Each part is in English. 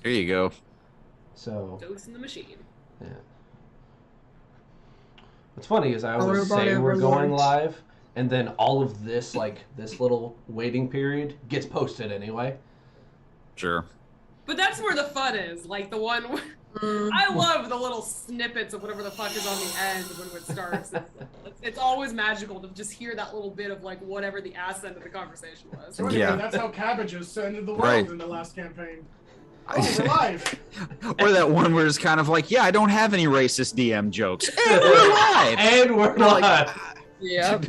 There you go. So, Ghost in the machine. yeah. What's funny is I A always robot say we're going overlord. live, and then all of this, like this little waiting period, gets posted anyway. Sure. But that's where the fun is. Like the one where I love the little snippets of whatever the fuck is on the end when it starts. It's always magical to just hear that little bit of like whatever the ass end of the conversation was. So anyway, Yeah. that's how cabbages ended the world Right. in the last campaign. Oh, we're live. Or that one where it's kind of like, yeah, I don't have any racist DM jokes. And we're live. And we're Like, live. Yep.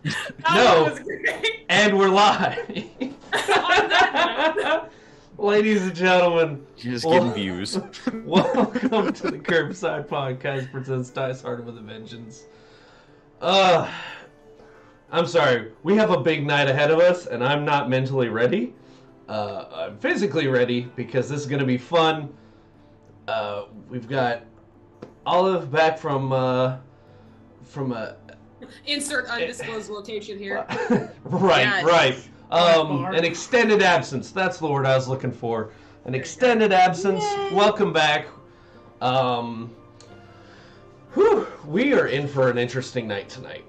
That No. one was great. And we're live. On that note, Ladies and gentlemen, Just getting views. welcome to the Curbside Podcast presents Dice Hard with a Vengeance. I'm sorry, we have a big night ahead of us, and I'm not mentally ready. I'm physically ready because this is going to be fun. We've got Olive back from a insert undisclosed location here. right, Yes. right. Bar. An extended absence. That's the word I was looking for. An extended absence. Yay. Welcome back. We are in for an interesting night tonight.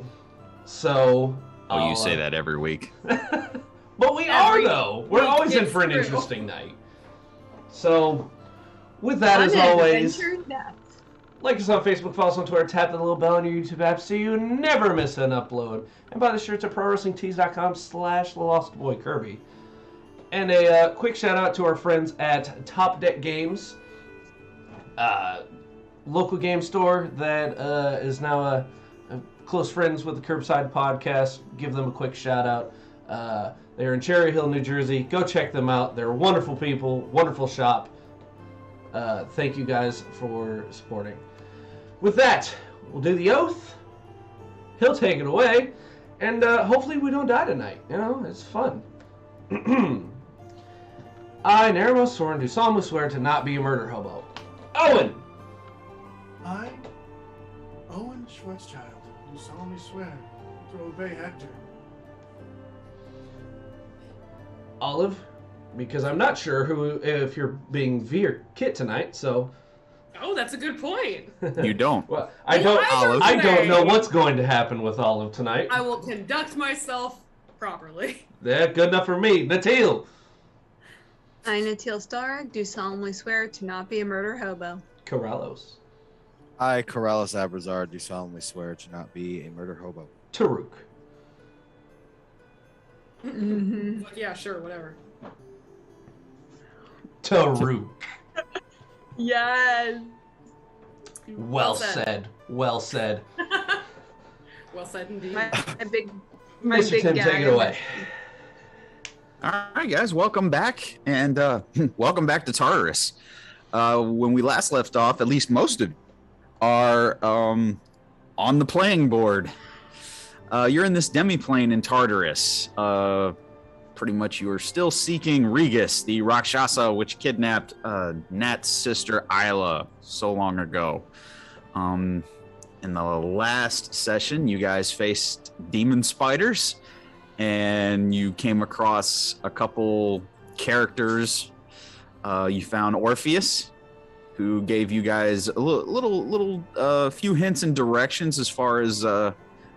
So. Oh, you say that every week. But we Every are, though. We're week always in it's for an true. interesting night. So, with that, as Fun and always, adventure, yes. like us on Facebook, follow us on Twitter, tap the little bell on your YouTube app so you never miss an upload. And buy the shirts at prowrestlingtees.com/TheLostBoyKirby. And a quick shout out to our friends at Top Deck Games, local game store that is now a close friends with the Curbside Podcast. Give them a quick shout out. They're in Cherry Hill, New Jersey. Go check them out. They're wonderful people, wonderful shop. Thank you guys for supporting. With that, we'll do the oath. He'll take it away, and hopefully we don't die tonight. You know, it's fun. I, Naramos Soren, do solemnly swear to not be a murder hobo. Owen! I, Owen Schwarzschild, do solemnly swear to obey Hector. Olive, because I'm not sure if you're being V or Kit tonight, so... Oh, that's a good point. You don't. Well, I don't Olive. know what's going to happen with Olive tonight. I will conduct myself properly. Yeah, good enough for me. Natil! I, Natil Star, do solemnly swear to not be a murder hobo. Corrales. I, Corrales Abrazar, do solemnly swear to not be a murder hobo. Taruk. Mm-hmm. Yeah, sure, whatever. Taruk. Yes. Well said. Well said. Well said indeed. My my Mr. big Tim, guy. take it away. All right, guys, welcome back, and welcome back to Tartarus. When we last left off, at least most of you are on the playing board. You're in this demi-plane in Tartarus. Pretty much you are still seeking Regis, the Rakshasa which kidnapped Nat's sister Isla so long ago. In the last session, you guys faced demon spiders, and you came across a couple characters. You found Orpheus, who gave you guys a little few hints and directions as far as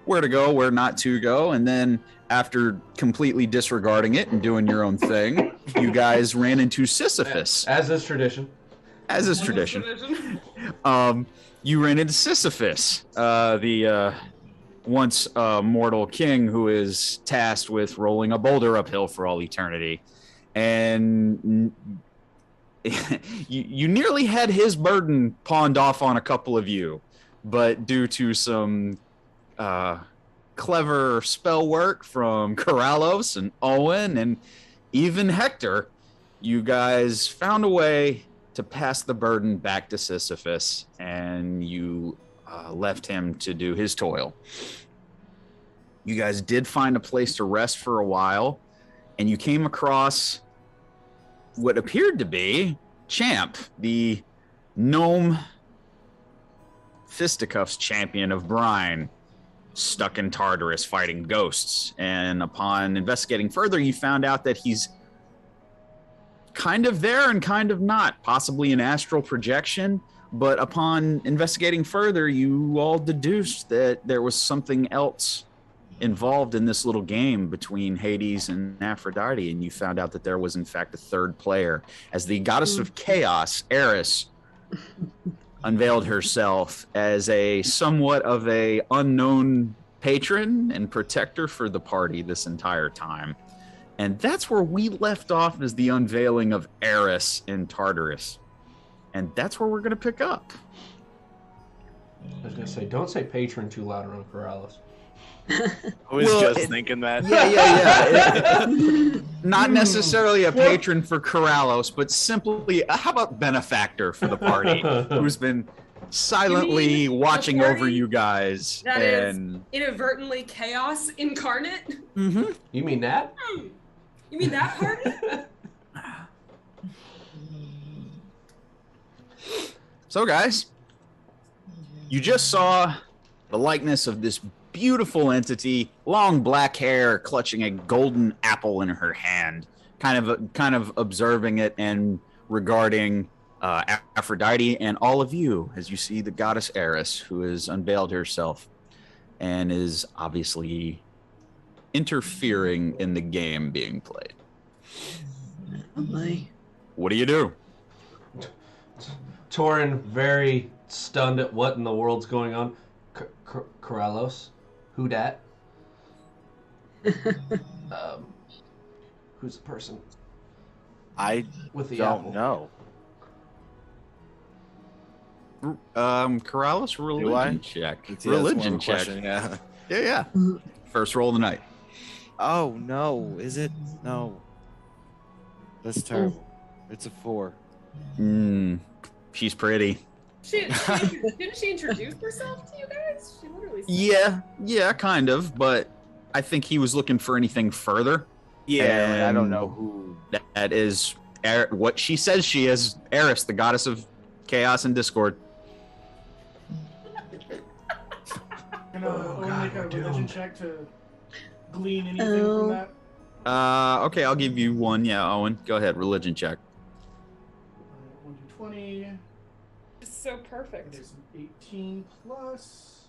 where to go, where not to go, and then after completely disregarding it and doing your own thing, you guys ran into Sisyphus. As is tradition. As is tradition. You ran into Sisyphus, the once mortal king who is tasked with rolling a boulder uphill for all eternity. And you nearly had his burden pawned off on a couple of you, but due to some clever spell work from Corrales and Owen and even Hector, you guys found a way to pass the burden back to Sisyphus, and you left him to do his toil. You guys did find a place to rest for a while, and you came across what appeared to be Champ, the gnome fisticuffs champion of Brine, stuck in Tartarus fighting ghosts. And upon investigating further, you found out that he's kind of there and kind of not, possibly an astral projection. But upon investigating further, you all deduced that there was something else involved in this little game between Hades and Aphrodite, and you found out that there was, in fact, a third player. As the goddess of chaos, Eris, unveiled herself as a somewhat of a unknown patron and protector for the party this entire time. And that's where we left off, as the unveiling of Eris in Tartarus. And that's where we're going to pick up. I was gonna say, don't say patron too loud around Corrales. I was just thinking that. Yeah. Not necessarily a patron for Corrales, but simply, how about benefactor for the party, who's been silently watching over you guys. That and is inadvertently chaos incarnate? Mm-hmm. You mean that? You mean that party? So, guys, you just saw the likeness of this beautiful entity, long black hair, clutching a golden apple in her hand, kind of observing it and regarding Aphrodite and all of you as you see the goddess Eris, who has unveiled herself and is obviously interfering in the game being played. Oh my. What do you do? Torin, very stunned at what in the world's going on. Corrales? Who dat? Who's the person I with the don't apple? know. Corrales, religion check. That's Religion one check. question, yeah. Yeah. First roll of the night. Oh no, is it? No. That's terrible. It's a 4. She's pretty. Didn't she introduce herself to you guys? She literally said Yeah, kind of. But I think he was looking for anything further. Yeah, And I don't know who. That is what she says she is. Eris, the goddess of chaos and discord. Can Owen make a religion check to glean anything from that? Okay, I'll give you one. Yeah, Owen, go ahead. Religion check. 1d20. It's so It perfect. is an 18 plus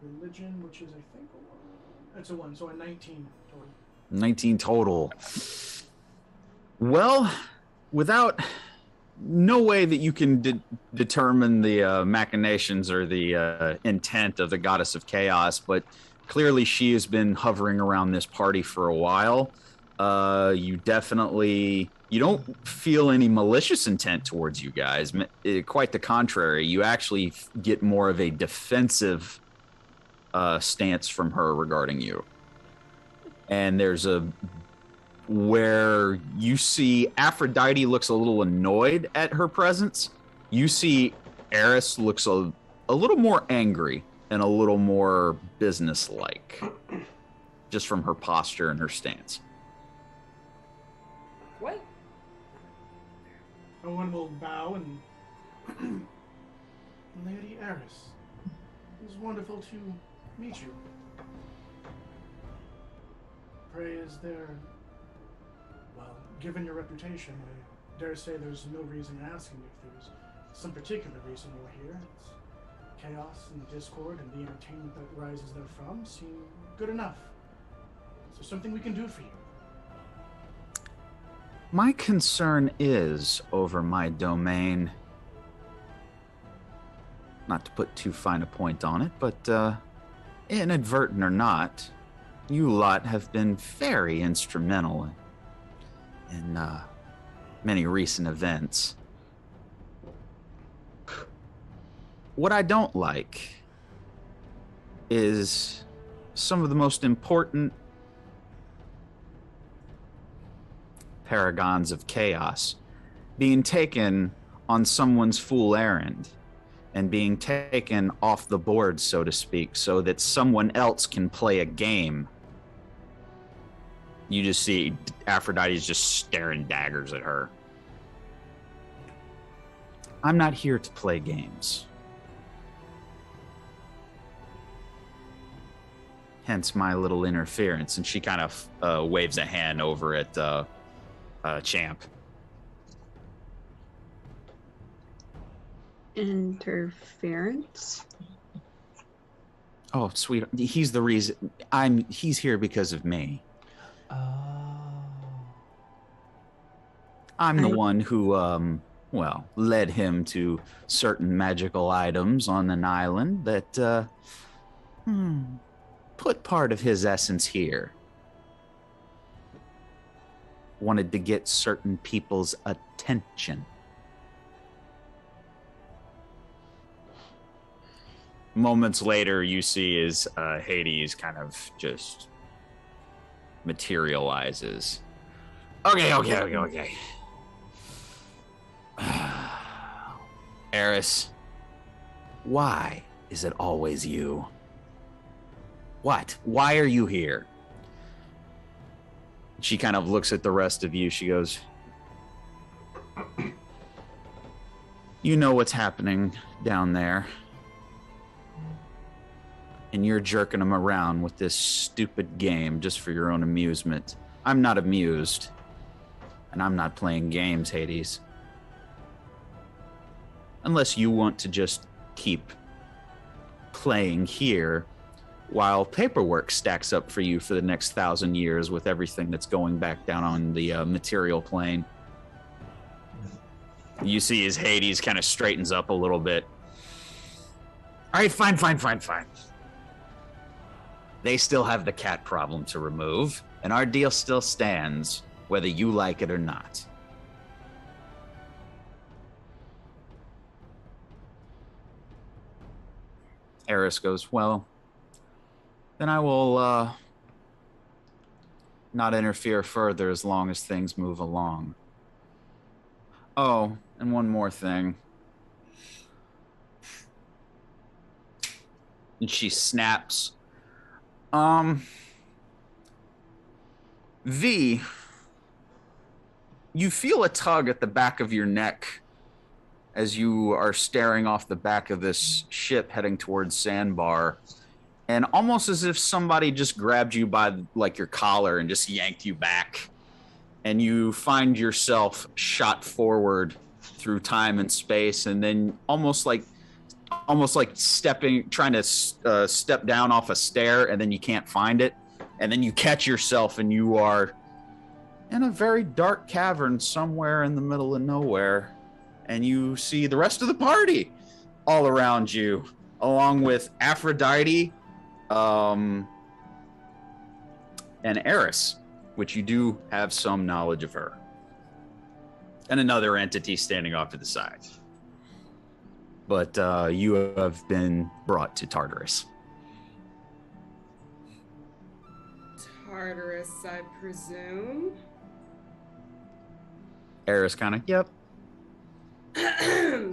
religion, which is I think a 1. It's a 1, so a 19 total. 19 total. Well, without no way that you can determine the machinations or the intent of the goddess of chaos, but clearly she has been hovering around this party for a while. You don't feel any malicious intent towards you guys. Quite the contrary. You actually get more of a defensive stance from her regarding you. And there's where you see Aphrodite looks a little annoyed at her presence. You see Eris looks a little more angry and a little more businesslike, just from her posture and her stance. What? Owen will bow and Lady Eris, it was wonderful to meet you. Pray, is there, well, given your reputation, I dare say there's no reason asking if there's some particular reason you're here. It's chaos and discord and the entertainment that rises therefrom seem good enough. Is there something we can do for you? My concern is over my domain. Not to put too fine a point on it, but inadvertent or not, you lot have been very instrumental in many recent events. What I don't like is some of the most important paragons of chaos being taken on someone's fool errand and being taken off the board, so to speak, so that someone else can play a game. You just see Aphrodite's just staring daggers at her. I'm not here to play games. Hence my little interference. And she kind of waves a hand over at Champ. Interference? Oh, sweet. He's the reason. He's here because of me. Oh. I'm the one who, led him to certain magical items on an island that, put part of his essence here. Wanted to get certain people's attention. Moments later, you see as Hades kind of just materializes. Okay. Eris, why is it always you? What? Why are you here? She kind of looks at the rest of you. She goes, you know what's happening down there. And you're jerking them around with this stupid game just for your own amusement. I'm not amused. And I'm not playing games, Hades. Unless you want to just keep playing here while paperwork stacks up for you for the next 1,000 years with everything that's going back down on the material plane. You see as Hades kind of straightens up a little bit. All right, fine. They still have the cat problem to remove, and our deal still stands, whether you like it or not. Eris goes, well, then I will not interfere further as long as things move along. Oh, and one more thing. And she snaps. V, you feel a tug at the back of your neck as you are staring off the back of this ship heading towards Sandbar, and almost as if somebody just grabbed you by like your collar and just yanked you back, and you find yourself shot forward through time and space, and then almost like trying to step down off a stair, and then you can't find it, and then you catch yourself, and you are in a very dark cavern somewhere in the middle of nowhere, and you see the rest of the party all around you, along with Aphrodite, and Eris, which you do have some knowledge of her, and another entity standing off to the side. But you have been brought to Tartarus. Tartarus, I presume. Eris kind of, yep.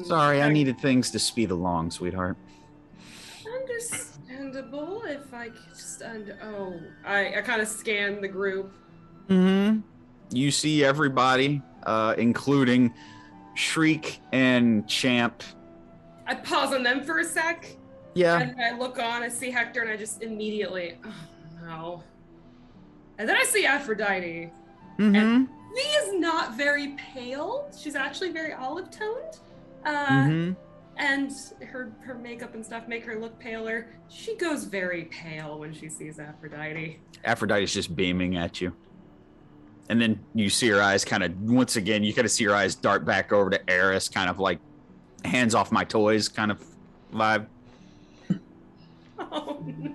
Sorry, I needed things to speed along, sweetheart. Understandable. If I could just I kind of scan the group. Mm-hmm. You see everybody, including Shriek and Champ. I pause on them for a sec. Yeah. And I look on, I see Hector, and I just immediately, oh no. And then I see Aphrodite. Mm-hmm. And V is not very pale. She's actually very olive toned. And her makeup and stuff make her look paler. She goes very pale when she sees Aphrodite. Aphrodite's just beaming at you. And then you see her eyes kind of, once again, you kind of see her eyes dart back over to Eris, kind of like, hands off my toys kind of vibe. Oh, no.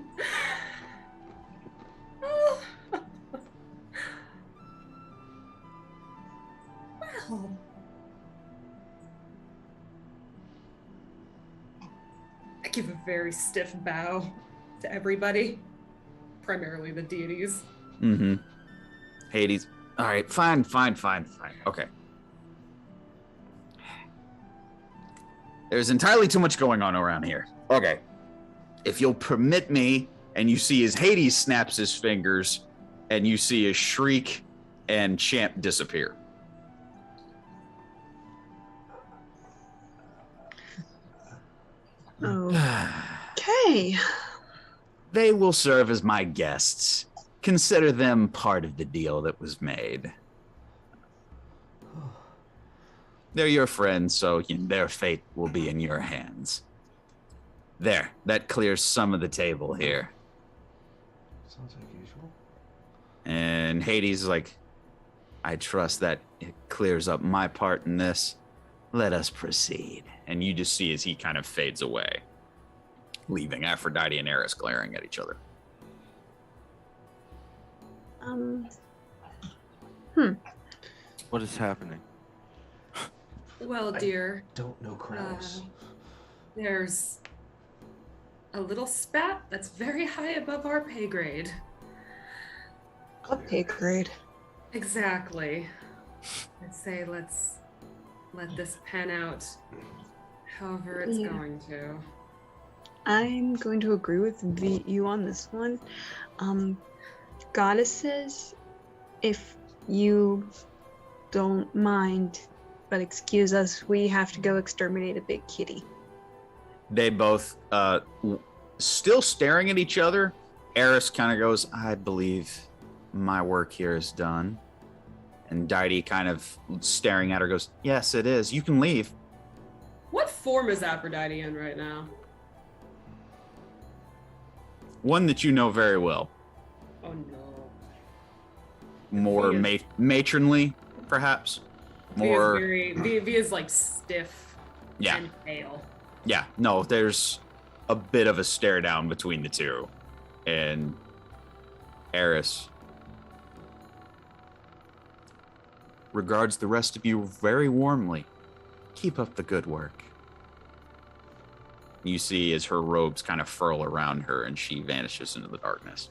Well. I give a very stiff bow to everybody, primarily the deities. Mm-hmm. Hades. All right, fine. Okay. There's entirely too much going on around here. Okay. If you'll permit me, and you see as Hades snaps his fingers, and you see a Shriek and Champ disappear. Okay. They will serve as my guests. Consider them part of the deal that was made. They're your friends, so their fate will be in your hands. There, that clears some of the table here. Sounds like usual. And Hades is like, I trust that it clears up my part in this. Let us proceed. And you just see as he kind of fades away, leaving Aphrodite and Eris glaring at each other. What is happening? Well, dear, Don't know Kratos. there's a little spat that's very high above our pay grade. What pay grade? Exactly. I'd say let's let this pan out however it's Yeah. going to. I'm going to agree with you on this one. Goddesses, if you don't mind, but excuse us, we have to go exterminate a big kitty. They both, still staring at each other. Eris kind of goes, I believe my work here is done. And Deity kind of staring at her goes, yes, it is. You can leave. What form is Aphrodite in right now? One that you know very well. Oh no. More Via. matronly, perhaps. More, Via's like stiff yeah. and pale. Yeah, no, there's a bit of a stare down between the two. And Eris regards the rest of you very warmly. Keep up the good work. You see as her robes kind of furl around her and she vanishes into the darkness.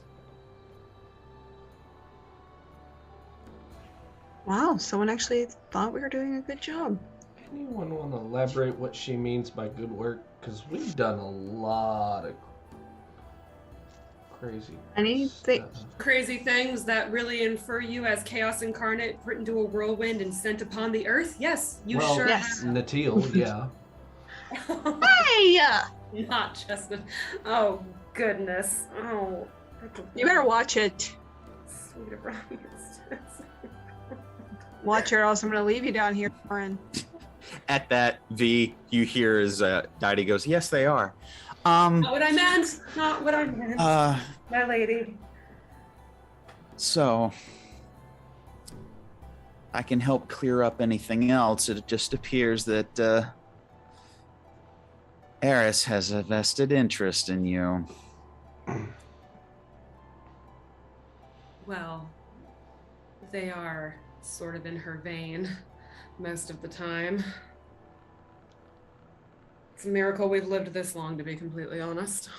Wow, someone actually thought we were doing a good job. Anyone want to elaborate what she means by good work? Because we've done a lot of crazy Anything- stuff. Crazy things that really infer you as chaos incarnate, put into a whirlwind and sent upon the earth? Yes, you Well, sure yes. Natil, yeah. have. Hey! Not just a... Oh, goodness. Oh. You better watch it. Sweet Abraham. Watch it, or else I'm gonna leave you down here, Lauren. At that, V, you hear as Deity goes, yes, they are. Not what I meant. Not what I meant. My lady. So, I can help clear up anything else. It just appears that Eris has a vested interest in you. Well, they are sort of in her vein most of the time. It's a miracle we've lived this long, to be completely honest.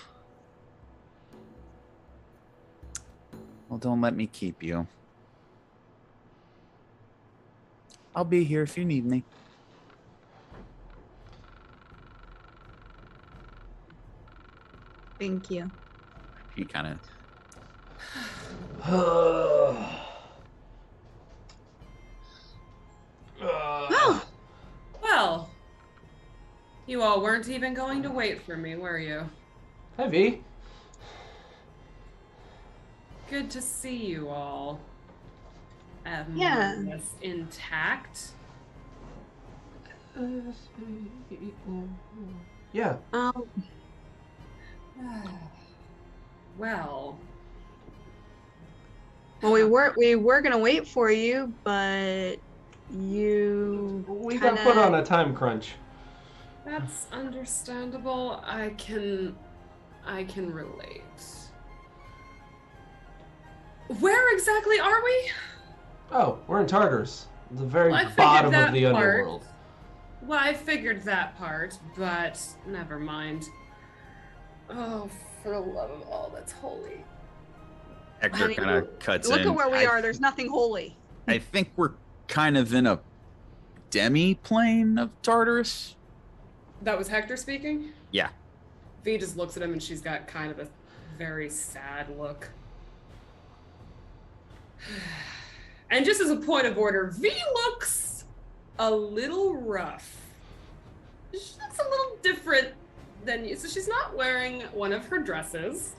Well, don't let me keep you. I'll be here if you need me. Thank you. He kind of... Well, you all weren't even going to wait for me, were you? Hi, V. Good to see you all. Yeah. More or less intact. Yeah. Well, Well, we were gonna wait for you, but you We got put on a time crunch. that's understandable. I can relate. Where exactly are we? Oh, we're in Tartarus. The very Well, I figured bottom of that the part. underworld. Well, I figured that part, but never mind. Oh, for the love of all that's holy. Hector Honey, kind of cuts look in. at where we are. There's nothing holy. I think we're kind of in a demi-plane of Tartarus. That was Hector speaking? Yeah. V just looks at him and she's got kind of a very sad look. And just as a point of order, V looks a little rough. She looks a little different than you. So she's not wearing one of her dresses.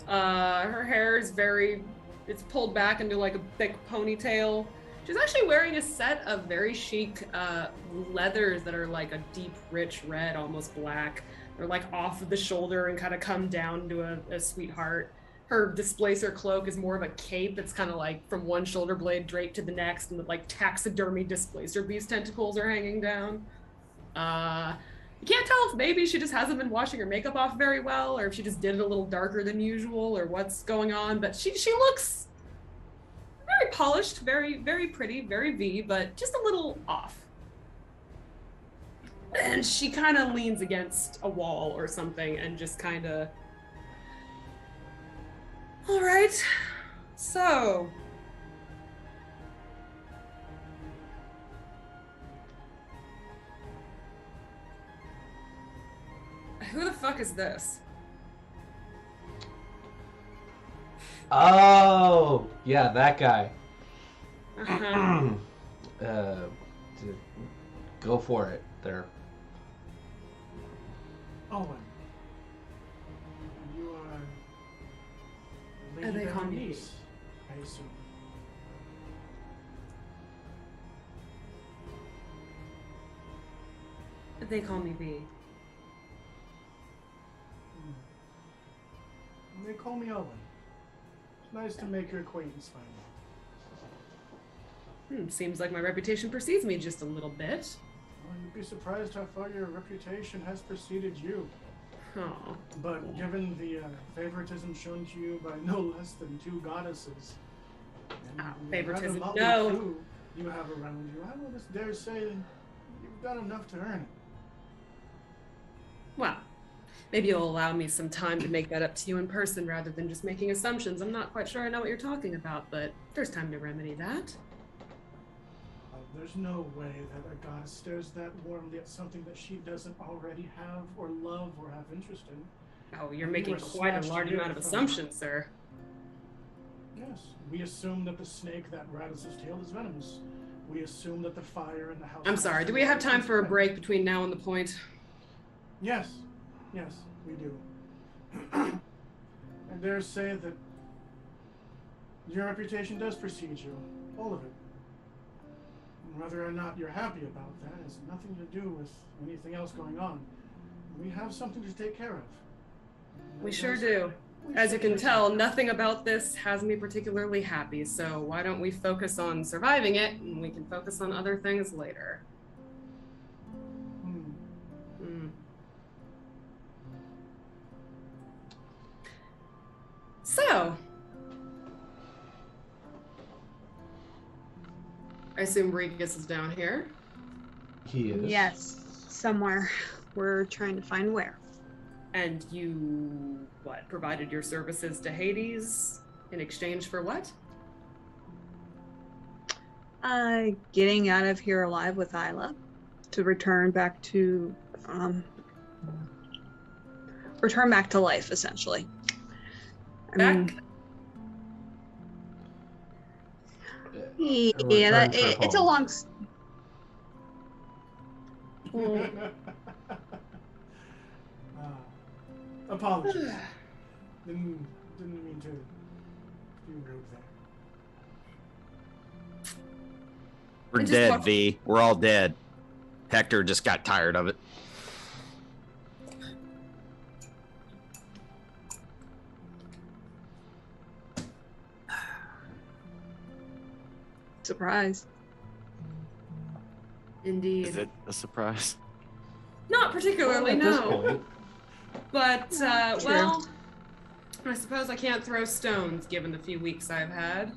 Her hair is it's pulled back into like a thick ponytail. She's actually wearing a set of very chic leathers that are like a deep, rich red, almost black. They're like off of the shoulder and kind of come down to a sweetheart. Her displacer cloak is more of a cape that's kind of like from one shoulder blade draped to the next, and the like taxidermy displacer beast tentacles are hanging down. You can't tell if maybe she just hasn't been washing her makeup off very well, or if she just did it a little darker than usual, or what's going on. But she looks very polished, very, very pretty, very V, but just a little off. And she kind of leans against a wall or something and just kind of... All right, so... Who the fuck is this? Oh, yeah, that guy. Uh-huh. Go for it, there. Owen. You are... They call me niece, I assume. They call me B. They call me Owen. It's nice to make your acquaintance finally. Seems like my reputation precedes me just a little bit. Well, you'd be surprised how far your reputation has preceded you. Oh. But given the favoritism shown to you by no less than 2 goddesses, and the favoritism, rather motley no. crew you have around you, I will just dare say you've done enough to earn it. Well, maybe you'll allow me some time to make that up to you in person rather than just making assumptions. I'm not quite sure I know what you're talking about, but there's time to remedy that. There's no way that a goddess stares that warmly at something that she doesn't already have or love or have interest in. Oh, you're You making were quite a snatched large here amount of from- assumptions, sir. Yes, we assume that the snake that rattles his tail is venomous. We assume that the fire in the house... I'm sorry, do we have time for a break between now and the point? Yes, yes, we do. I dare say that your reputation does precede you, all of it. And whether or not you're happy about that has nothing to do with anything else going on. We have something to take care of. We sure do. As you can tell, nothing about this has me particularly happy, so why don't we focus on surviving it, and we can focus on other things later. So, I assume Regus is down here. He is. Yes, somewhere. We're trying to find where. And you, what, provided your services to Hades in exchange for what? Getting out of here alive with Isla to return back to life, essentially. Back? It's a long. Apologies. Didn't mean to be rude there. We're just dead, walk- V. We're all dead. Hector just got tired of it. Surprise. Indeed. Is it a surprise? Not particularly, At this no. point. But, well, I suppose I can't throw stones given the few weeks I've had.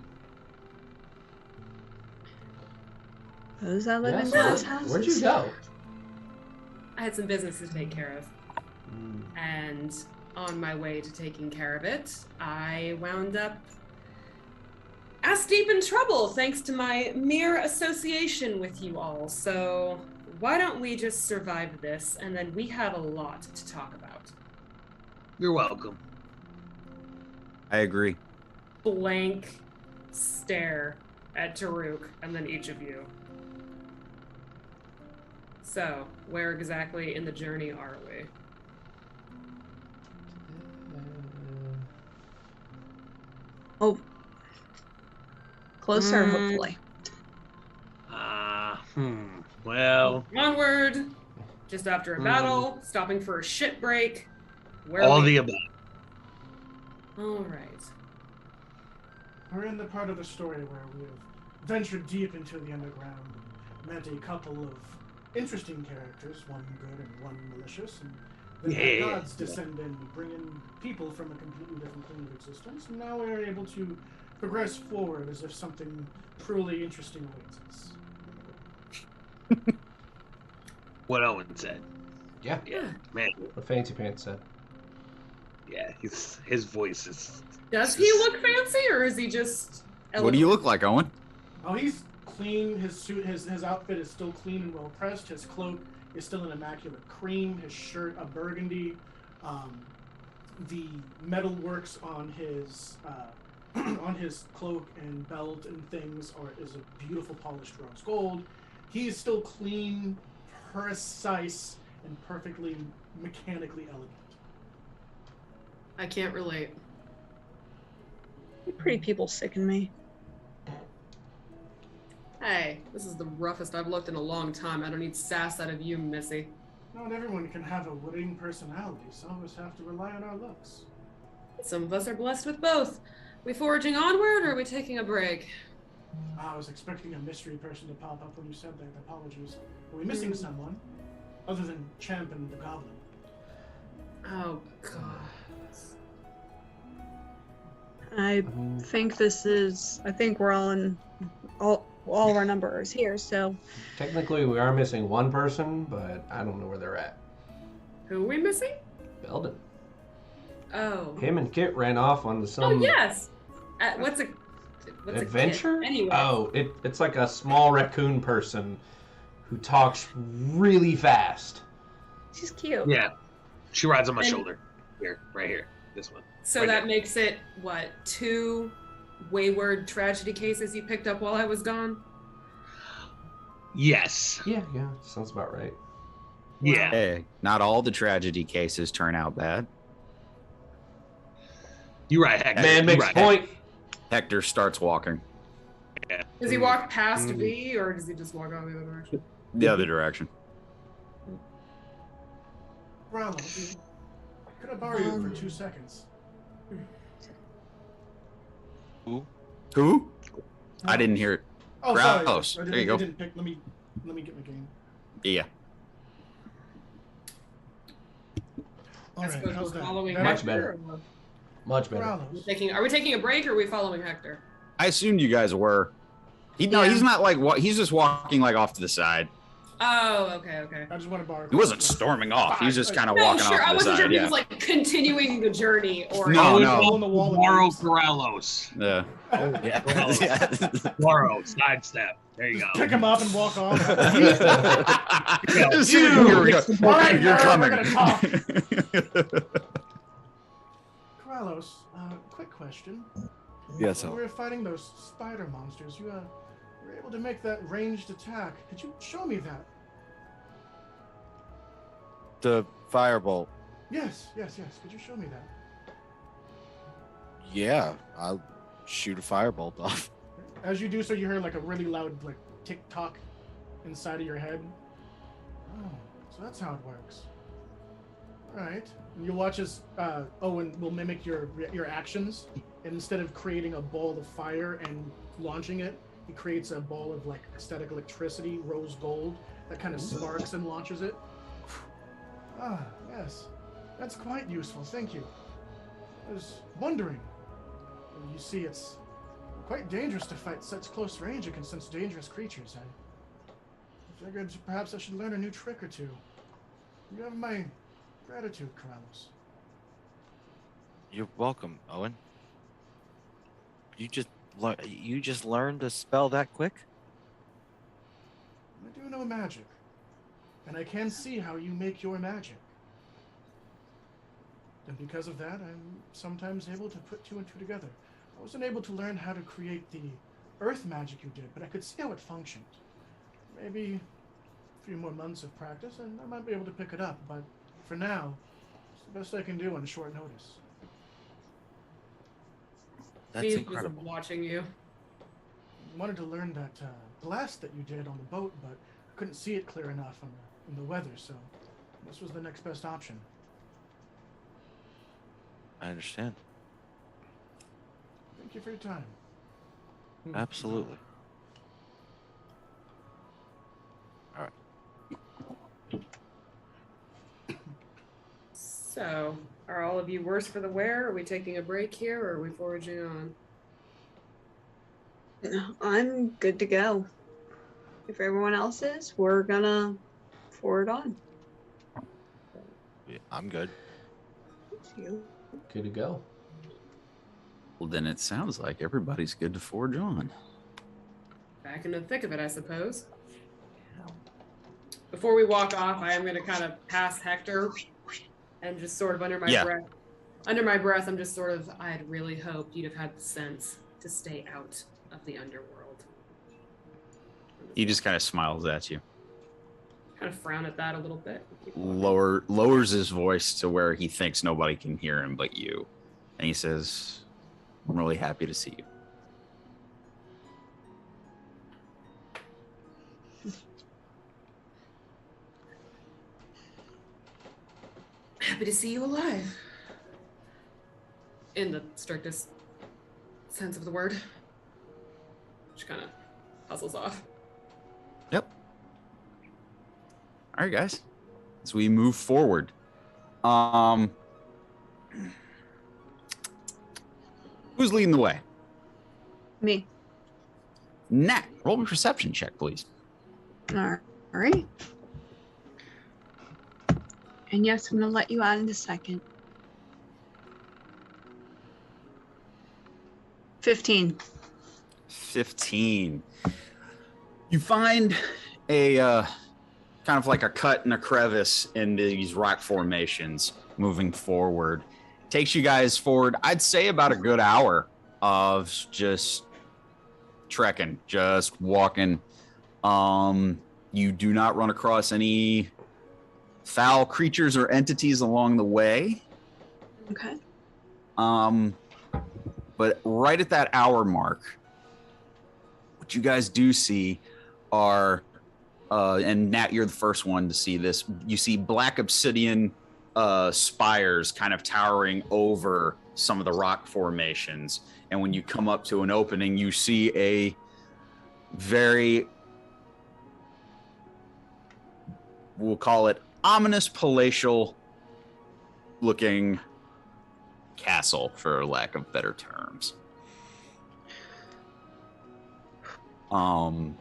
Those that live in Yeah, glass so houses. where'd you go? I had some business to take care of. And on my way to taking care of it, I wound up ass deep in trouble thanks to my mere association with you all. So why don't we just survive this, and then we have a lot to talk about. You're welcome. I agree. Blank stare at Taruk, and then each of you. So, where exactly in the journey are we? Oh, closer, hopefully. Well, Onward. Just after a battle, stopping for a shit break. Where are all we? the above. All right. We're in the part of the story where we have ventured deep into the underground and met a couple of interesting characters, one good and one malicious, and then the gods descend in, bring in people from a completely different plane of existence, and now we're able to progress forward as if something truly interesting awaits us. What Owen said. Yeah. Yeah, man. What Fancy Pants said. Yeah, his voice is. Does he look fancy, or is he just? What do you look like, Owen? Oh, he's clean. His suit, his outfit is still clean and well pressed. His cloak is still an immaculate cream. His shirt a burgundy. The metal works on his on his cloak and belt and things is a beautiful polished rose gold. He is still clean, precise, and perfectly mechanically elegant. I can't relate. Pretty people sicken me. Hey, this is the roughest I've looked in a long time. I don't need sass out of you, Missy. Not everyone can have a winning personality. Some of us have to rely on our looks. Some of us are blessed with both. We foraging onward, or are we taking a break? I was expecting a mystery person to pop up when you said that. Apologies. Are we missing someone? Other than Champ and the Goblin? Oh, God. I think we're all in, all of our numbers here, so. Technically, we are missing one person, but I don't know where they're at. Who are we missing? Belden. Oh. Him and Kit ran off onto some Oh, yes! What's a adventure? Anyway. Oh, it's like a small raccoon person who talks really fast. She's cute. Yeah, she rides on my shoulder. Here, right here, this one. So right that there. makes it, what, 2 wayward tragedy cases you picked up while I was gone? Yes. Yeah, sounds about right. Yeah. Hey, not all the tragedy cases turn out bad. You're right, Hector. Man makes right. point. Hector starts walking Yeah. Does he walk past V, or does he just walk out the other direction? the other direction. Rallo, could I borrow you for 2 seconds? Who? I didn't hear it. Oh, Growlers. sorry. There you go. I didn't pick. Let me get my game. Yeah. All I right, suppose how's we're that? following Better? Much Hector, better. or- Much better. Growlers. Are we taking a break, or are we following Hector? I assumed you guys were. No, Yeah. he's not like what. He's just walking like off to the side. Oh, okay. I just want to borrow. He wasn't storming off. He was just kind of walking sure. off I to the wasn't side. sure if he Yeah. was like continuing the journey or. No, Hole no. in the wall. and Borrow leaves. Corrallos. Yeah. Yeah. Borrow, sidestep. There you Just go. pick him up and walk off. Just You. you're All right, you're nerd, coming. we're gonna Corrallos, quick question. Yes, When sir. we were fighting those spider monsters, you were able to make that ranged attack. Could you show me that? The firebolt. Yes. Could you show me that? Yeah, I'll shoot a firebolt off. As you do so, you hear like a really loud like tick-tock inside of your head. Oh, so that's how it works. All right. And you'll watch as Owen will mimic your actions. And instead of creating a ball of fire and launching it, he creates a ball of like static electricity, rose gold, that kind of sparks and launches it. Ah, yes. That's quite useful. Thank you. I was wondering. You see, it's quite dangerous to fight such close range against such dangerous creatures. I figured perhaps I should learn a new trick or two. You have my gratitude, Corrallos. You're welcome, Owen. You just learned to spell that quick? I do know magic, and I can see how you make your magic. And because of that, I'm sometimes able to put 2 and 2 together. I wasn't able to learn how to create the earth magic you did, but I could see how it functioned. Maybe a few more months of practice, and I might be able to pick it up, but for now, it's the best I can do on short notice. That's He's incredible. just watching you. Wanted to learn that blast that you did on the boat, but couldn't see it clear enough in the weather, so this was the next best option. I understand. Thank you for your time. Absolutely. All right. So, are all of you worse for the wear? Are we taking a break here, or are we foraging on? I'm good to go. If everyone else is, we're gonna forward on. Yeah, I'm good. You. Good to go. Well, then it sounds like everybody's good to forge on. Back in the thick of it, I suppose. Before we walk off, I am going to kind of pass Hector and just sort of under my breath. Under my breath, I'm just sort of, I had really hoped you'd have had the sense to stay out of the underworld. He just kind of smiles at you. Kind of frown at that a little bit. Lowers his voice to where he thinks nobody can hear him but you. And he says, I'm really happy to see you. Happy to see you alive. In the strictest sense of the word. Which kind of puzzles off. Yep. All right, guys. As we move forward. Who's leading the way? Me. Nat, roll a perception check, please. All right. And yes, I'm gonna let you out in a second. 15. 15. You find a kind of like a cut and a crevice in these rock formations moving forward. Takes you guys forward, I'd say about a good hour of just trekking, just walking. You do not run across any foul creatures or entities along the way. Okay. But right at that hour mark, what you guys do see are, and Nat, you're the first one to see this. You see black obsidian spires kind of towering over some of the rock formations. And when you come up to an opening, you see a very, we'll call it ominous palatial looking castle, for lack of better terms. Well,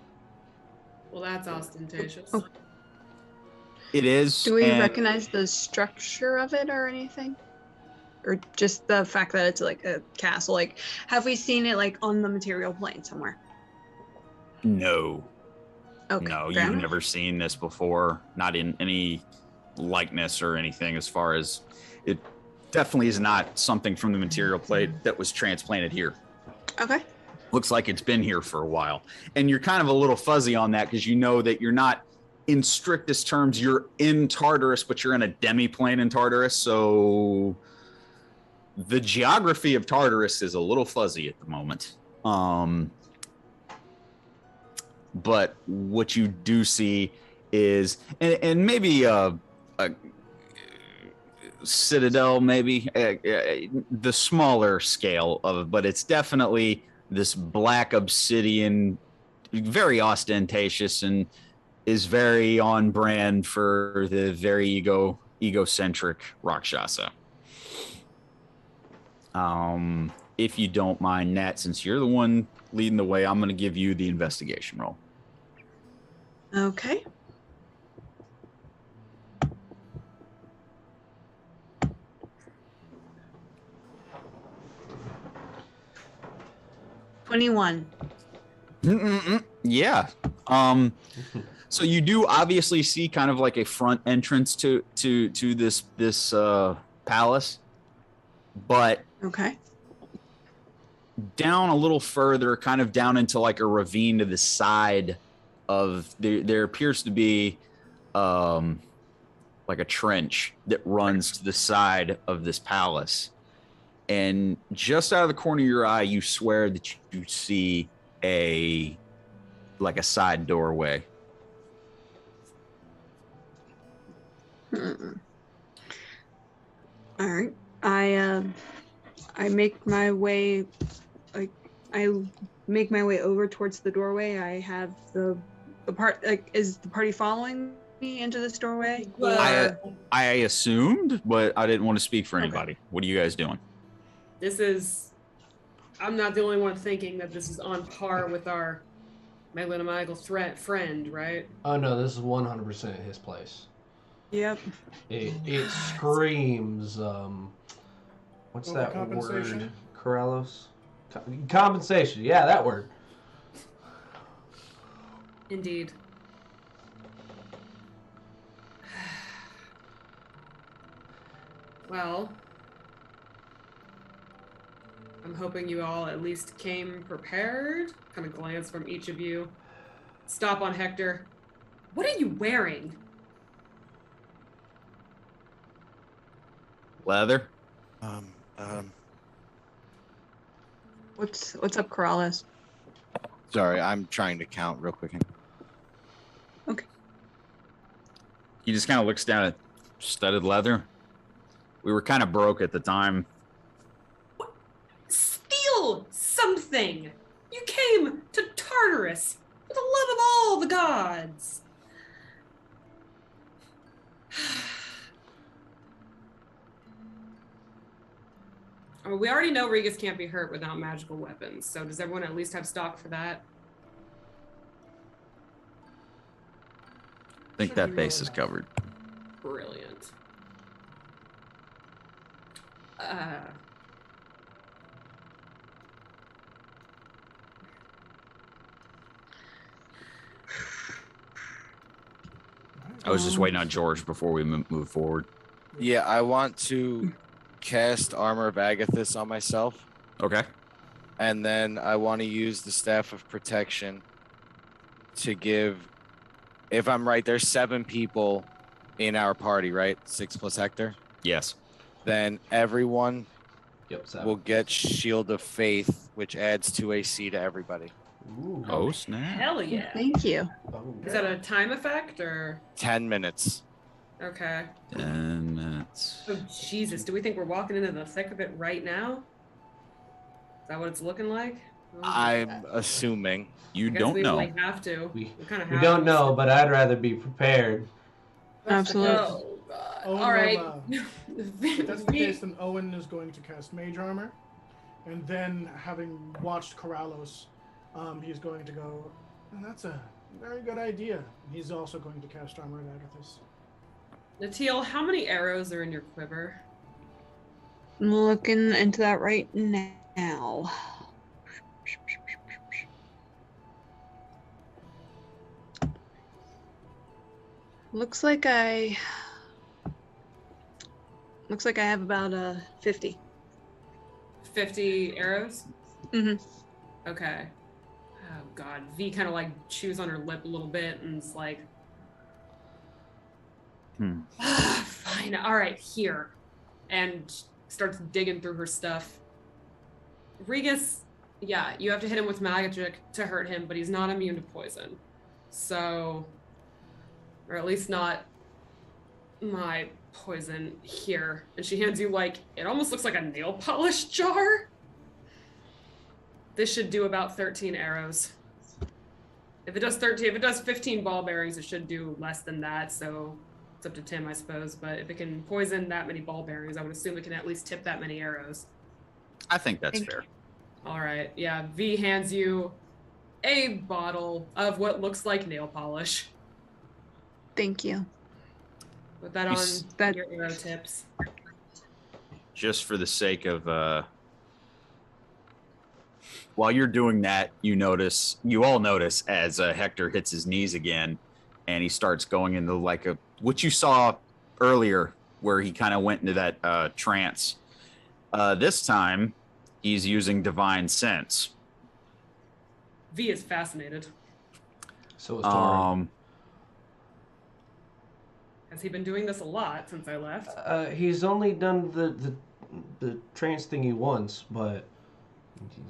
that's ostentatious. Oh. It is. Do we recognize the structure of it or anything? Or just the fact that it's like a castle? Like, have we seen it like on the material plane somewhere? No. Okay. No, fair you've enough. never seen this before. Not in any likeness or anything, as far as it definitely is not something from the material plate that was transplanted here. Okay. Looks like it's been here for a while. And you're kind of a little fuzzy on that because you know that you're not, in strictest terms, you're in Tartarus, but you're in a demiplane in Tartarus. So the geography of Tartarus is a little fuzzy at the moment. But what you do see is, and maybe a citadel, maybe the smaller scale of it, but it's definitely this black obsidian, very ostentatious, and is very on brand for the very egocentric Rakshasa. If you don't mind, Nat, since you're the one leading the way, I'm going to give you the investigation roll. Okay. $21. Yeah. So you do obviously see kind of like a front entrance to this palace, but Okay. down a little further, kind of down into like a ravine to the side of there appears to be like a trench that runs to the side of this palace. and just out of the corner of your eye, you swear that you see a side doorway. All right. I make my way over towards the doorway. I have the part is the party following me into this doorway? I assumed, but I didn't want to speak for anybody. Okay. What are you guys doing? I'm not the only one thinking that this is on par with our megalomaniacal friend, right? Oh no, this is 100% his place. Yep. It screams. What's that word? Corrallos? Compensation. Yeah, that word. Indeed. Well, I'm hoping you all at least came prepared. Kind of glance from each of you. Stop on Hector. What are you wearing? Leather. What's up, Corrales? Sorry, I'm trying to count real quick. Okay. He just kind of looks down at studded leather. We were kind of broke at the time. What? Steal something! You came to Tartarus for the love of all the gods! I mean, we already know Regas can't be hurt without magical weapons, so does everyone at least have stock for that? I think that base is covered. Brilliant. I was just waiting on George before we move forward. Yeah, I want to cast Armor of Agathis on myself. Okay. And then I want to use the Staff of Protection to give, if I'm right, there's 7 people in our party, right? 6 plus Hector? Yes. Then everyone 7. will get Shield of Faith, which adds 2 AC to everybody. Ooh. Oh, snap. Hell yeah. Thank you. Is that a time effect or? 10 minutes. Okay. 10 minutes. Oh, Jesus. Do we think we're walking into the thick of it right now? Is that what it's looking like? Oh, I'm assuming. You don't know. We have to. We kind of we don't know, but I'd rather be prepared. Absolutely. Oh, God. Owen All right. If that's the case, then Owen is going to cast Mage Armor. And then, having watched Corrallos, he's going to go, that's a very good idea. He's also going to cast Armor of Agathis. Natil, how many arrows are in your quiver? I'm looking into that right now. Looks like I have about 50. 50 arrows? Mm-hmm. Okay. Oh God. V kind of like chews on her lip a little bit and is like, fine. All right, here. And starts digging through her stuff. Regas, yeah, you have to hit him with magic to hurt him, but he's not immune to poison. So, or at least not my poison here. And she hands you like, it almost looks like a nail polish jar. This should do about 13 arrows. If it does 15 ball bearings, it should do less than that. So it's up to Tim, I suppose. But if it can poison that many ball bearings, I would assume it can at least tip that many arrows. I think that's fair. All right. Yeah. V hands you a bottle of what looks like nail polish. Thank you. Put that on your arrow tips. Just for the sake of, while you're doing that, you all notice as Hector hits his knees again, and he starts going into like what you saw earlier, where he kind of went into that trance. This time, he's using divine sense. V is fascinated. So is Torin. Has he been doing this a lot since I left? He's only done the the trance thingy once, but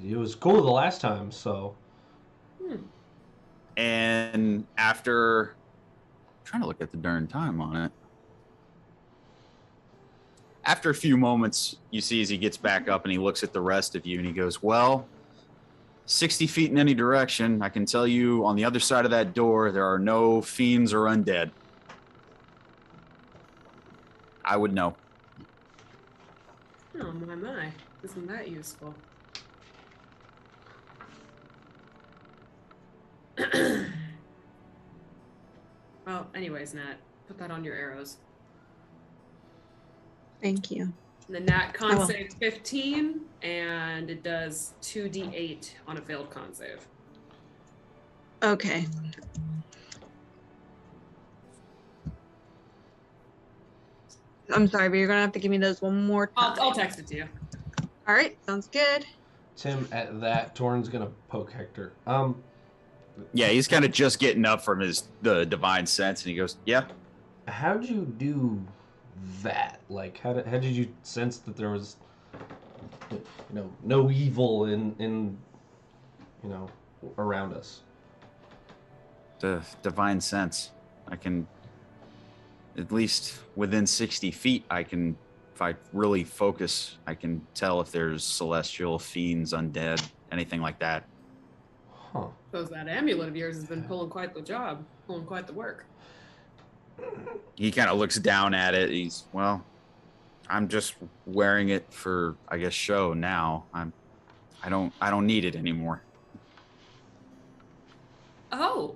it was cool the last time, so. And after, I'm trying to look at the darn time on it. After a few moments, you see as he gets back up and he looks at the rest of you and he goes, well, 60 feet in any direction, I can tell you on the other side of that door, there are no fiends or undead. I would know. Oh, my. Isn't that useful? Well, anyways, Nat, put that on your arrows. Thank you. The Nat con I will. save 15, and it does 2d8 on a failed con save. Okay. I'm sorry, but you're gonna have to give me those one more time. I'll text it to you. All right, sounds good. Tim, at that, Torn's gonna poke Hector. Yeah, he's kind of just getting up from the divine sense, and he goes, yeah. How'd you do that? Like, how did you sense that there was, no evil in around us? The divine sense. I can, at least within 60 feet, if I really focus, I can tell if there's celestial, fiends, undead, anything like that. Huh. Suppose that amulet of yours has been pulling quite the job, pulling quite the work. He kind of looks down at it. I'm just wearing it for, I guess, show now. I don't need it anymore. Oh.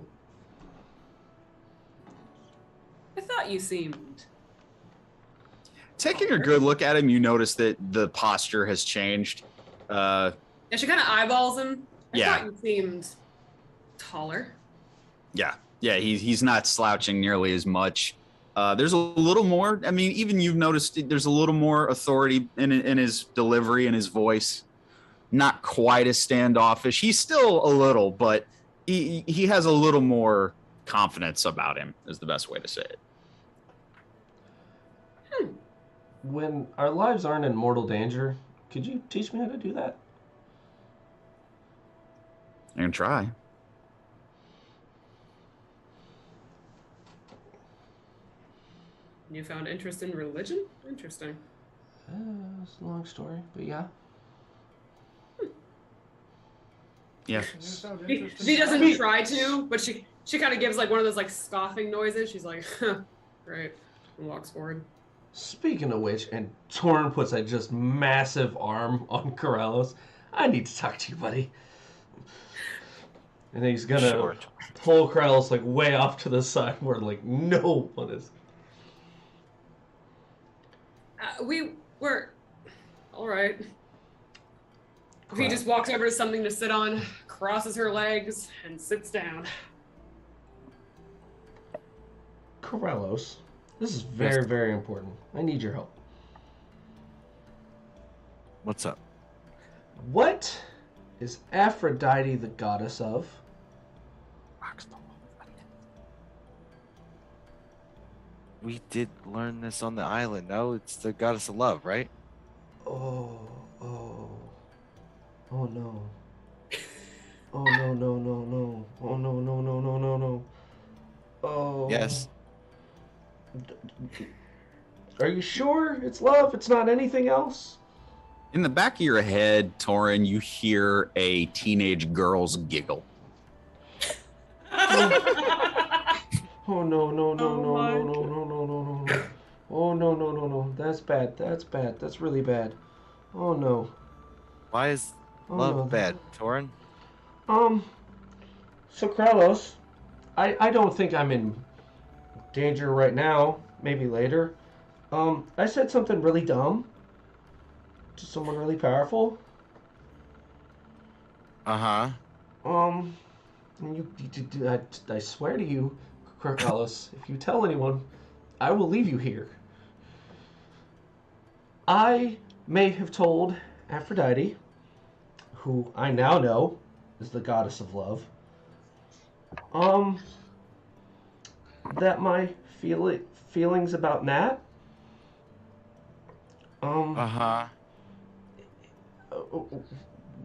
I thought you seemed... Taking a good look at him, you notice that the posture has changed. Yeah, she kind of eyeballs him. I Yeah. thought you seemed taller. Yeah, he's not slouching nearly as much. There's a little more. I mean, even you've noticed there's a little more authority in his delivery and his voice. Not quite as standoffish. He's still a little, but he has a little more confidence about him, is the best way to say it. When our lives aren't in mortal danger, could you teach me how to do that? I can try. You found interest in religion? Interesting. It's a long story, but yeah. Yeah. You sound She interested. doesn't try to, but she kind of gives like one of those like scoffing noises. She's like, great, and walks forward. Speaking of which, and Torn puts a just massive arm on Corellos. I need to talk to you, buddy. And he's gonna Sure. pull Corellos like way off to the side where like no one is. We're all right. He just walks over to something to sit on, crosses her legs, and sits down. Corellos, this is very, very important. I need your help. What's up? What is Aphrodite the goddess of? We did learn this on the island. No, it's the goddess of love, right? Oh no. Oh no, no, no, no. Oh no, no, no, no, no, no. Oh. Yes. Are you sure it's love? It's not anything else? In the back of your head, Torin, you hear a teenage girl's giggle. Oh no, no, no, Oh no, my no, no, no, no, no, no, no. Oh no, no, no, no. That's bad. That's bad. That's really bad. Oh no. Why is Oh, love no. bad, Torin? So Carlos, I don't think I'm in danger right now. Maybe later. I said something really dumb to someone really powerful. Uh-huh. I swear to you, Carlos, if you tell anyone, I will leave you here. I may have told Aphrodite, who I now know is the goddess of love, that my feelings about Nat Uh-huh.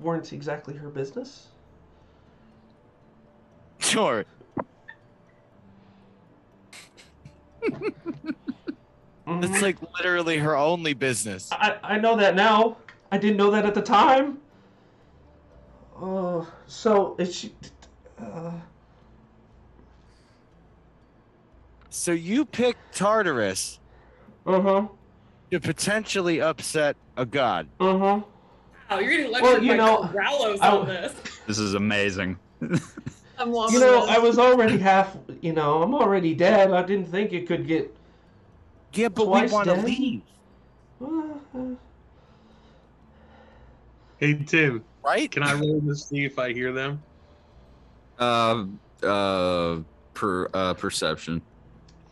Weren't exactly her business. Sure. It's like literally her only business. I know that now. I didn't know that at the time. So is she? So you picked Tartarus Uh-huh. to potentially upset a god. Uh-huh. Wow, you're getting Well, lectured by Corrallos on this. This is amazing. I'm loving You know, this. I was already I'm already dead. I didn't think it could get Yeah, but twice we want to dead. leave, Hey Tim, right? can I roll to see if I hear them? Perception.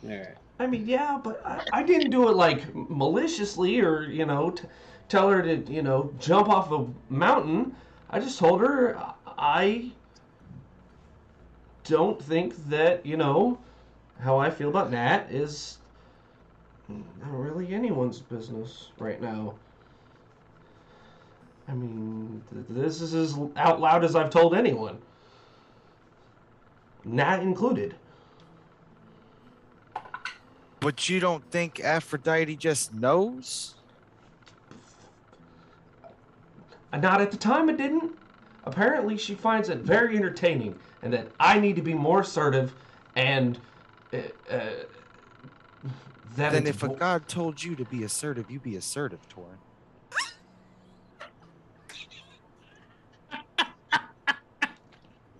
All right. I mean, yeah, but I didn't do it like maliciously or, tell her to, jump off a mountain. I just told her I don't think that, how I feel about Nat is not really anyone's business right now. I mean, this is as out loud as I've told anyone. Nat included. But you don't think Aphrodite just knows? Not at the time, it didn't. Apparently, she finds it very entertaining, and that I need to be more assertive, and that. Then it's if a god told you to be assertive, you be assertive, Torin.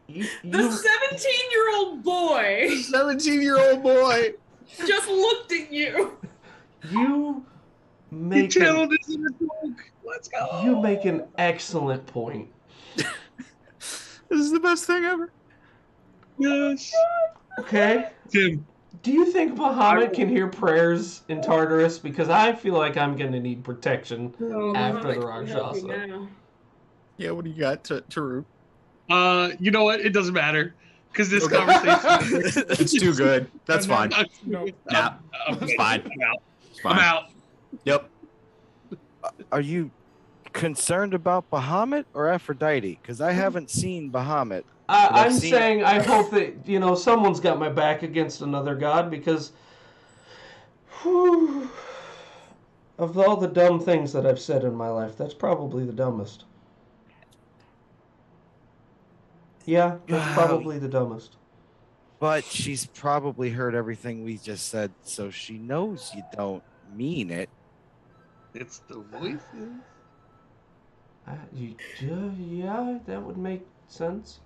The 17-year-old boy 17-year-old boy. just looked at you. You He make channeled his inner joke. Let's go. you make an excellent point. This is the best thing ever. Yes. Okay. Tim, Do you think Bahamut can hear prayers in Tartarus? Because I feel like I'm going to need protection after the Rakshasa. Yeah, what do you got, Taru? you know what? It doesn't matter because this conversation. It's too good. That's fine. No, Nah, it's fine. I'm out. It's fine. I'm out. Yep. Are you concerned about Bahamut or Aphrodite? Because I haven't seen Bahamut. I'm seen- saying I hope that, someone's got my back against another god because of all the dumb things that I've said in my life, that's probably the dumbest. Yeah, that's probably the dumbest. But she's probably heard everything we just said, so she knows you don't mean it. It's the voices. Yeah, that would make sense.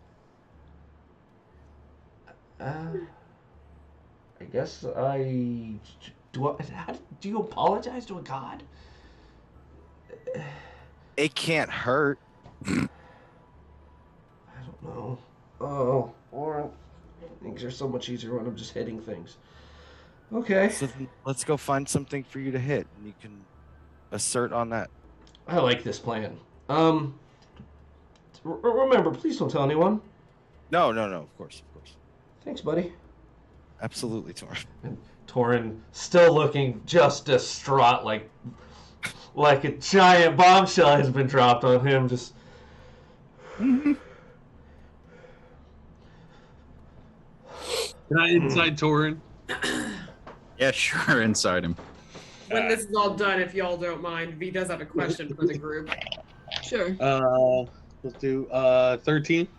I guess do you apologize to a god? It can't hurt. I don't know. Oh, or things are so much easier when I'm just hitting things. Okay. So then let's go find something for you to hit, and you can assert on that. I like this plan. Remember, please don't tell anyone. No, of course. Thanks, buddy. Absolutely, Torin. And Torin still looking just distraught, like a giant bombshell has been dropped on him. Just. Can I inside Torin? Yeah, sure. Inside him. When this is all done, if y'all don't mind, V does have a question for the group. Sure. Let's do 13.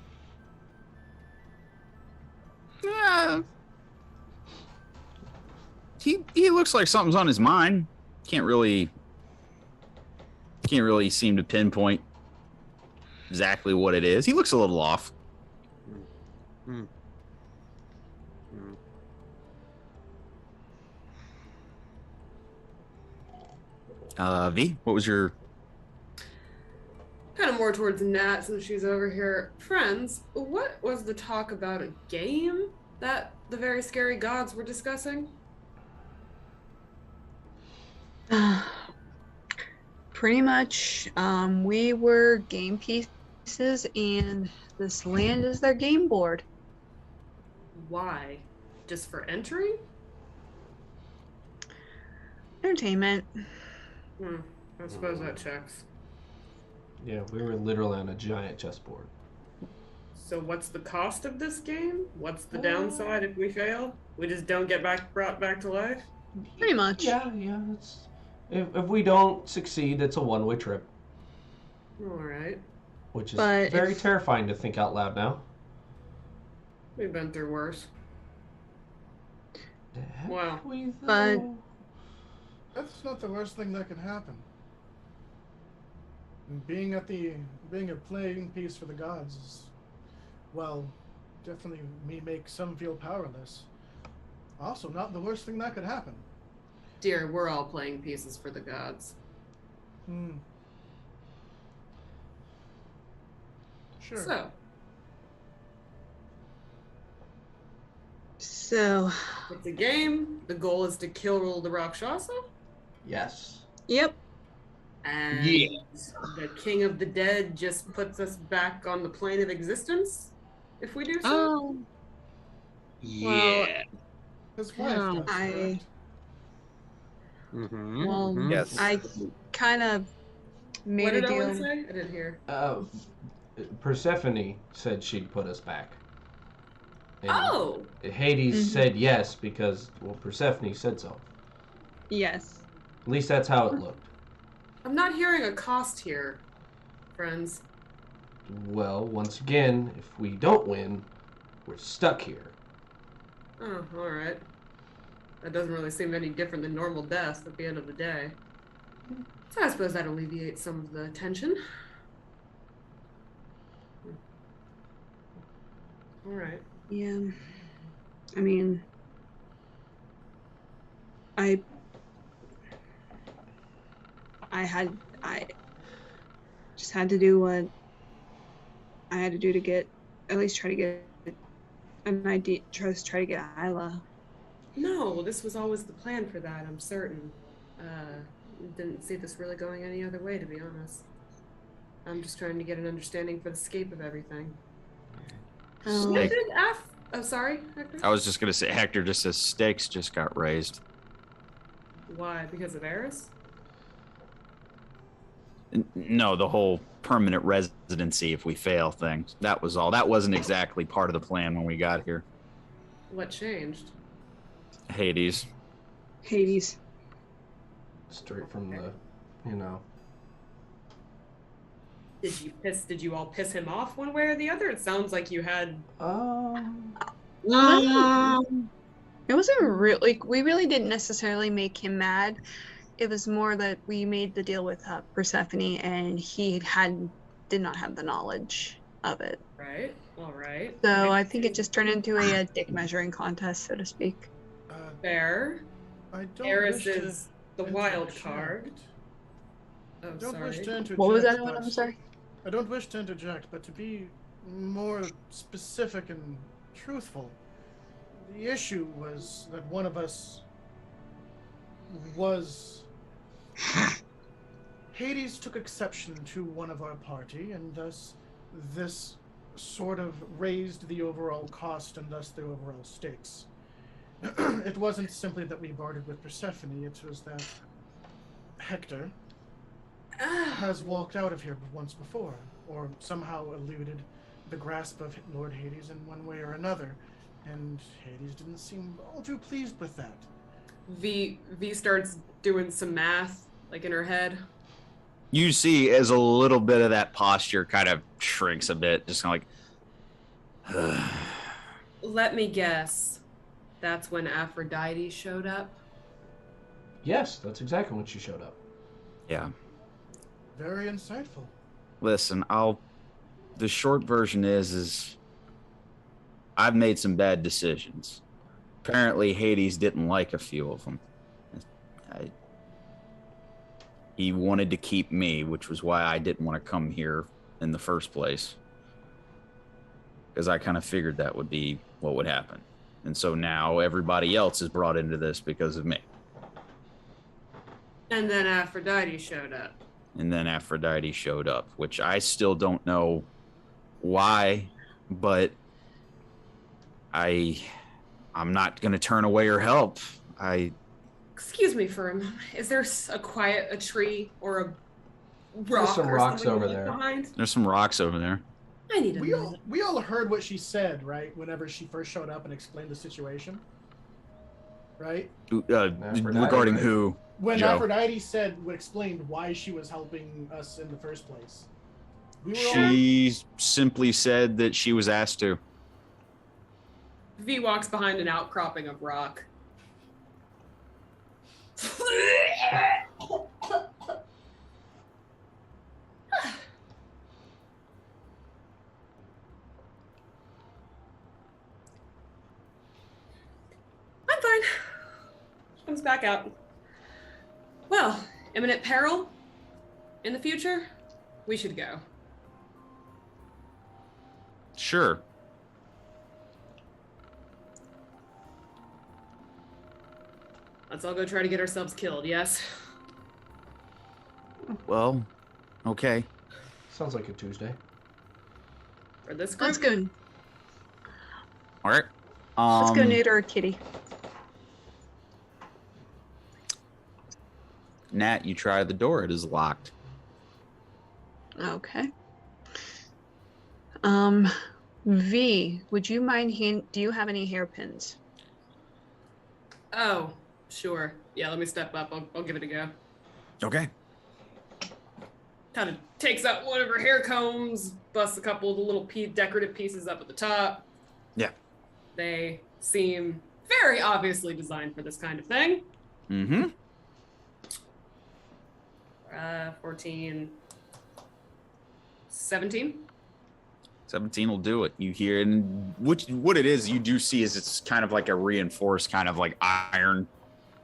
Yeah. He looks like something's on his mind. Can't really seem to pinpoint exactly what it is. He looks a little off. V, what was your... Kind of more towards Nat since she's over here. Friends, what was the talk about a game that the very scary gods were discussing? Pretty much, we were game pieces, and this land is their game board. Why? Just for entry? Entertainment. I suppose that checks. Yeah, we were literally on a giant chessboard. So what's the cost of this game? What's the downside if we fail? We just don't get brought back to life? Pretty much. Yeah. It's, if we don't succeed, it's a one-way trip, Alright. which is But very if- terrifying to think out loud now. We've been through worse. Have Wow. we, But- though? That's not the worst thing that can happen. And being a playing piece for the gods is, well, definitely may make some feel powerless. Also, not the worst thing that could happen. Dear, we're all playing pieces for the gods. Sure. So, It's a game. The goal is to kill the Rakshasa. Yes. yep. And Yeah. the King of the Dead just puts us back on the plane of existence if we do so. Oh, Yeah. His wife does, correct? Mm-hmm. well, Yes. I kind of made What a did deal. Owen say? I didn't hear. Persephone said she'd put us back. And Oh! Hades Mhm. said yes because, well, Persephone said so. Yes. At least that's how it looked. I'm not hearing a cost here, friends. Well, once again, if we don't win, we're stuck here. Oh, alright. That doesn't really seem any different than normal death at the end of the day. So I suppose that alleviates some of the tension. Alright. Yeah. I mean, I just had to do what I had to do to get, at least try to get an idea, try to get Isla. No, this was always the plan for that, I'm certain. Didn't see this really going any other way, to be honest. I'm just trying to get an understanding for the scape of everything. Oh, When Steak. did Oh, sorry, Hector? I was just gonna say, Hector just says stakes just got raised. Why? Because of Eris? No, the whole permanent residency if we fail thing. That was all. That wasn't exactly part of the plan when we got here. What changed? Hades. Hades. Straight from the, you know. Did you all piss him off one way or the other? It sounds like you had It wasn't really, like, we really didn't necessarily make him mad. It was more that we made the deal with Persephone and he did not have the knowledge of it. right. All right. So I think it just turned into a dick measuring contest, so to speak. Fair. I don't Eris wish to is the wild interject. card. Oh, I don't sorry. wish to interject. What was that one? but- I'm sorry. I don't wish to interject, but to be more specific and truthful, the issue was that one of us was. Hades took exception to one of our party, and thus this sort of raised the overall cost and thus the overall stakes. It wasn't simply that we bartered with Persephone, it was that Hector has walked out of here once before, or somehow eluded the grasp of Lord Hades in one way or another, and Hades didn't seem all too pleased with that. V starts doing some math, like in her head. You see as a little bit of that posture kind of shrinks a bit, just kind of like Let me guess. That's when Aphrodite showed up. Yes, that's exactly when she showed up. yeah. Very insightful. Listen, the short version is I've made some bad decisions. Apparently Hades didn't like a few of them. He wanted to keep me, which was why I didn't want to come here in the first place. Because I kind of figured that would be what would happen. And so now everybody else is brought into this because of me. And then Aphrodite showed up. And then Aphrodite showed up, which I still don't know why, but I'm not going to turn away her help. Excuse me for a moment. Is there a tree or a rock some or rocks something over to look there. behind? There's some rocks over there. I need a We minute. all heard what she said, right? Whenever she first showed up and explained the situation, right? Regarding right? who? When Joe. Aphrodite explained why she was helping us in the first place. We were all She simply said that she was asked to. V walks behind an outcropping of rock. I'm fine. Comes back out. Well, imminent peril in the future? We should go. Sure. Let's all go try to get ourselves killed, yes? Well, okay. Sounds like a Tuesday. For this group? Let's go. All right. Let's go neuter a kitty. Nat, you try the door. It is locked. Okay. V, would you mind do you have any hairpins? Oh, sure. Yeah, let me step up. I'll give it a go. Okay. Kind of takes out one of her hair combs, busts a couple of the little decorative pieces up at the top. Yeah. They seem very obviously designed for this kind of thing. Mm-hmm. 14, 17. 17 will do it. You hear, and what it is you do see is it's kind of like a reinforced kind of like iron,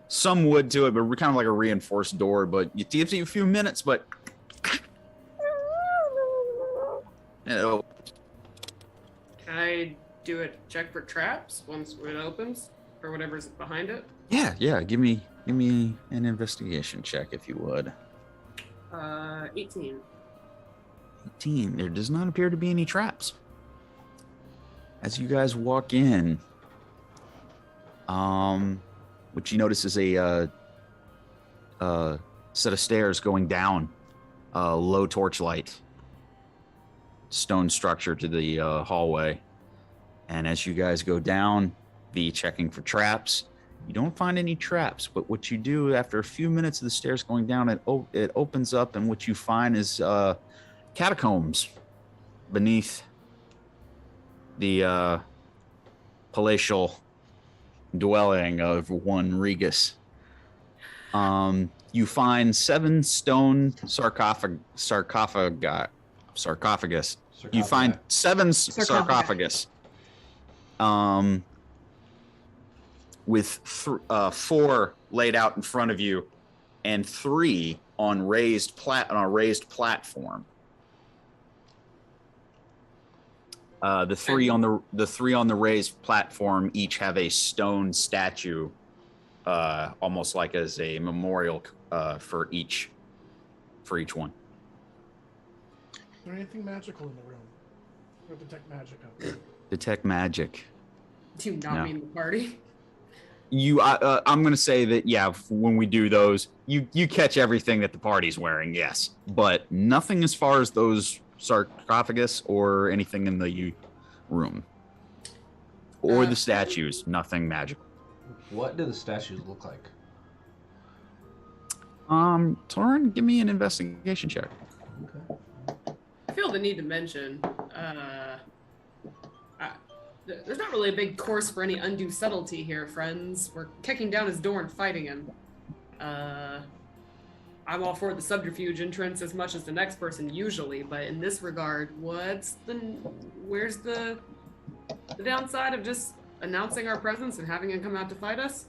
some wood to it, but kind of like a reinforced door. But it gives you a few minutes, but Can I do a check for traps once it opens, or whatever's behind it? yeah. Give me an investigation check if you would. 18. 18. There does not appear to be any traps. As you guys walk in, what you notice is a set of stairs going down, low torchlight, stone structure to the hallway. And as you guys go down, be checking for traps. You don't find any traps, but what you do after a few minutes of the stairs going down, it opens up, and what you find is catacombs beneath the palatial dwelling of one Regus. You find 7 stone sarcophagus. You find 7 sarcophagus. With 4 laid out in front of you, and 3 on a raised platform. The three on the raised platform each have a stone statue, almost like as a memorial for each one. Is there anything magical in the room? Or detect magic up? Detect magic. Do you not No. mean the party? I'm gonna say that when we do those, you catch everything that the party's wearing, yes, but nothing as far as those sarcophagus or anything in the room or the statues. Nothing magical. What do the statues look like? Torin, give me an investigation check. Okay. I feel the need to mention, there's not really a big course for any undue subtlety here, friends. We're kicking down his door and fighting him. I'm all for the subterfuge entrance as much as the next person usually, but in this regard, where's the downside of just announcing our presence and having him come out to fight us?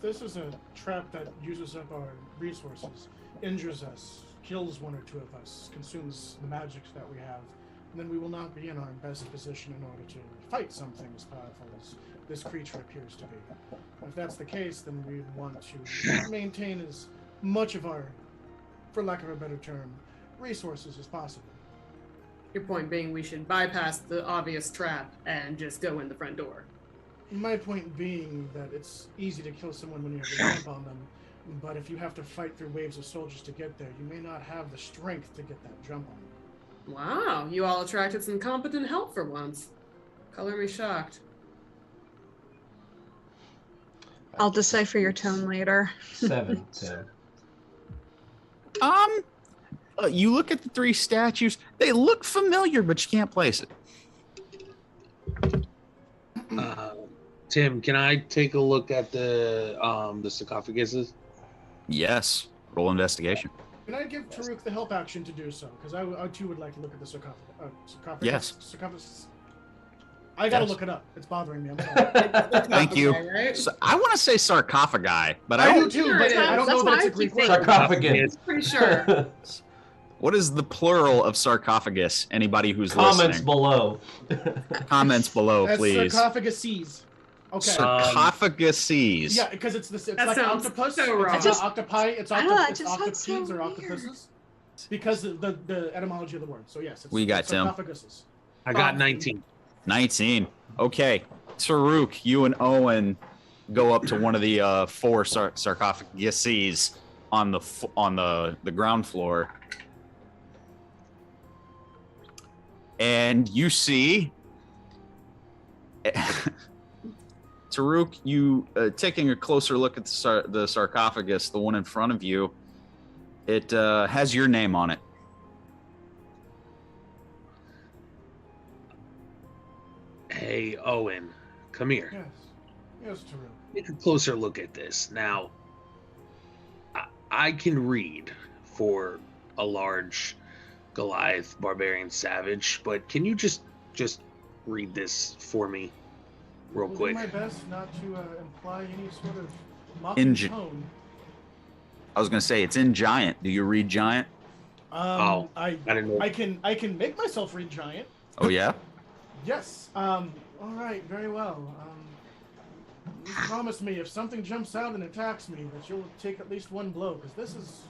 This is a trap that uses up our resources, injures us, kills 1 or 2 of us, consumes the magics that we have, and then we will not be in our best position in order to fight something as powerful as this creature appears to be. If that's the case, then we want to maintain as much of our, for lack of a better term, resources as possible. Your point being we should bypass the obvious trap and just go in the front door. My point being that it's easy to kill someone when you have to jump on them, but if you have to fight through waves of soldiers to get there, you may not have the strength to get that jump on them. Wow, you all attracted some competent help for once. Color me shocked. I'll decipher your tone later. 7, Tim. You look at the 3 statues. They look familiar, but you can't place it. Tim, can I take a look at the sarcophaguses? Yes. Roll investigation. Can I give Taruk the help action to do so? Because I too would like to look at the sarcophagus. Yes. Sarcophagus. I gotta Yes. look it up. It's bothering me. I'm sorry. Thank you. Right? So, I want to say sarcophagi, but I I do don't. too, Sure but it I don't is. know That's that what it's I a Greek keep word. thinking. Sarcophagus. Pretty sure. What is the plural of sarcophagus? Anybody who's Comments listening. below. Comments below, That's please. sarcophaguses. Okay. Sarcophaguses. Yeah, because it's That like sounds octopus. so wrong. It's not octopi. It's I don't know, it it's just sounds so octopodes or weird. octopuses. Because the etymology of the word. So yes, it's, We got it's Tim. sarcophaguses. I got 19. 19. Okay. Taruk, you and Owen go up to one of the 4 sarcophaguses on the ground floor. And you see Taruk, you taking a closer look at the sarcophagus, the one in front of you, it has your name on it. Hey, Owen, come here. Yes. Yes, Taruk. Take a closer look at this. Now, I can read for a large Goliath barbarian savage, but can you just read this for me real I'll quick? do my best not to imply any sort of mocking tone. I was going to say, it's in Giant. Do you read Giant? I didn't know. I can make myself read giant. Oh, yeah? Yes. All right. Very well. You promise me if something jumps out and attacks me that you'll take at least 1 blow, because this is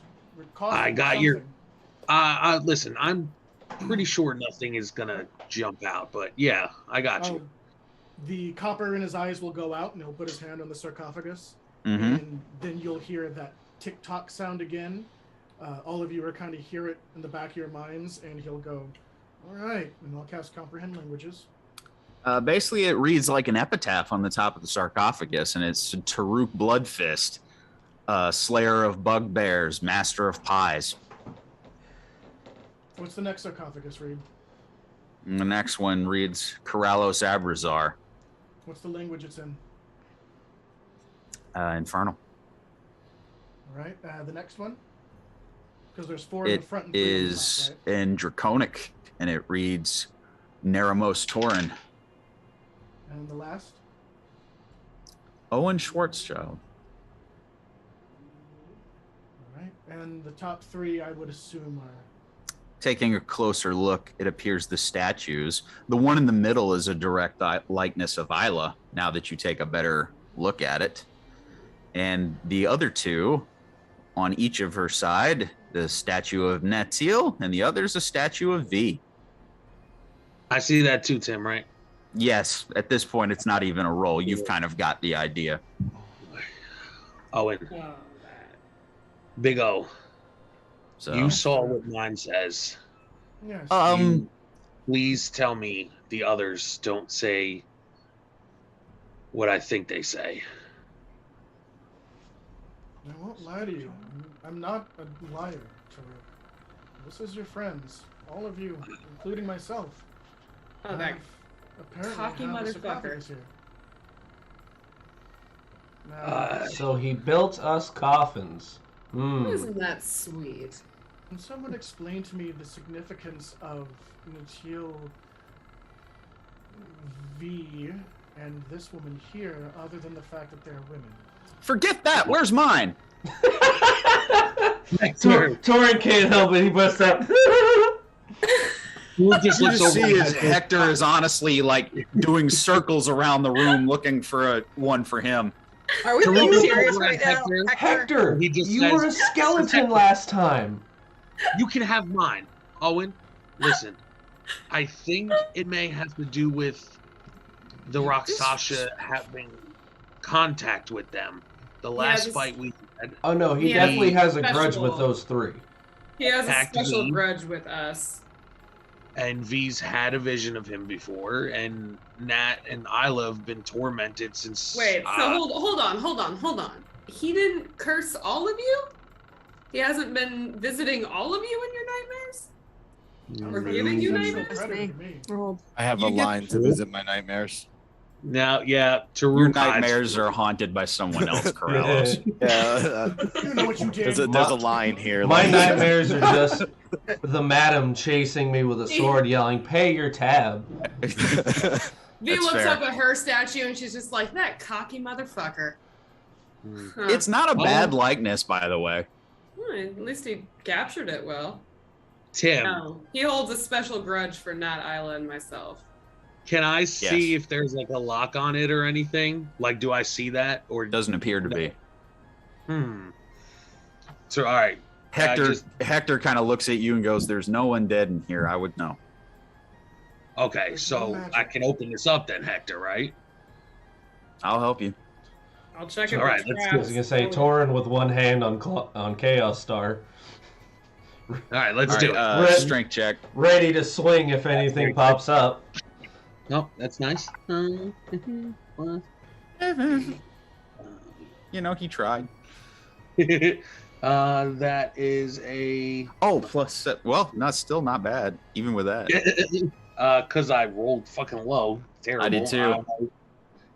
costing I got something. your- Listen, I'm pretty sure nothing is gonna jump out, but yeah, I got you. The copper in his eyes will go out, and he'll put his hand on the sarcophagus, Mm-hmm. and then you'll hear that tick-tock sound again. All of you are kind of hear it in the back of your minds, and he'll go, all right, and I'll cast Comprehend Languages. Basically, it reads like an epitaph on the top of the sarcophagus, and it's Taruk Bloodfist, Slayer of Bugbears, Master of Pies. What's the next sarcophagus read? And the next one reads Corrallos Abrazar, What's the language it's in? Infernal. All right, the next one? Because there's 4 in It the front and 3 in the is back, right? in Draconic, and it reads Neramos Torin. And the last? Owen Schwarzschild. All right, and the top 3, I would assume, are... Taking a closer look, it appears the statues. The one in the middle is a direct likeness of Isla, now that you take a better look at it. And the other 2, on each of her side, the statue of Natil, and the other's a statue of V. I see that too, Tim, right? Yes, at this point, it's not even a roll. You've kind of got the idea. Owen, Oh, Big O, So, you saw what mine says. Yes. Please tell me the others don't say what I think they say. I won't lie to you. I'm not a liar, Taruk. This is your friends. All of you, including myself. Oh, that have apparently cocky have a motherfucker. sarcophagus here. Now, So he built us coffins. isn't that sweet? can someone explain to me the significance of Natil V and this woman here, other than the fact that they're women? forget that. Where's mine? Torin can't help it. He busts out. You just You looks just over see at as Hector. Hector is honestly like doing circles around the room looking for one for him. Are we Taruk being looks serious over at right now? Hector. Hector, He just you says- were a skeleton last time. You can have mine, Owen. Listen, I think it may have to do with the Rakshasa having contact with them. The last fight we had. Oh no, he Yeah, definitely has a special- grudge with those three. He has a Attacked special me. grudge with us. And V's had a vision of him before, and Nat and Isla have been tormented since. Wait, so hold on. He didn't curse all of you? He hasn't been visiting all of you in your nightmares? Or giving you nightmares? That's me. Rolled. I have a line to visit my nightmares. Now, yeah, Your Tarun nightmares are haunted by someone else, Corellos. Yeah, You know what you did. there's a line here. My like- nightmares are just the madam chasing me with a sword, yelling, "Pay your tab." V That's looks fair. up at her statue and she's just like, that cocky motherfucker. Huh. It's not a bad likeness, by the way. Well, at least he captured it well. Tim, No, he holds a special grudge for Nat, Isla, and myself. can I see Yes. if there's like a lock on it or anything? Like, do I see that? Or It doesn't appear to be. So, all right. Hector kind of looks at you and goes, "There's no one dead in here. I would know." Okay, There's so no magic. I can open this up then, Hector, right? I'll help you. I'll check it. All right, let's I was gonna say Torin with one hand on Chaos Star, All right, let's All do right, it. Red- strength check. ready to swing if anything pops up. No, that's nice. You know, he tried. That is a Oh, well, still not bad, even with that. because I rolled fucking low. Terrible. I did too.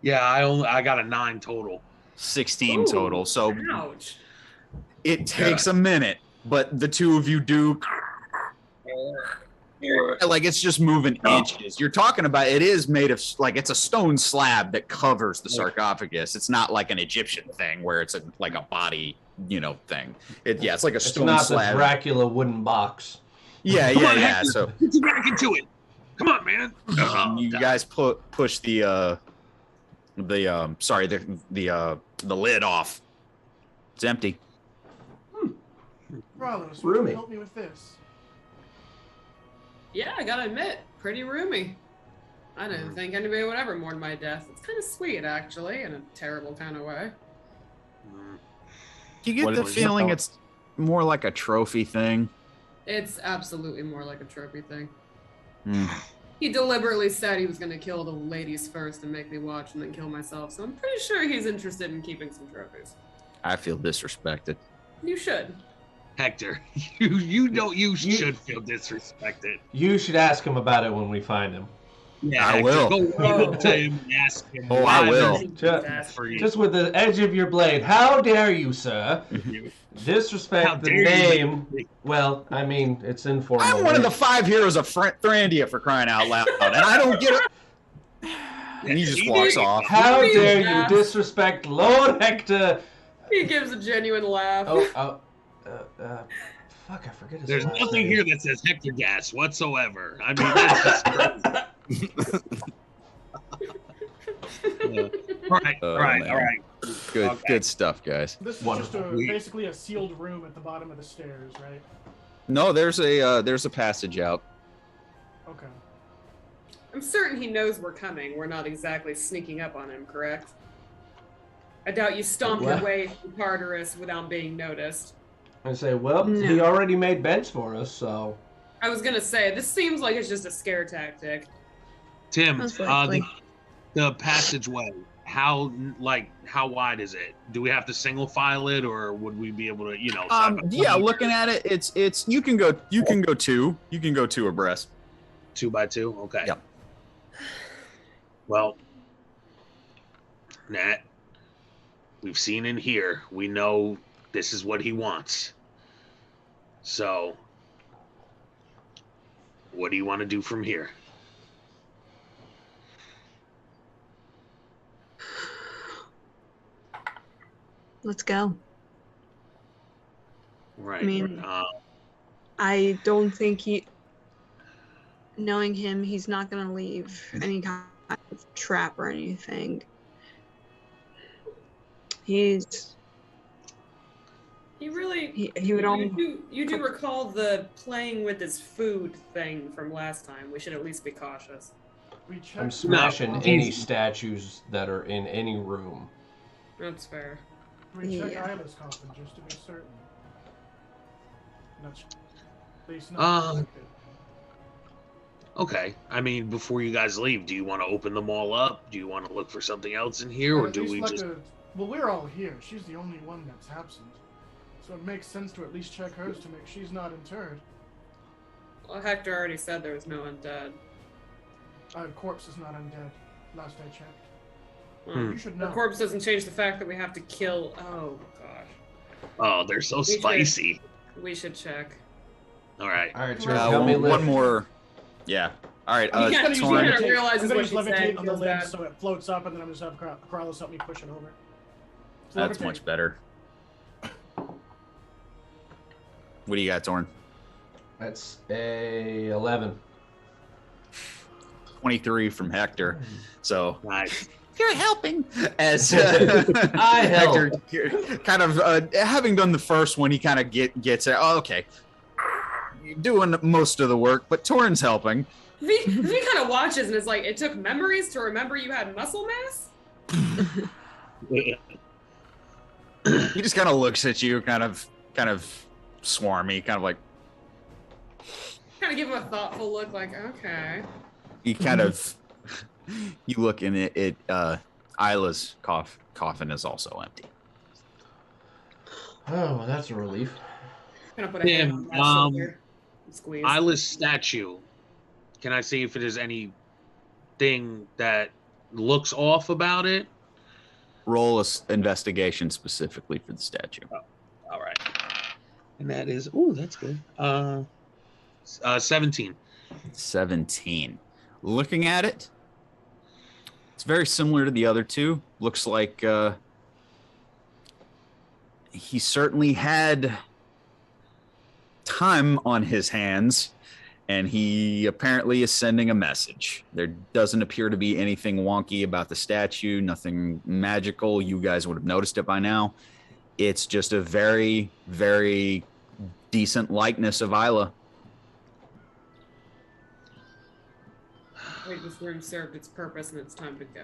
Yeah, I got a 9 total. 16 Ooh, total. So Ouch. it takes a minute, but the two of you do. Like it's just moving inches. You're talking about it is made of like it's a stone slab that covers the sarcophagus. It's not like an Egyptian thing where it's like a body, thing. It's like a It's stone not slab. the Dracula wooden box. Yeah. So Let's get back into it. Come on, man. you guys push the lid off. It's empty. Ralos, Roomy. help me with this. Yeah, I gotta admit, pretty roomy. I didn't think anybody would ever mourn my death. It's kind of sweet, actually, in a terrible kind of way. You get What the is- feeling it's more like a trophy thing. It's absolutely more like a trophy thing. Hmm. He deliberately said he was going to kill the ladies first and make me watch and then kill myself, so I'm pretty sure he's interested in keeping some trophies. I feel disrespected. You should. Hector, you should feel disrespected. You should ask him about it when we find him. Yeah, I Hector, will. Go right up to him and ask him. Oh, why I will. there's Just, That's for you. just with the edge of your blade. How dare you, sir? How Disrespect the dare you. name. Well, I mean, it's informal. I'm one of the 5 heroes of Thrandia for crying out loud, and I don't get it. And he just walks off. How You dare you laugh. disrespect Lord Hector? He gives a genuine laugh. Fuck, I forget his There's last nothing name. here that says Hector gas whatsoever. I mean, that's just crazy. Yeah. All right, Oh, all right, man. all right. Good, Okay. good stuff, guys. This is Wonderful. just basically a sealed room at the bottom of the stairs, right? No, there's a passage out. Okay. I'm certain he knows we're coming. We're not exactly sneaking up on him, correct? I doubt you stomp your What? way through Tartarus without being noticed. I say, well, No. he already made beds for us, so. I was gonna say, this seems like it's just a scare tactic. Tim, Most likely. the passageway. How wide is it? Do we have to single file it, or would we be able to, Yeah, looking at it, it's you can go two abreast. 2 by 2? Okay. Yep. Well, Nat, we've seen in here. We know this is what he wants. So, what do you want to do from here? Let's go. Right. I mean- uh, I don't think knowing him, he's not gonna leave any kind of trap or anything. He's He really. he would only. You do recall the playing with his food thing from last time. We should at least be cautious. We checked. I'm smashing No, any he's- statues that are in any room. That's fair. We check Yeah. Isla's coffin just to be certain. That's at least not infected. Okay. I mean, before you guys leave, do you want to open them all up? Do you want to look for something else in here, or At do least we like just? well, we're all here. She's the only one that's absent. So it makes sense to at least check hers to make she's not interred. Well, Hector already said there was no undead. Corpse is not undead. Last I checked. Well, You should the know. corpse doesn't change the fact that we have to kill. Oh gosh. Oh, they're so should- spicy. We should check. All right. All right, Jared, help me one lift. more. Yeah. All right. I'm just gonna use Torn. levitate. levitate. realizes I'm gonna what use she said levitate on the feels lid bad. so it floats up, and then I'm just have Carlos help me push it over. That's Levitate. much better. What do you got, Torn? That's a 11. 23 from Hector. So Nice. you're helping. As I help. Hector kind of having done the first one, he kind of gets it. Oh, okay. You're doing most of the work, but Torn's helping. V kind of watches and is like, it took memories to remember you had muscle mass? He just kind of looks at you, kind of swarmy, kind of like Kind of give him a thoughtful look like, okay. he kind of you look in it. Isla's coffin is also empty. Oh, well, that's a relief. I'm gonna put a hand on that shoulder and squeeze. Isla's statue. Can I see if there's anything that looks off about it? Roll a investigation specifically for the statue. All right. And that is, oh, that's good. 17. 17. Looking at it, it's very similar to the other two. Looks like he certainly had time on his hands, and he apparently is sending a message. There doesn't appear to be anything wonky about the statue, nothing magical. You guys would have noticed it by now. It's just a very, very decent likeness of Isla. Wait, this room served its purpose and it's time to go.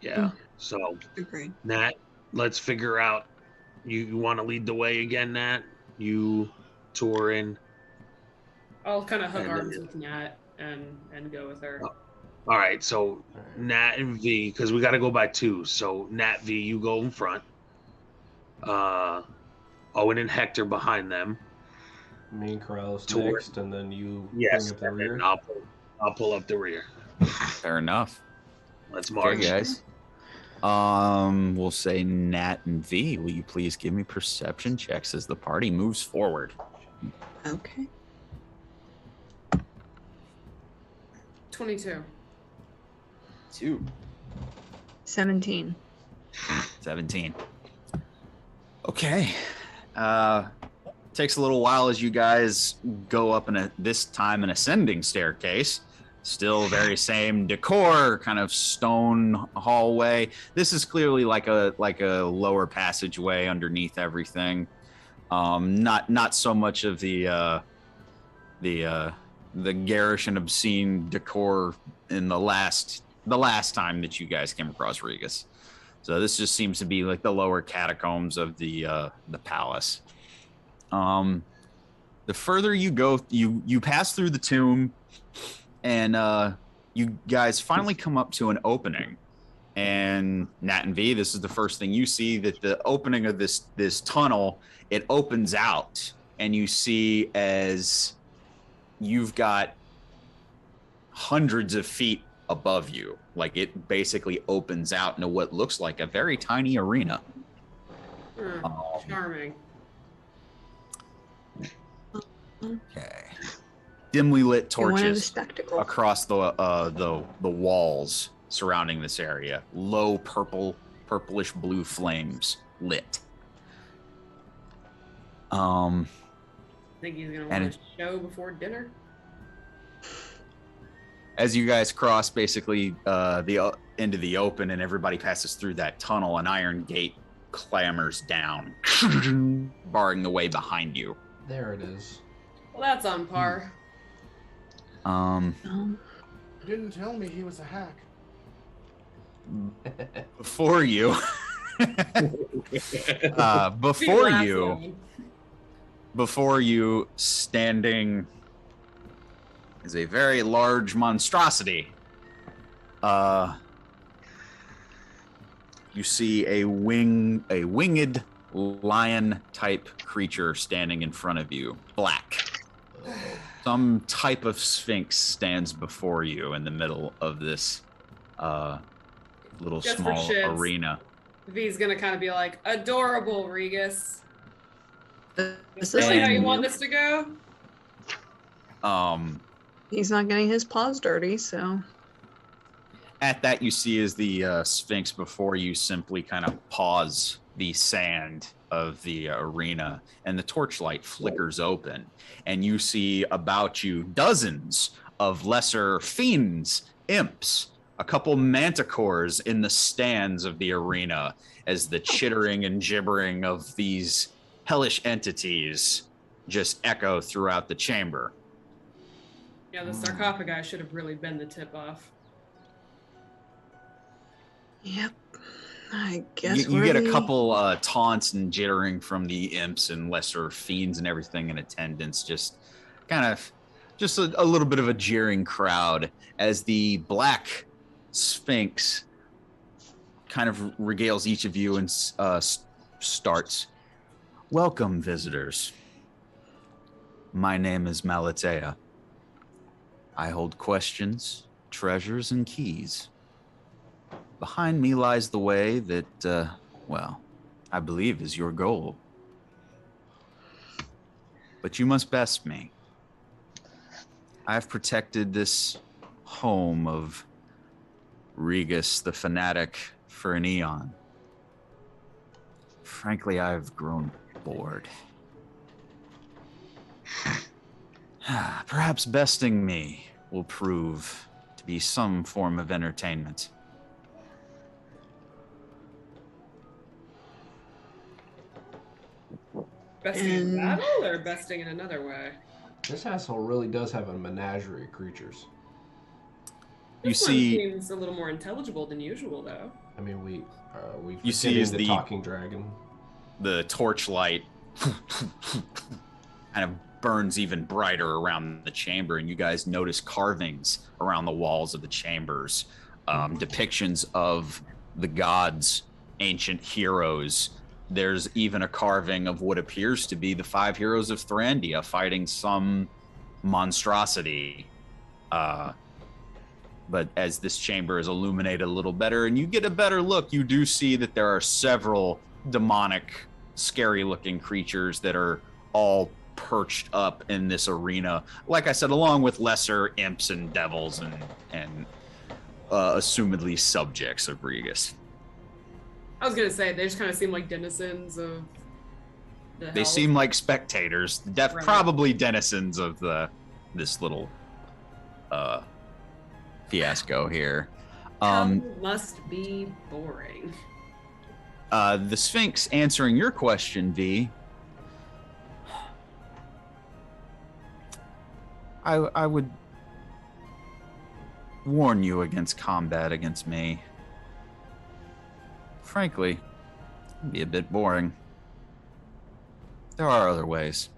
Yeah. So, Agreed. Nat, let's figure out. You want to lead the way again, Nat? You, Torin. I'll kind of hug And arms then- with Nat and go with her. All right. So, All right. Nat and V, because we got to go by two. So, Nat, V, you go in front. Owen and Hector behind them. Me and Corrales Tor- next, and then you Yes. bring up the And then rear. I'll pull up the rear. Fair enough. Let's Okay, march. guys. We'll say Nat and V. Will you please give me perception checks as the party moves forward? Okay. 22. 2. 17. 17. Okay. Takes a little while as you guys go up this time an ascending staircase. Still very same decor, kind of stone hallway. This is clearly like a lower passageway underneath everything. Not so much of the garish and obscene decor in the last time that you guys came across Regas. So this just seems to be like the lower catacombs of the palace. The further you go, you pass through the tomb, and you guys finally come up to an opening. And Nat and V, this is the first thing you see, that the opening of this tunnel, it opens out, and you see as you've got hundreds of feet above you. Like it basically opens out into what looks like a very tiny arena. Charming. Okay. Dimly lit You're one of the torches spectacles. across the walls surrounding this area. Low purplish blue flames lit. Think he's gonna And want a show before dinner? As you guys cross basically the into the open and everybody passes through that tunnel, an iron gate clambers down, barring the way behind you. There it is. Well, that's on par. Um, Didn't tell me he was a hack. Before you, before you, standing is a very large monstrosity. You see a winged lion-type creature standing in front of you, black. Some type of sphinx stands before you in the middle of this little Just for small shits. arena. V's gonna kind of be like, adorable, Regus. This Is is really how you And- want this to go? He's not getting his paws dirty, so At that, you see as the sphinx before you simply kind of pause the sand of the arena, and the torchlight flickers open, and you see about you dozens of lesser fiends, imps, a couple manticores in the stands of the arena as the chittering and gibbering of these hellish entities just echo throughout the chamber. Yeah, the sarcophagi should have really been the tip off. yep. I guess You we're get a the- couple taunts and jittering from the imps and lesser fiends and everything in attendance. Just a little bit of a jeering crowd as the black sphinx kind of regales each of you and starts. Welcome, visitors. My name is Malatea. I hold questions, treasures, and keys. Behind me lies the way that, I believe is your goal. But you must best me. I have protected this home of Regus the Fanatic for an eon. Frankly, I've grown bored. Perhaps besting me will prove to be some form of entertainment. Besting in And- battle or besting in another way? This asshole really does have a menagerie of creatures. You This one see, seems a little more intelligible than usual, though. I mean, we You see get is into the- talking dragon. the torchlight kind of burns even brighter around the chamber, and you guys notice carvings around the walls of the chambers, depictions of the gods, ancient heroes. There's even a carving of what appears to be the 5 heroes of Thrandia fighting some monstrosity. But as this chamber is illuminated a little better and you get a better look, you do see that there are several demonic, scary-looking creatures that are all perched up in this arena. Like I said, along with lesser imps and devils and assumedly subjects of Regus. I was gonna say they just kind of seem like denizens of the They hell. seem like spectators, Right. probably denizens of this little fiasco here. Hell must be boring. The Sphinx answering your question, V. I would warn you against combat against me. Frankly, it'd be a bit boring. There are other ways.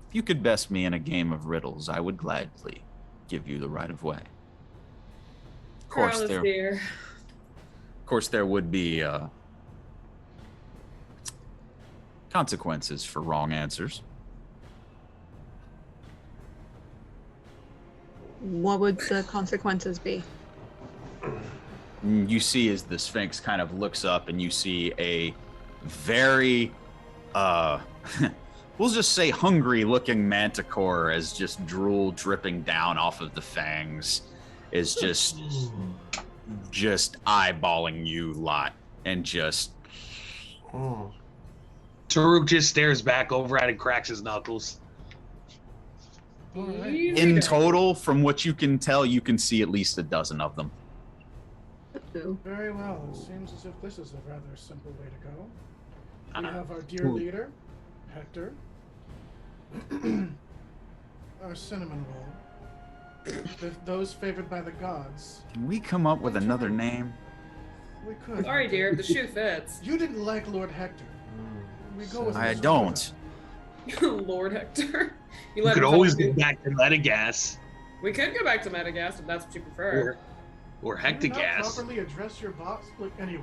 If you could best me in a game of riddles, I would gladly give you the right of way. Of course, Carlos dear. there would be consequences for wrong answers. What would the consequences be? You see as the Sphinx kind of looks up and you see a very we'll just say hungry looking manticore as just drool dripping down off of the fangs is just eyeballing you lot and just Taruk just stares back over at it and cracks his knuckles. in total, from what you can tell, you can see at least a dozen of them. Ooh. Very well. It seems as if this is a rather simple way to go. We have our dear leader, Hector, our cinnamon roll, Those favored by the gods. Can we come up with another name? We could. Sorry, dear, the shoe fits. You didn't like Lord Hector. We go with I Mr. don't. Lord Hector. You You let could him always tell you. go back to Metagas We could go back to Metagast if that's what you prefer. or Can you not Hectagas. properly address your boss? Look, anyway,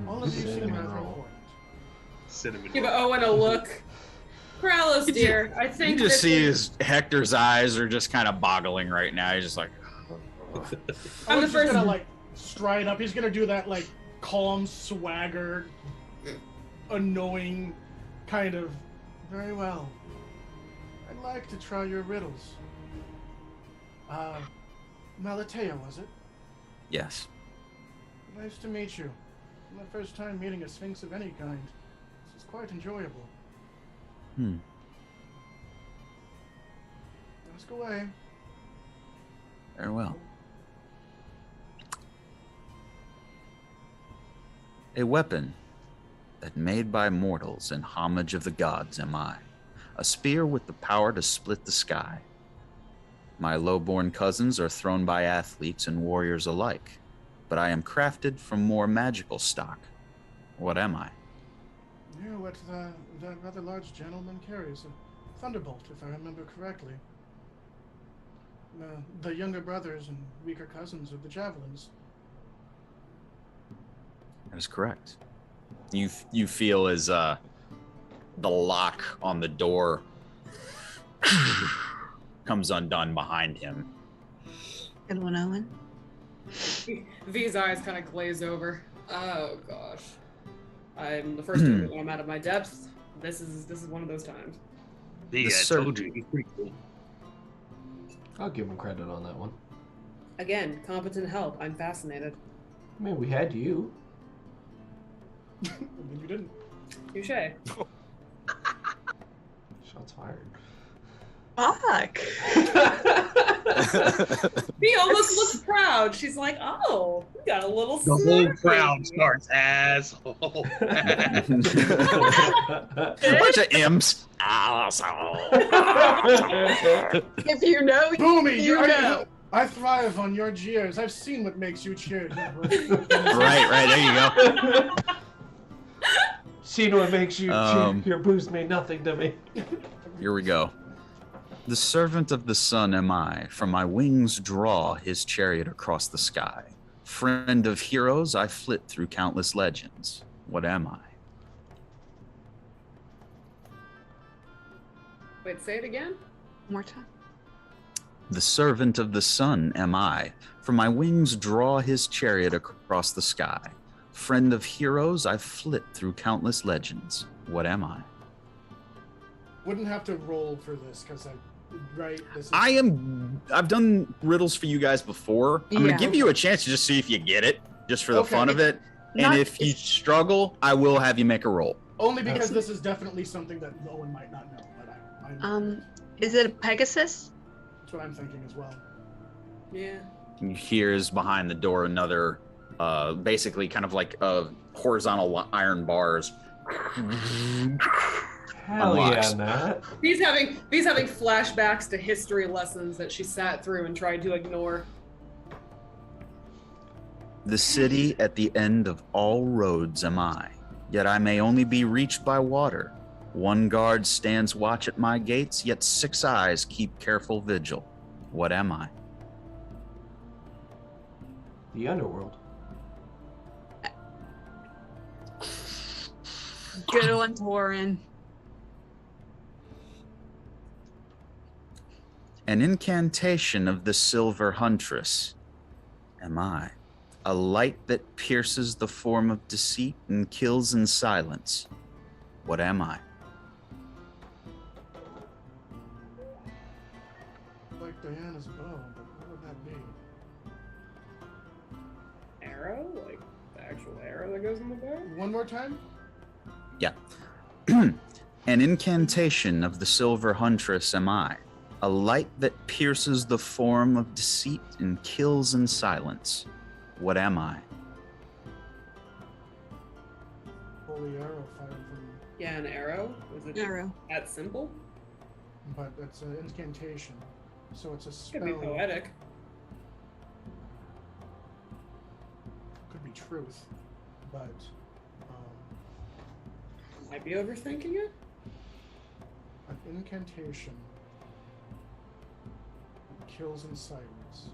all of you seem cinnamon rather roll. important. Cinnamon. Give roll. Owen a look. Corrales, dear, I You think just this see is- Hector's eyes are just kind of boggling right now. He's just like, I'm I'm the just first- gonna like stride up. He's gonna do that like calm swagger, annoying kind of. Very well. I'd like to try your riddles. Malatea, was it? yes. Nice to meet you. My first time meeting a sphinx of any kind. This is quite enjoyable. Ask away. Very well. A weapon that made by mortals in homage of the gods am I. A spear with the power to split the sky. My low-born cousins are thrown by athletes and warriors alike, but I am crafted from more magical stock. What am I? Yeah, what that rather large gentleman carries. A thunderbolt, if I remember correctly. The younger brothers and weaker cousins of the javelins. That is correct. You feel as the lock on the door comes undone behind him. Good one, Owen. V's eyes kind of glaze over. Oh gosh, I'm the first to admit when I'm out of my depth. This is one of those times. Yeah, I told you. He's pretty cool. I'll give him credit on that one. Again, competent help. I'm fascinated. I mean, we had you. And then you didn't. Touche. Shots fired. Fuck. V almost looks proud. She's like, "Oh, we got a little." The whole snarky." crowd starts asshole. Bunch of imps. Asshole. If you know, Boomy, you know. I thrive on your jeers. I've seen what makes you cheer. Right, there you go. Seen what makes you Um, cheer. Your boost mean nothing to me. Here we go. The servant of the sun am I, from my wings draw his chariot across the sky. Friend of heroes, I flit through countless legends. What am I? Wait, say it again. More time. The servant of the sun am I, from my wings draw his chariot across the sky. Friend of heroes, I flit through countless legends. What am I? Wouldn't have to roll for this because this is... I've done riddles for you guys before. I'm Yeah. gonna give you a chance to just see if you get it, just for the Okay. fun of it. And Not- if you struggle, I will have you make a roll. Only because this is definitely something that Owen might not know, but I Is it a Pegasus? that's what I'm thinking as well. Yeah. You hear is behind the door another, basically kind of like horizontal iron bars. Hell yeah, Unlocks. V's Matt. having flashbacks to history lessons that she sat through and tried to ignore. The city at the end of all roads am I, yet I may only be reached by water. One guard stands watch at my gates, yet 6 eyes keep careful vigil. What am I? The underworld. Good one, Torin. An incantation of the silver huntress am I, a light that pierces the form of deceit and kills in silence. What am I? Like Diana's bow, but what would that be? Arrow? Like the actual arrow that goes in the bow? One more time? Yeah. An incantation of the silver huntress am I, a light that pierces the form of deceit and kills in silence. What am I? Holy arrow fired from... Yeah, an arrow? Was it Arrow. that simple? But that's an incantation. So it's a spell. Could be poetic. Could be truth, but Might be overthinking it. an incantation kills in silence.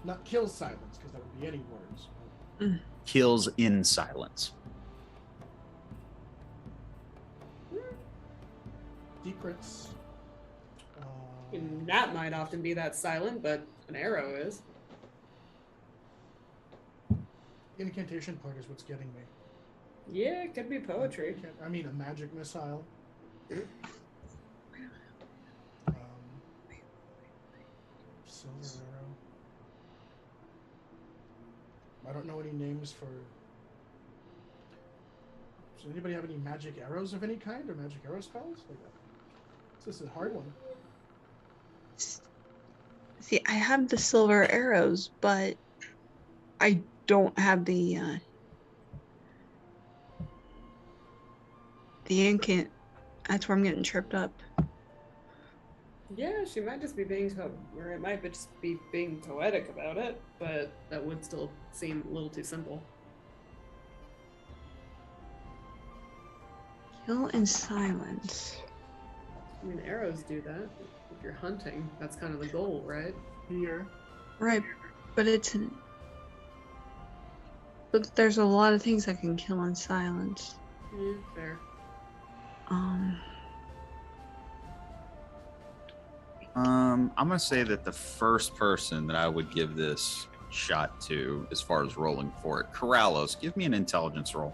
Not kills silence, because that would be any words. But Kills in silence. secrets. And that might often be that silent, but an arrow is. Incantation part is what's getting me. Yeah, it could be poetry. I mean, a magic missile. Silver arrow. I don't know any names for. Does anybody have any magic arrows of any kind or magic arrow spells? Like that? This is a hard one. See, I have the silver arrows, but I don't have the incant. That's where I'm getting tripped up. Yeah, she might just be being, or it might just be being poetic about it, but that would still seem a little too simple. Kill in silence. I mean, arrows do that. If you're hunting, that's kind of the goal, right? Here. Right, but but there's a lot of things I can kill in silence. Yeah, fair. I'm gonna say that the first person that I would give this shot to, as far as rolling for it, Corrales, give me an intelligence roll.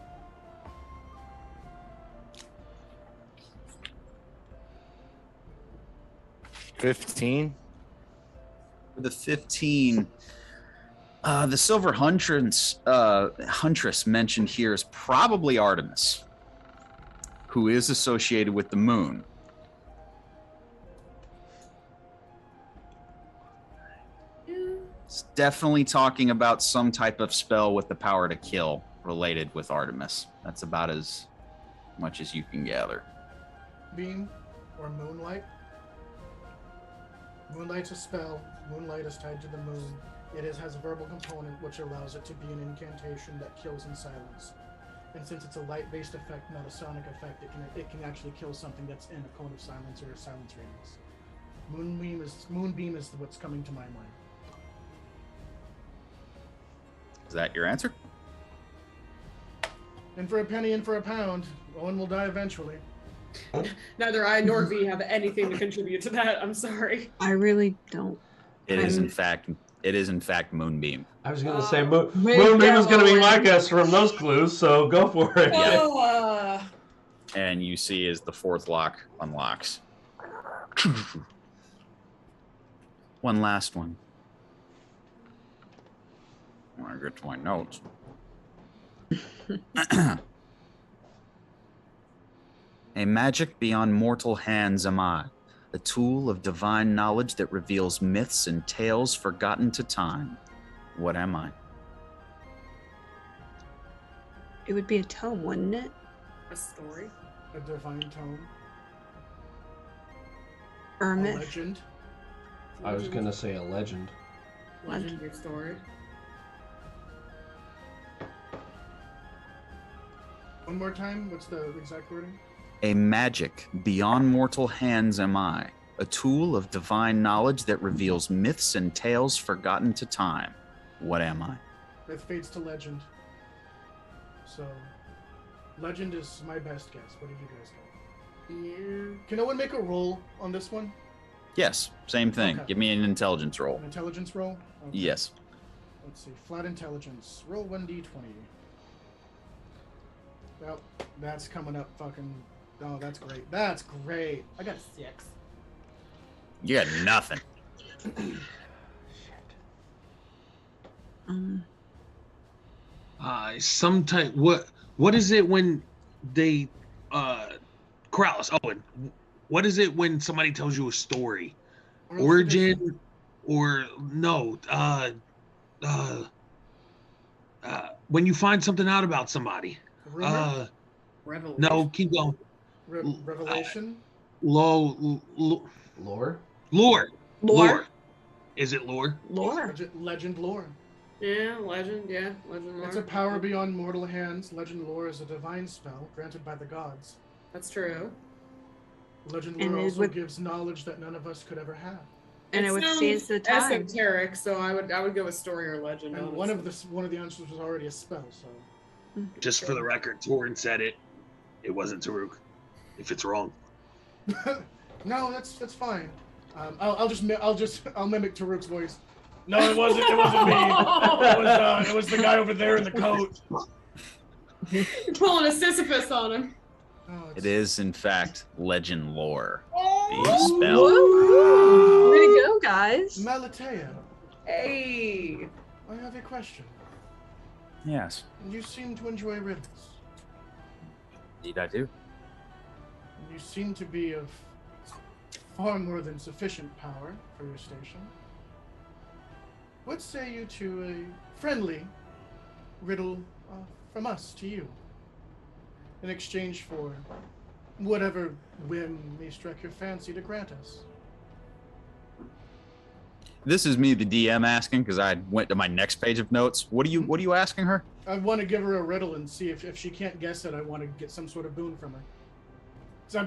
$15. For the 15, the silver huntress mentioned here is probably Artemis, who is associated with the moon. It's definitely talking about some type of spell with the power to kill related with Artemis. That's about as much as you can gather. Beam or moonlight. Moonlight's a spell. Moonlight is tied to the moon. It has a verbal component which allows it to be an incantation that kills in silence. And since it's a light-based effect, not a sonic effect, it can actually kill something that's in a cone of silence or a silence radius. Moonbeam is what's coming to my mind. Is that your answer? In for a penny, in for a pound. Owen will die eventually. Neither I nor V have anything to contribute to that. I'm sorry. I really don't. It is in fact Moonbeam. I was gonna say Moonbeam Maybe is gonna be my Owen. guess from those clues, so go for it. Oh, And you see as the fourth lock unlocks. One last one. When I get to my notes. A magic beyond mortal hands am I, a tool of divine knowledge that reveals myths and tales forgotten to time. What am I? It would be a tome, wouldn't it? a story. A divine tome. Or a A myth. legend. I was gonna say a legend. Legendary story. One more time. What's the exact wording? A magic beyond mortal hands am I, a tool of divine knowledge that reveals myths and tales forgotten to time. What am I? It fades to legend. So, legend is my best guess. What did you guys get? Yeah. Can no one make a roll on this one? Yes, same thing. Okay. Give me an intelligence roll. An intelligence roll? Okay. Yes. Let's see. Flat intelligence. Roll 1d20. Well, that's coming up fucking... Oh, that's great. That's great. I got a 6. You got nothing. Sometimes what is it when they Corrales, Owen, what is it when somebody tells you a story? Origin or no, when you find something out about somebody. Rumor? Revelation. No, keep going. Revelation? Lore. Lore? Lore. Lore. Is it lore? Lore. Legend lore. Yeah, legend. Yeah, legend lore. It's a power beyond mortal hands. Legend lore is a divine spell granted by the gods. That's true. Legend And lore it also would- gives knowledge that none of us could ever have. And it would seize the time. esoteric, so I would go with story or legend. And one of the answers was already a spell. So Just for the record, Torin said it. It wasn't Taruk. If it's wrong. no, that's fine. I'll mimic Taruk's voice. No, it wasn't. It wasn't me. It was the guy over there in the coat. You're pulling a Sisyphus on him. Oh, It is, in fact, legend lore. Oh. The spell. Woo! Way to go, guys. Malatea, Hey. I have a question. Yes, You seem to enjoy riddles. indeed I do. You seem to be of far more than sufficient power for your station. What say you to a friendly riddle from us to you, in exchange for whatever whim may strike your fancy to grant us? This is me, the DM, asking because I went to my next page of notes. What are you asking her? I want to give her a riddle and see if she can't guess it, I want to get some sort of boon from her.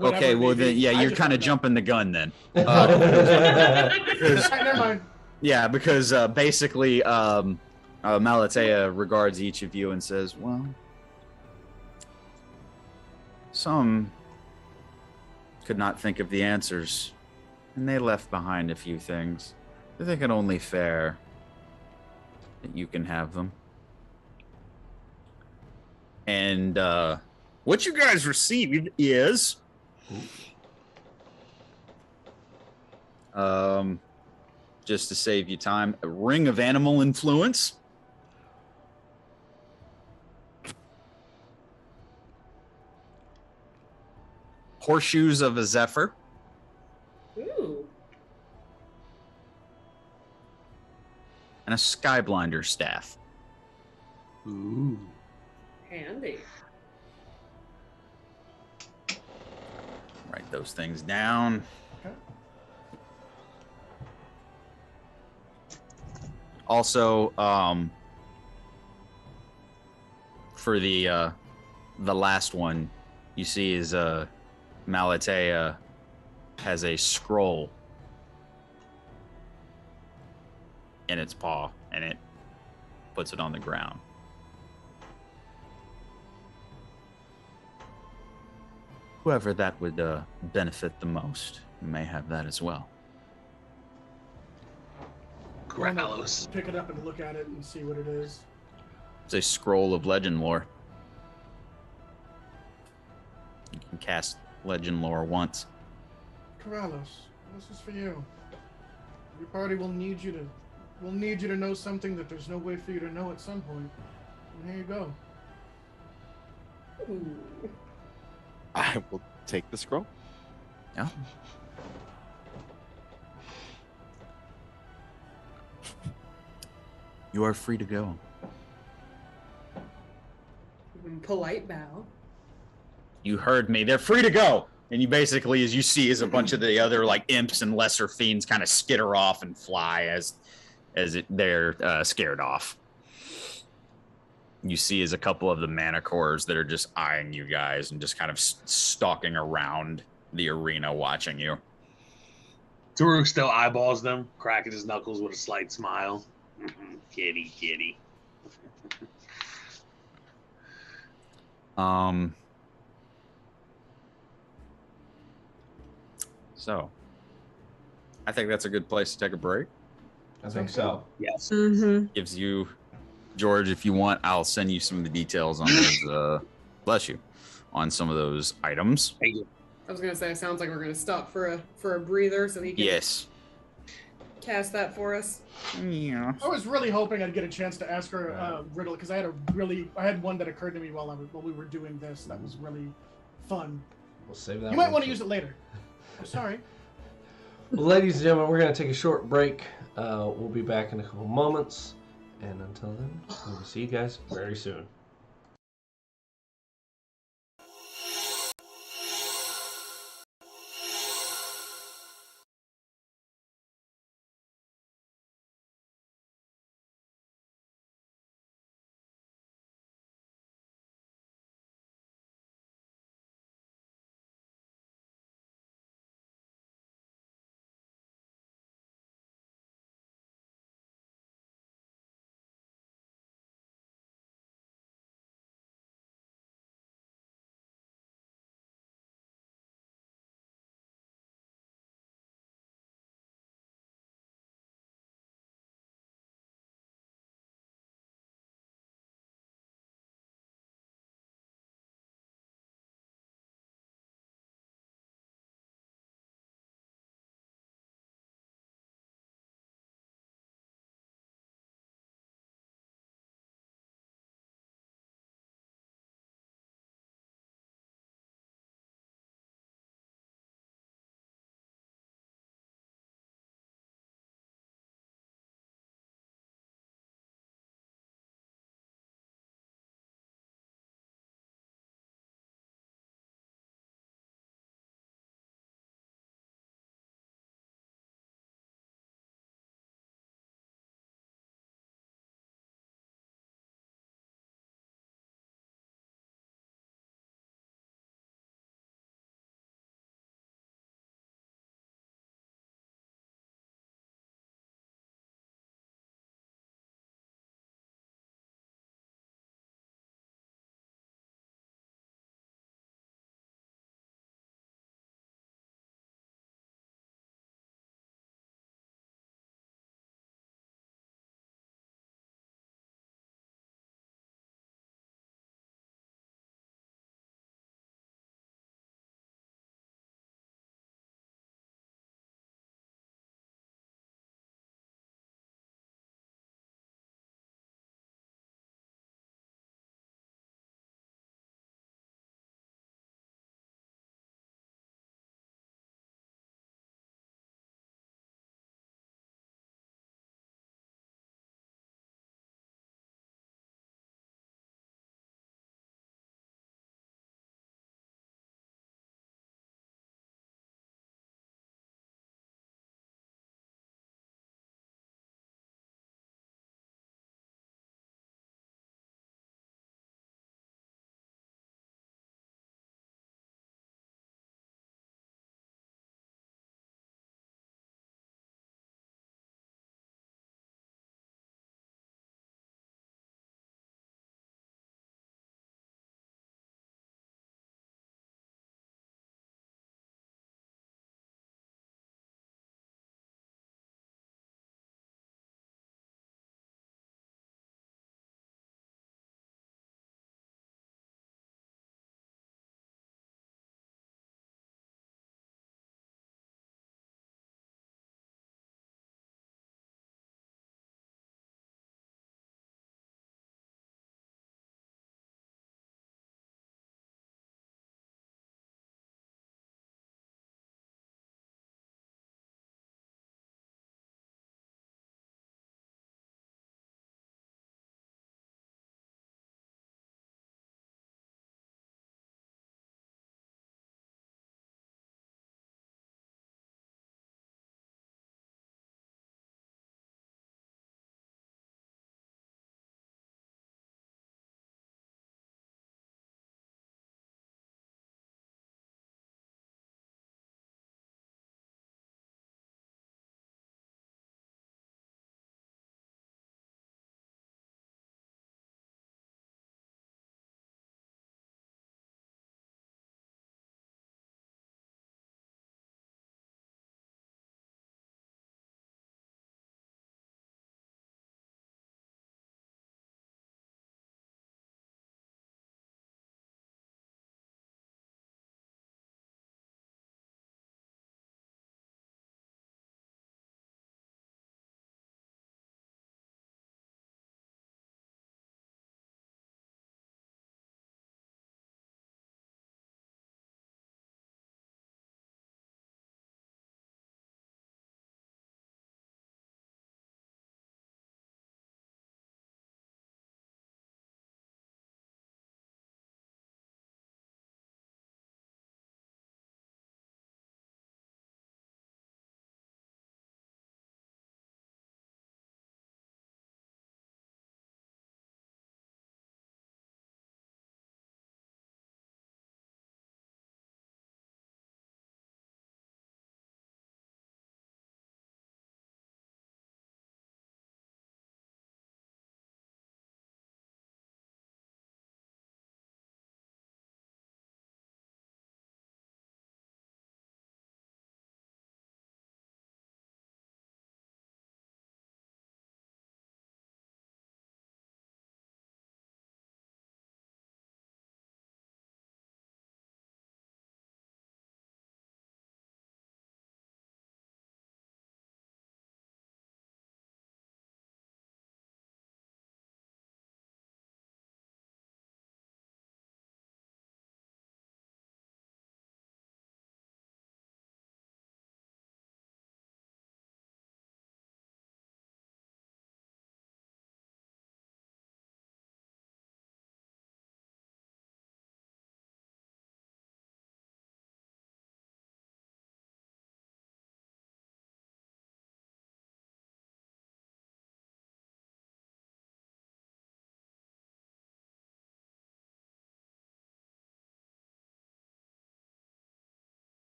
Okay, well then, yeah, you're kind of jumping the gun then. Never mind. Yeah, because basically, Malatea regards each of you and says, "Well, some could not think of the answers, and they left behind a few things. I think it only fair that you can have them." And what you guys received is, just to save you time, a ring of animal influence. Horseshoes of a zephyr. Ooh. And a skyblinder staff. Ooh. Handy. Write those things down. Okay. Also, for the last one, you see is Malatea has a scroll in its paw, and it puts it on the ground. Whoever that would benefit the most, you may have that as well. Growlers. Pick it up and look at it and see what it is. It's a scroll of legend lore. You can cast legend lore once. Corrales, this is for you. Your party will need you to know something that there's no way for you to know at some point. And here you go. Ooh. I will take the scroll. Yeah. You are free to go. Polite bow. You heard me. They're free to go. And you basically, as you see, as a bunch of the other like imps and lesser fiends kind of skitter off and fly they're scared off. You see as a couple of the manticores that are just eyeing you guys and just kind of stalking around the arena watching you. Taruk still eyeballs them, cracking his knuckles with a slight smile. Kitty, kitty. So, I think that's a good place to take a break. I think so. Yes. Mm-hmm. Gives you, George, if you want, I'll send you some of the details on those, bless you, on some of those items. Thank you. I was gonna say, it sounds like we're gonna stop for a breather so he can Yes. cast that for us. Yeah. I was really hoping I'd get a chance to ask her riddle because I had one that occurred to me while we were doing this that was really fun. We'll save that. You might one want to for- use it later. I'm sorry. Well, ladies and gentlemen, we're going to take a short break. We'll be back in a couple moments. And until then, we'll see you guys very soon.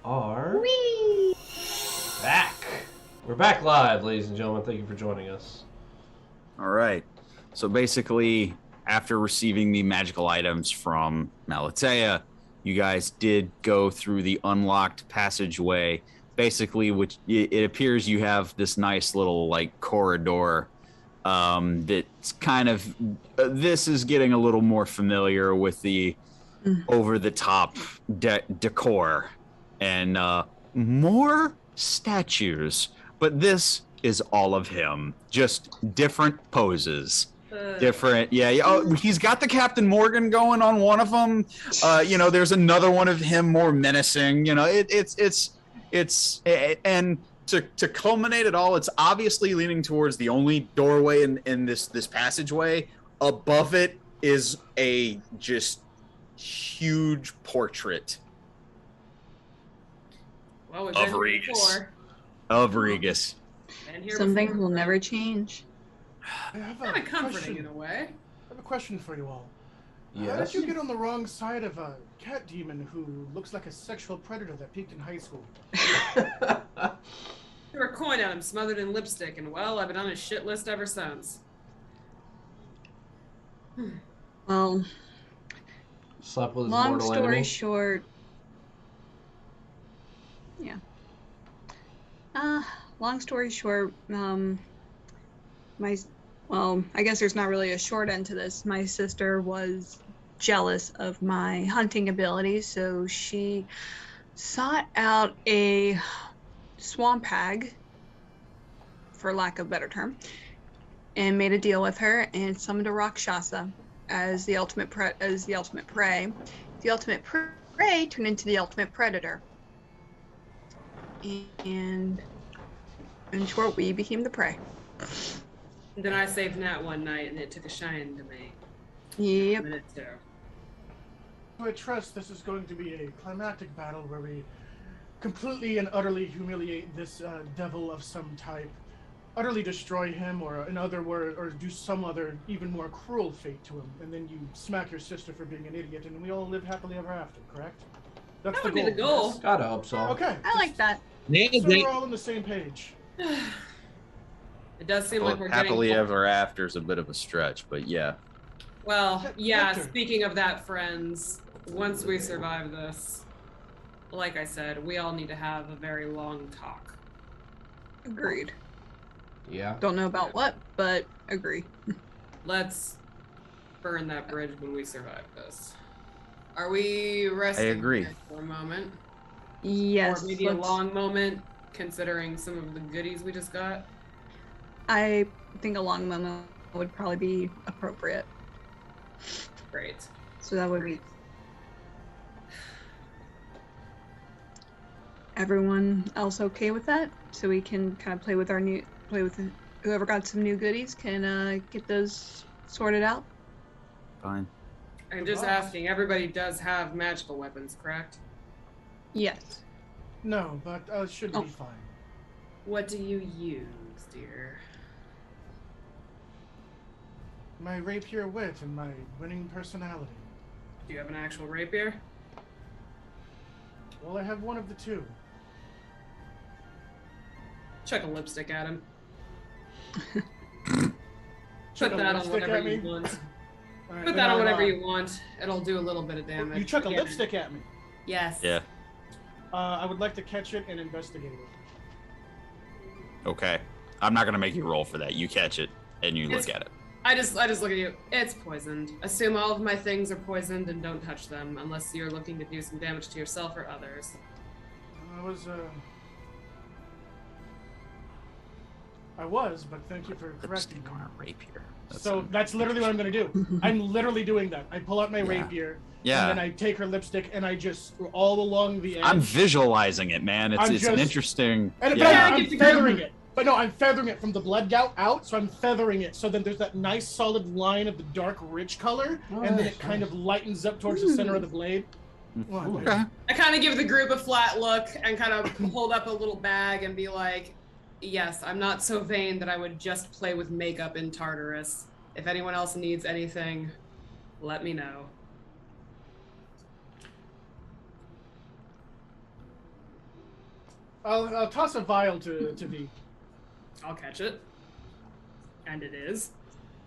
are back. We're back live, ladies and gentlemen. Thank you for joining us. All right. So basically, after receiving the magical items from Malatea, you guys did go through the unlocked passageway. Basically, which it appears you have this nice little like corridor. That's kind of this is getting a little more familiar with the over the top decor and more statues, but this is all of him, just different poses. Different, yeah. Oh, he's got the Captain Morgan going on one of them. There's another one of him more menacing. It's and to culminate it all, it's obviously leaning towards the only doorway in this passageway. Above it is a just huge portrait Well, we've of been here Regus. before. Of Regus. Been here Something before. will never change. I have Kind of comforting question. in a way. I have a question for you all. How Yes. did you get on the wrong side of a cat demon who looks like a sexual predator that peaked in high school? Threw a coin at him, smothered in lipstick, and well, I've been on his shit list ever since. Well, Slept with his long mortal story enemy. short. Yeah. Long story short, I guess there's not really a short end to this. My sister was jealous of my hunting abilities, so she sought out a swamp hag, for lack of a better term, and made a deal with her and summoned a Rakshasa as the ultimate prey. The ultimate prey turned into the ultimate predator. And in short, we became the prey. And then I saved Nat one night, and it took a shine to me. Yep. And it too. I trust this is going to be a climactic battle where we completely and utterly humiliate this devil of some type, utterly destroy him, or in other words, or do some other even more cruel fate to him, and then you smack your sister for being an idiot, and we all live happily ever after. Correct? That's That would be the goal. yes? Gotta hope so. Okay. I like that. So we're all on the same page. It does seem Well, like we're happily getting... ever after is a bit of a stretch, but yeah. Well, yeah, Victor. speaking of that, friends, once we survive this, like I said, we all need to have a very long talk. Agreed. Yeah. Don't know about what, but agree. Let's burn that bridge when we survive this. Are we resting agree. here for a moment? Yes. Or maybe a let's- long moment, considering some of the goodies we just got? I think a long moment would probably be appropriate. Great. So that would be everyone else okay with that? So we can kind of play with whoever got some new goodies can get those sorted out. Fine. I'm just asking, everybody does have magical weapons, correct? Yes. No, but should Oh. be fine. What do you use, dear? My rapier wit and my winning personality. Do you have an actual rapier? Well, I have one of the two. Chuck a lipstick at him. Chuck Put a that on lipstick whatever at me? you want. All right, Put then that on I'll, whatever you want. It'll do a little bit of damage. You chuck a Yeah. lipstick at me. Yes. Yeah. I would like to catch it and investigate it. Okay. I'm not gonna make you roll for that. You catch it and you It's- look at it. I just look at you. It's poisoned. Assume all of my things are poisoned and don't touch them unless you're looking to do some damage to yourself or others. I was, but thank you for correcting Lipstick me. on a rapier. So that's literally what I'm gonna do. I'm literally doing that. I pull out my Yeah. rapier, Yeah. and then I take her lipstick, and I just all along the edge. I'm visualizing it, man. It's I'm it's an just- interesting. And Yeah. I'm feathering it. But no, I'm feathering it from the blood gout out, so I'm feathering it. So then there's that nice solid line of the dark rich color, and then it kind of lightens up towards the center of the blade. Well, Okay. I kind of give the group a flat look and kind of hold up a little bag and be like, yes, I'm not so vain that I would just play with makeup in Tartarus. If anyone else needs anything, let me know. I'll toss a vial to V. I'll catch it. And it is.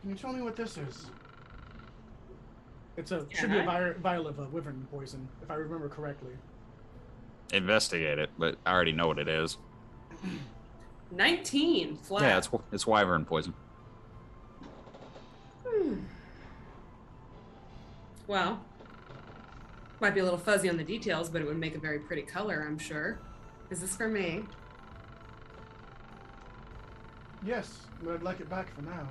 Can you tell me what this is? It should Can be I? a vial of wyvern poison, if I remember correctly. Investigate it, but I already know what it is. 19 flat. Yeah, it's wyvern poison. Well, might be a little fuzzy on the details, but it would make a very pretty color, I'm sure. Is this for me? Yes, but I'd like it back for now.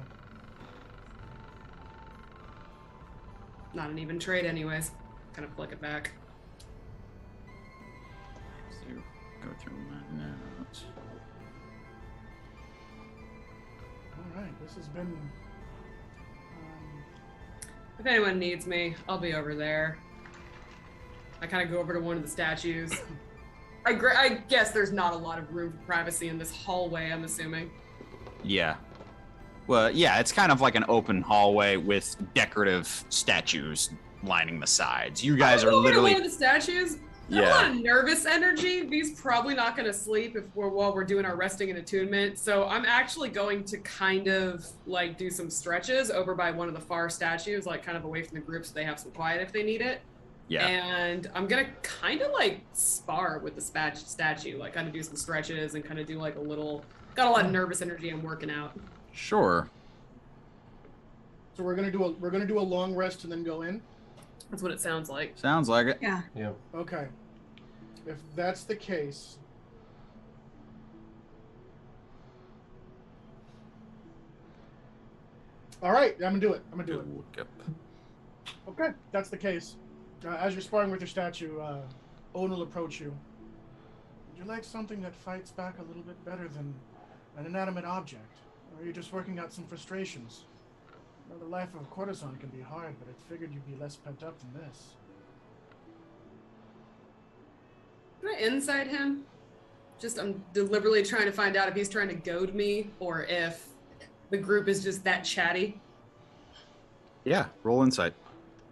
Not an even trade, anyways. Kind of flick it back. So, go through my notes. All right, this has been. If anyone needs me, I'll be over there. I kind of go over to one of the statues. I guess there's not a lot of room for privacy in this hallway, I'm assuming. Yeah. Well, yeah, it's kind of like an open hallway with decorative statues lining the sides. You guys are literally. One of the statues. Yeah. A lot of nervous energy. V's probably not going to sleep while we're doing our resting and attunement. So I'm actually going to kind of like do some stretches over by one of the far statues, like kind of away from the group, so they have some quiet if they need it. Yeah. And I'm gonna kind of like spar with the statue, like kind of do some stretches and kind of do like a little. Got a lot of nervous energy. I'm working out. Sure. So we're gonna do a long rest and then go in. That's what it sounds like. Sounds like it. Yeah. Yeah. Okay. If that's the case. All right, I'm gonna do it. Look up. Okay, that's the case. As you're sparring with your statue, Owen will approach you. Would you like something that fights back a little bit better than an inanimate object? Or are you just working out some frustrations? Well, the life of a courtesan can be hard, but I figured you'd be less pent up than this. Can I inside him? Just I'm deliberately trying to find out if he's trying to goad me or if the group is just that chatty. Yeah, roll insight.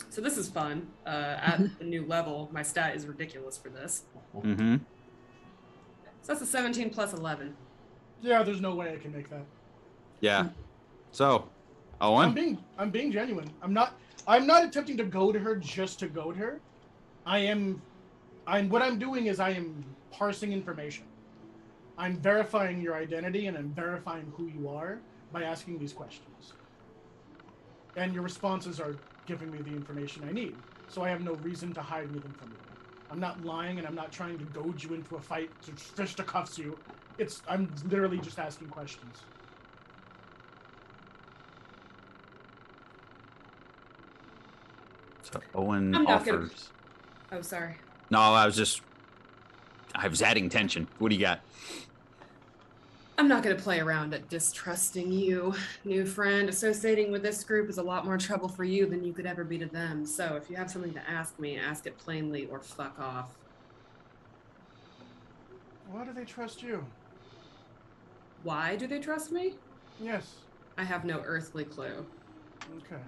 So this is fun. At the new level, my stat is ridiculous for this. Mm-hmm. So that's a 17 plus 11. Yeah, there's no way I can make that. Yeah. So, Owen? I'm being genuine. I'm not attempting to goad her just to goad her. What I'm doing is I am parsing information. I'm verifying your identity and I'm verifying who you are by asking these questions. And your responses are giving me the information I need. So I have no reason to hide anything from you. I'm not lying and I'm not trying to goad you into a fight to fisticuffs you. I'm literally just asking questions. So Owen I'm not gonna- offers. Oh, sorry. No, I was adding tension. What do you got? I'm not going to play around at distrusting you, new friend. Associating with this group is a lot more trouble for you than you could ever be to them. So if you have something to ask me, ask it plainly or fuck off. Why do they trust you? Why do they trust me? Yes. I have no earthly clue. Okay.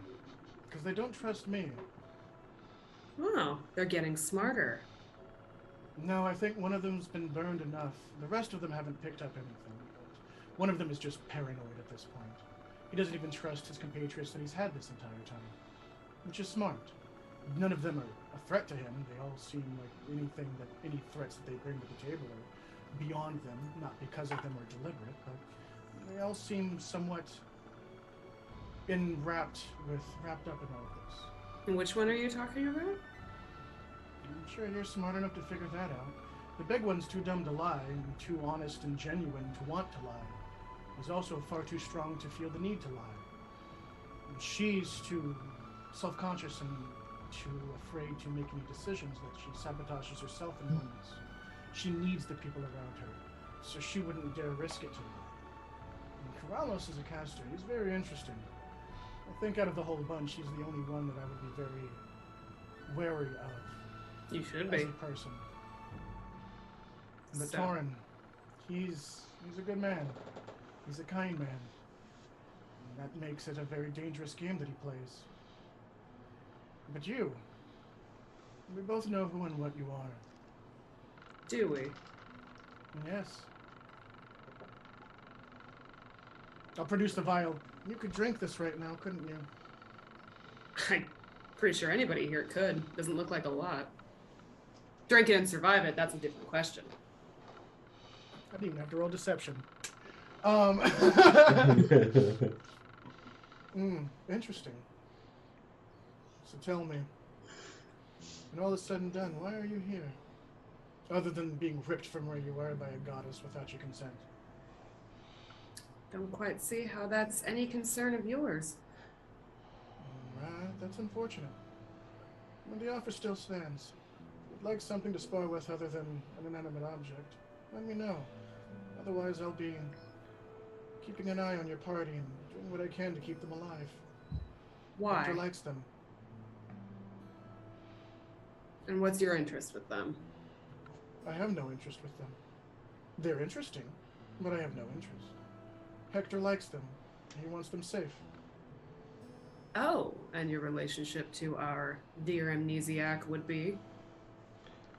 Because they don't trust me. Oh, they're getting smarter. No, I think one of them's been burned enough. The rest of them haven't picked up anything. But one of them is just paranoid at this point. He doesn't even trust his compatriots that he's had this entire time. Which is smart. None of them are a threat to him. They all seem like any threats that they bring to the table are beyond them, not because of them or deliberate, but they all seem somewhat wrapped up in all this. And which one are you talking about? I'm sure you're smart enough to figure that out. The big one's too dumb to lie, and too honest and genuine to want to lie. He's also far too strong to feel the need to lie. And she's too self-conscious and too afraid to make any decisions that she sabotages herself in moments. She needs the people around her, so she wouldn't dare risk it to them. And Karalos is a caster. He's very interesting. I think out of the whole bunch, he's the only one that I would be very wary of. You should As be. a person. And the So- Tauren, he's a good man. He's a kind man. And that makes it a very dangerous game that he plays. But we both know who and what you are. Do we? Yes. I'll produce the vial. You could drink this right now, couldn't you? I'm pretty sure anybody here could. Doesn't look like a lot. Drink it and survive it, that's a different question. I didn't even have to roll deception. Interesting. So tell me, when all is said and done, why are you here? Other than being ripped from where you were by a goddess without your consent. Don't quite see how that's any concern of yours. Right, that's unfortunate. But the offer still stands. If you'd like something to spar with other than an inanimate object, let me know. Otherwise, I'll be keeping an eye on your party and doing what I can to keep them alive. Why? Hector likes them. And what's your interest with them? I have no interest with them. They're interesting, but I have no interest. Hector likes them. He wants them safe. Oh, and your relationship to our dear amnesiac would be?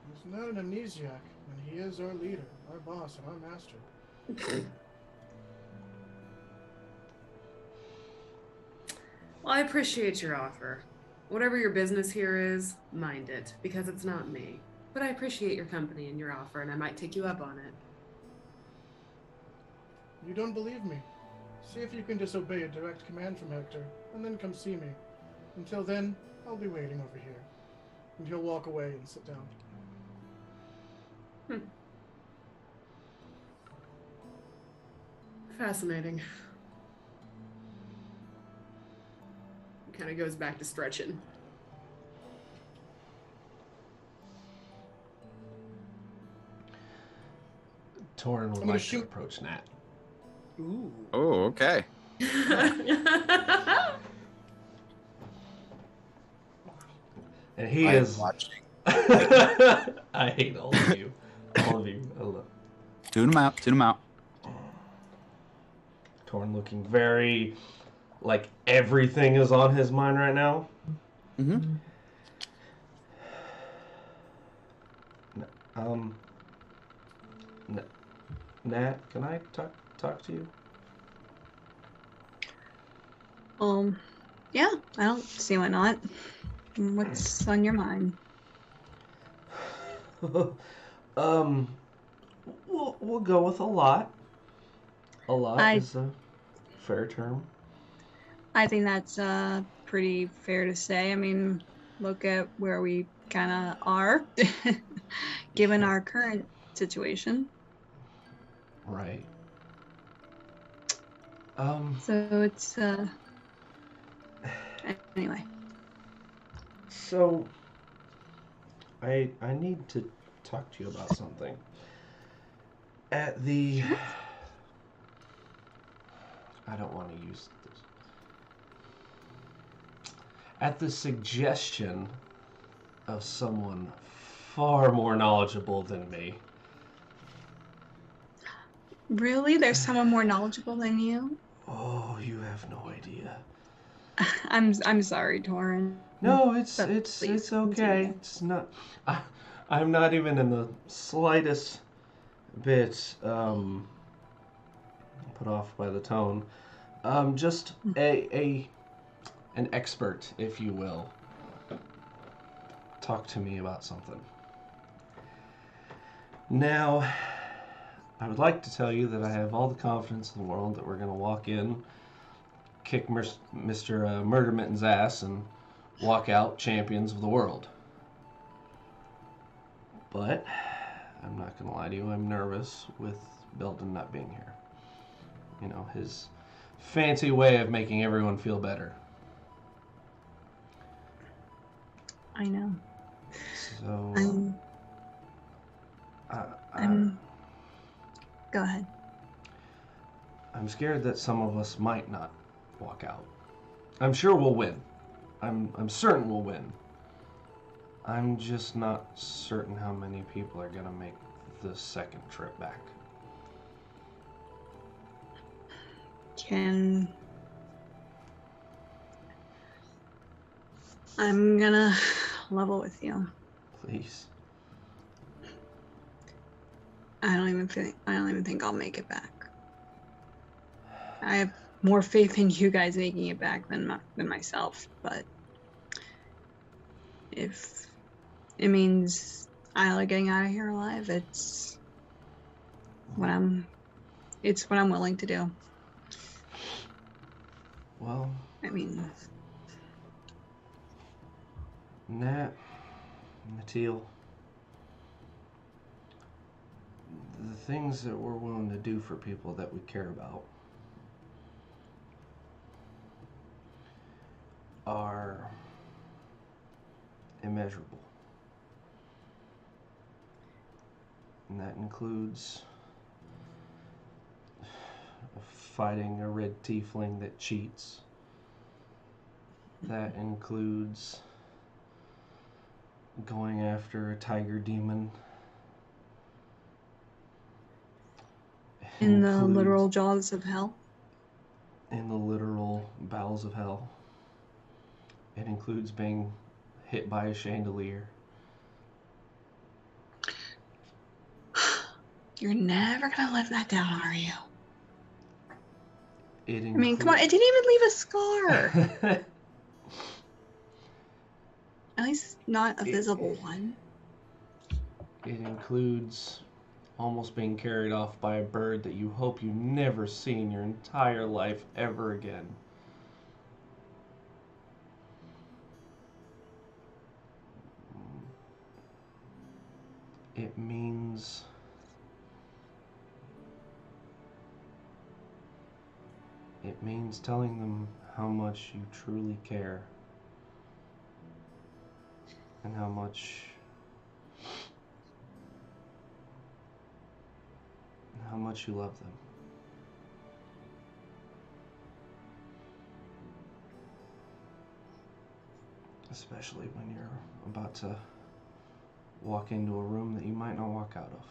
He's not an amnesiac, and he is our leader, our boss, and our master. Well, I appreciate your offer. Whatever your business here is, mind it, because it's not me. But I appreciate your company and your offer, and I might take you up on it. You don't believe me? See if you can disobey a direct command from Hector, and then come see me. Until then, I'll be waiting over here. And he'll walk away and sit down. Fascinating. Kind of goes back to stretching. Torin would like to approach Nat. Ooh. Oh, okay. And he I am is watching. I hate all of you. All of you. I love. Tune them out. Tune them out. Torin looking very like everything is on his mind right now. Mm-hmm. Nat, can I talk to you? Yeah, I don't see why not. What's on your mind? We'll go with a lot. A lot is a fair term. I think that's pretty fair to say. I mean, look at where we kind of are, given our current situation. Right. So it's anyway. So I need to talk to you about something. At the I don't want to use this. At the suggestion of someone far more knowledgeable than me. Really? There's someone more knowledgeable than you? Oh, you have no idea. I'm sorry, Torin. No, it's please okay. continue. It's not. I'm not even in the slightest bit put off by the tone. Just an expert, if you will. Talk to me about something. Now, I would like to tell you that I have all the confidence in the world that we're going to walk in, kick Mr. Murdermitten's ass, and walk out champions of the world. But I'm not going to lie to you, I'm nervous with Belden not being here. You know, his fancy way of making everyone feel better. I know. So... Go ahead. I'm scared that some of us might not walk out. I'm sure we'll win. I'm certain we'll win. I'm just not certain how many people are gonna make the second trip back. I'm gonna level with you. Please. I don't even think I'll make it back. I have more faith in you guys making it back than myself, but if it means Isla getting out of here alive, it's what I'm willing to do. Well, I mean, Nat, Matil, the things that we're willing to do for people that we care about are immeasurable. And that includes fighting a red tiefling that cheats. That includes going after a tiger demon. in the Includes- literal jaws of hell. in the literal bowels of hell. It includes being hit by a chandelier. You're never gonna live that down, are you? It I mean, come on, it didn't even leave a scar. At least not a visible one. It includes almost being carried off by a bird that you hope you never see in your entire life ever again. It means telling them how much you truly care and how much you love them. Especially when you're about to walk into a room that you might not walk out of.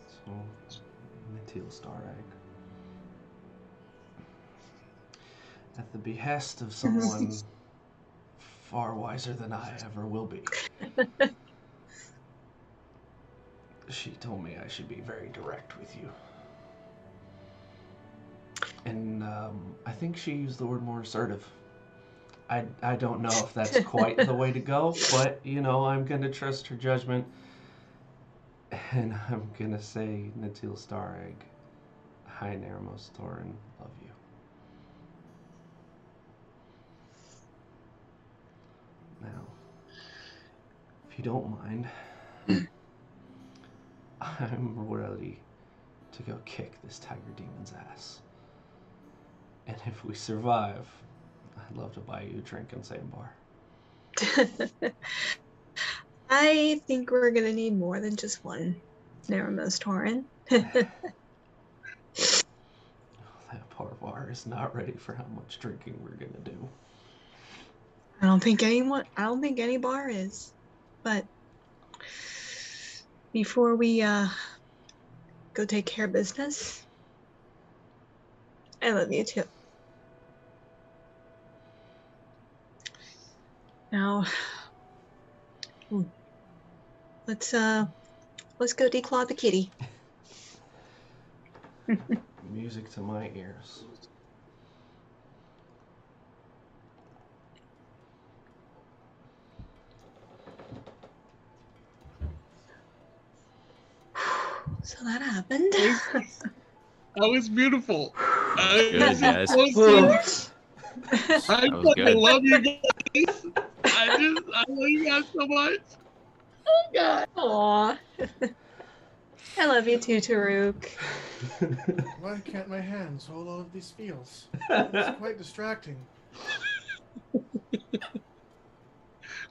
So, Matil Starrag. At the behest of someone far wiser than I ever will be. She told me I should be very direct with you. And I think she used the word more assertive. I don't know if that's quite the way to go, but, you know, I'm going to trust her judgment. And I'm going to say, Natil Starrag, Hi Nermos Torin, love you. Now, if you don't mind, I'm ready to go kick this tiger demon's ass. And if we survive, I'd love to buy you a drink in Sandbar. I think we're gonna need more than just one Neramos Torin. That Parvar is not ready for how much drinking we're gonna do. I don't think any bar is. But before we go take care of business, I love you too. Now, let's go declaw the kitty. Music to my ears. So that happened. That was beautiful. Good, guys. I was good. love you guys. I love you guys so much. Oh God. Aw. I love you too, Taruk. Why can't my hands hold all of these feels? It's quite distracting.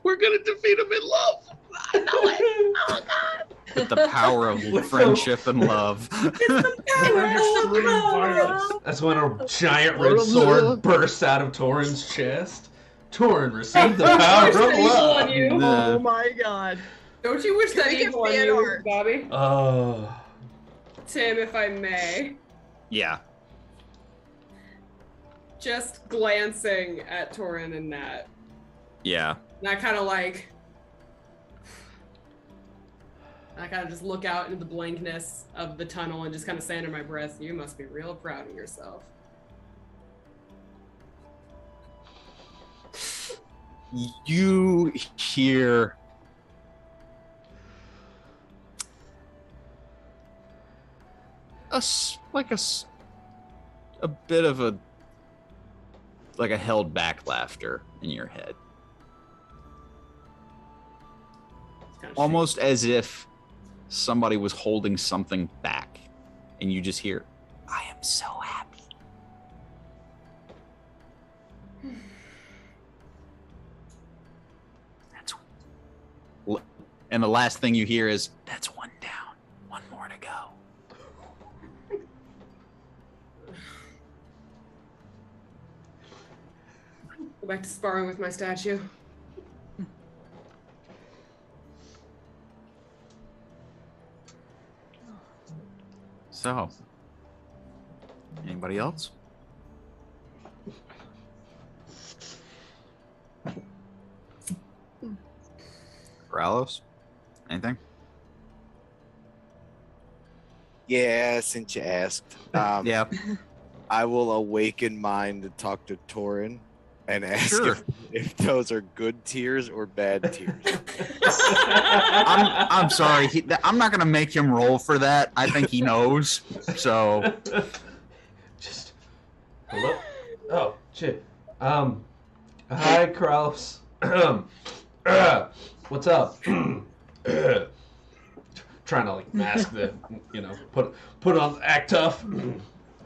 We're gonna defeat him in love. I know it. Oh God. With the power of friendship and love. Extreme violence. That's when a giant red sword bursts out of Torin's chest. Torin received the power of love. Oh my God. Don't you wish that we get evil on fan you, art? Bobby? Oh. Tim, if I may. Yeah. Just glancing at Torin and Nat. Yeah. And I kind of like And I kind of just look out into the blankness of the tunnel and just kind of say under my breath, "You must be real proud of yourself." You hear a bit of a held back laughter in your head, It's kind of almost as if somebody was holding something back, and you just hear, "I am so happy." And the last thing you hear is, "That's one down, one more to go." Go back to sparring with my statue. So, anybody else? Corrales? Anything? Yeah, since you asked. Yeah. I will awaken mine to talk to Torin and ask Sure. if those are good tears or bad tears. I'm sorry. I'm not gonna make him roll for that. I think he knows. So Just hello. Oh shit. Hi, Kraus. What's up? Trying to like mask the, put on act tough.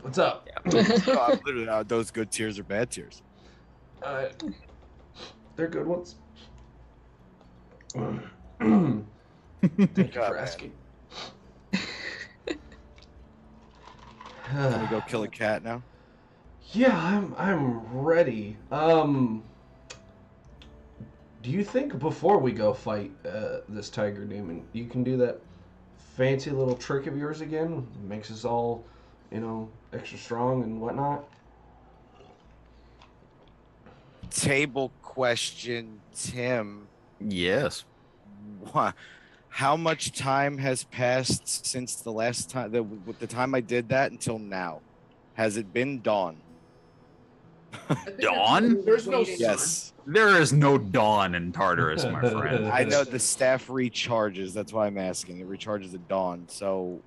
What's up? No, I'm literally, are those good tears or bad tears? They're good ones. Thank you for asking. Can we go kill a cat now? Yeah, I'm ready. Do you think before we go fight this tiger demon, you can do that fancy little trick of yours again? Makes us all, extra strong and whatnot. Table question, Tim. yes. How much time has passed since the last time, the time I did that until now? Has it been dawn? Dawn? There's no Waiting sun. Yes. There is no dawn in Tartarus, my friend. I know the staff recharges. That's why I'm asking. It recharges at dawn. So,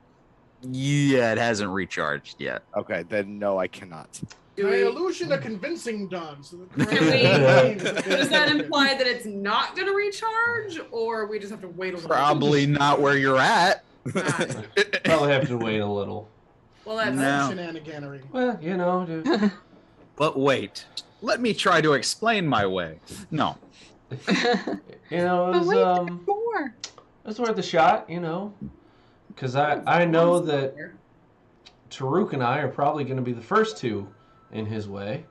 Yeah, it hasn't recharged yet. okay, then no, I cannot. Do My we- illusion of convincing done. So the Can we- Does that imply that it's not going to recharge, or we just have to wait a little? Probably not where you're at. Alright. Probably have to wait a little. Well, that's No. Shenaniganery. Well, dude. But wait, let me try to explain my way. No. It was But wait, there's more. it was worth a shot, because I know that Taruk and I are probably going to be the first two in his way.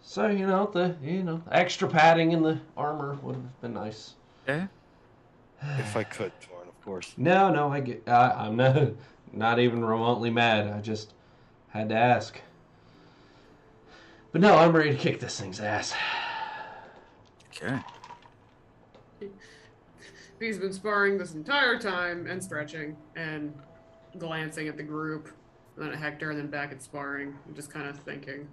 So the extra padding in the armor would have been nice. Okay. If I could, Torn, of course. No, I get. I'm not even remotely mad. I just had to ask. But no, I'm ready to kick this thing's ass. Okay. He's been sparring this entire time and stretching and glancing at the group, and then at Hector, and then back at sparring, and just kind of thinking.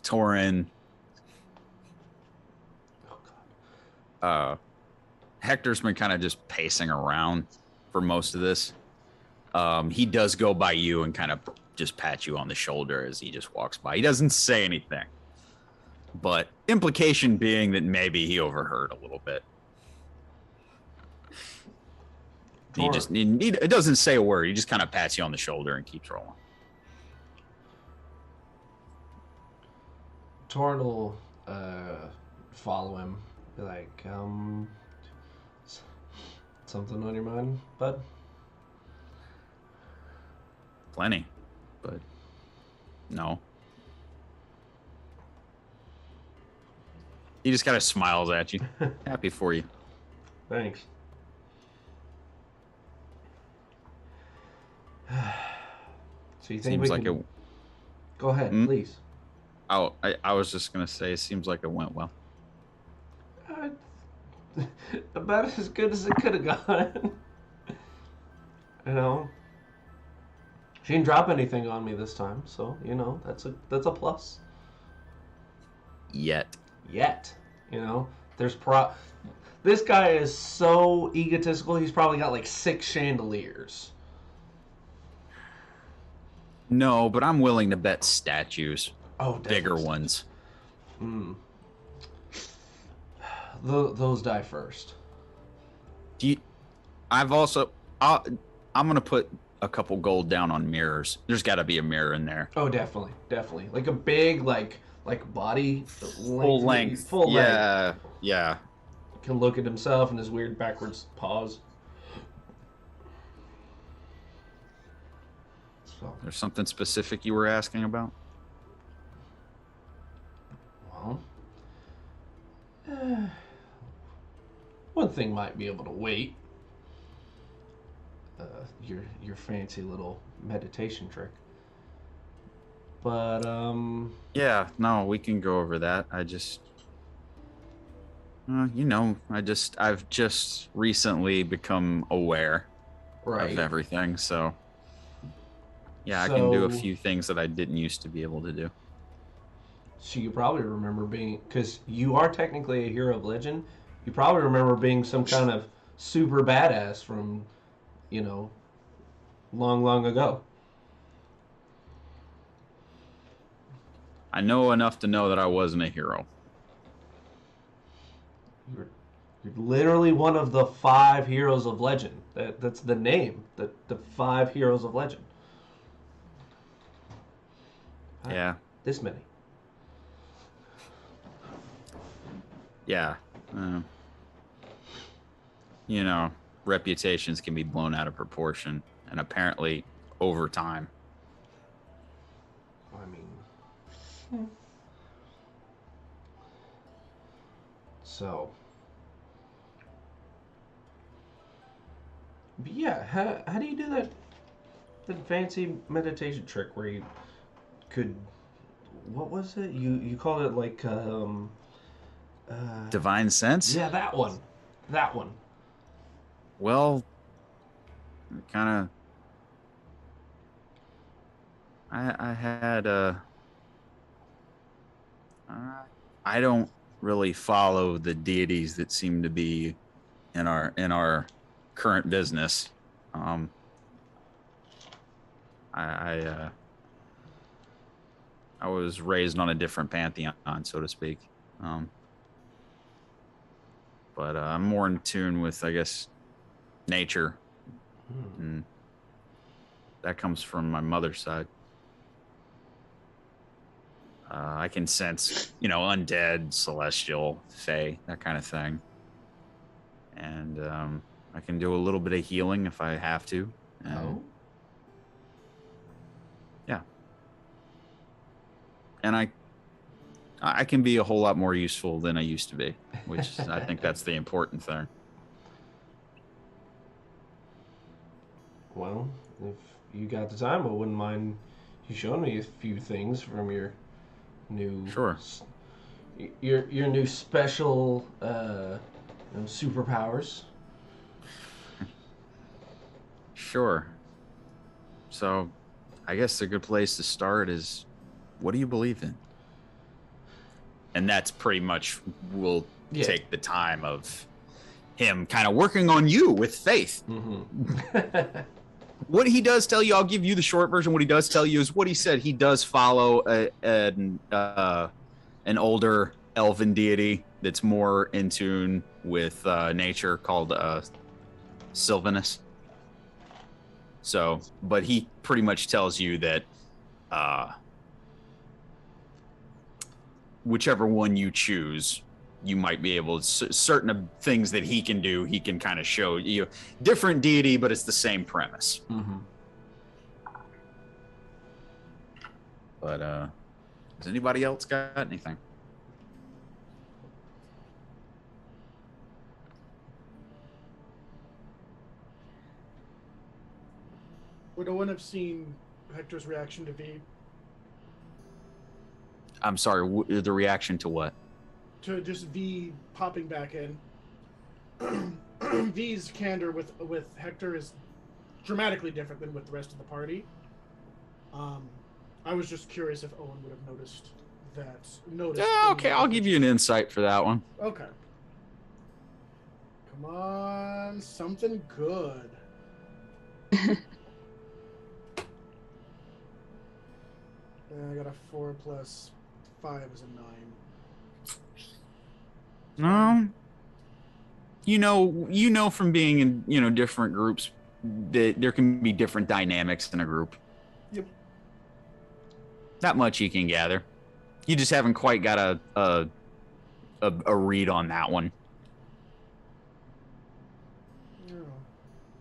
Torin. Oh, Hector's been kind of just pacing around for most of this. He does go by you and kind of just pat you on the shoulder as he just walks by. He doesn't say anything, but implication being that maybe he overheard a little bit. He Torn. just it doesn't say a word. He just kind of pats you on the shoulder and keeps rolling. Torn will follow him. Be like, something on your mind, bud? Plenty, but no. He just kind of smiles at you. Happy for you. Thanks. So you think Seems we like can... it. Go ahead, Hmm? please. I was just gonna say, it seems like it went well. Uh, about as good as it could have gone. You know, she didn't drop anything on me this time, so that's a plus. Yet. Yet, there's this guy is so egotistical. He's probably got like 6 chandeliers. No, but I'm willing to bet statues. Oh, bigger definitely. ones. Hmm. Those die first. I'm gonna put a couple gold down on mirrors. There's got to be a mirror in there. Oh, definitely. Like a big like body Full length. Full length. Yeah. Can look at himself and his weird backwards paws. So, There's something specific you were asking about? well, one thing might be able to wait. Your fancy little meditation trick. But Yeah, no, we can go over that. I've just recently become aware right. of everything, so yeah, I can do a So- few things that I didn't used to be able to do. So you probably remember being, because you are technically a hero of legend, you probably remember being some kind of super badass from, long, long ago. I know enough to know that I wasn't a hero. You're, you're literally one of the 5 heroes of legend. That's the name. The 5 heroes of legend. Yeah. This many. Yeah. Reputations can be blown out of proportion, and apparently over time. I mean, so. But yeah, how do you do that fancy meditation trick where you could, what was it? You called it like Divine sense? yeah, that one. Well, kind of. I had I don't really follow the deities that seem to be in our current business. I I was raised on a different pantheon, so to speak. But I'm more in tune with, I guess, nature, and that comes from my mother's side. I can sense, undead, celestial, fae, that kind of thing, and I can do a little bit of healing if I have to. And, yeah, and I can be a whole lot more useful than I used to be, which I think that's the important thing. Well, if you got the time, I wouldn't mind you showing me a few things from your new Sure. Your new special superpowers. Sure. So, I guess a good place to start is, what do you believe in? And that's pretty much will take the time of him kind of working on you with faith. Mm-hmm. What he does tell you, I'll give you the short version. What he does tell you is what he said. He does follow an older elven deity that's more in tune with nature, called Sylvanus. So, but he pretty much tells you that whichever one you choose, you might be able to, certain things that he can do, he can kind of show you. Different deity, but it's the same premise. Mm-hmm. But has anybody else got anything? Would no one have seen Hector's reaction to V? I'm sorry, the reaction to what? To just V popping back in. V's candor with Hector is dramatically different than with the rest of the party. I was just curious if Owen would have noticed that. Okay, I'll give you an insight for that one. Okay. Come on, something good. I got a 4 plus 5 is a 9. You know from being in different groups that there can be different dynamics in a group. Yep. Not much you can gather. You just haven't quite got a read on that one. Yeah.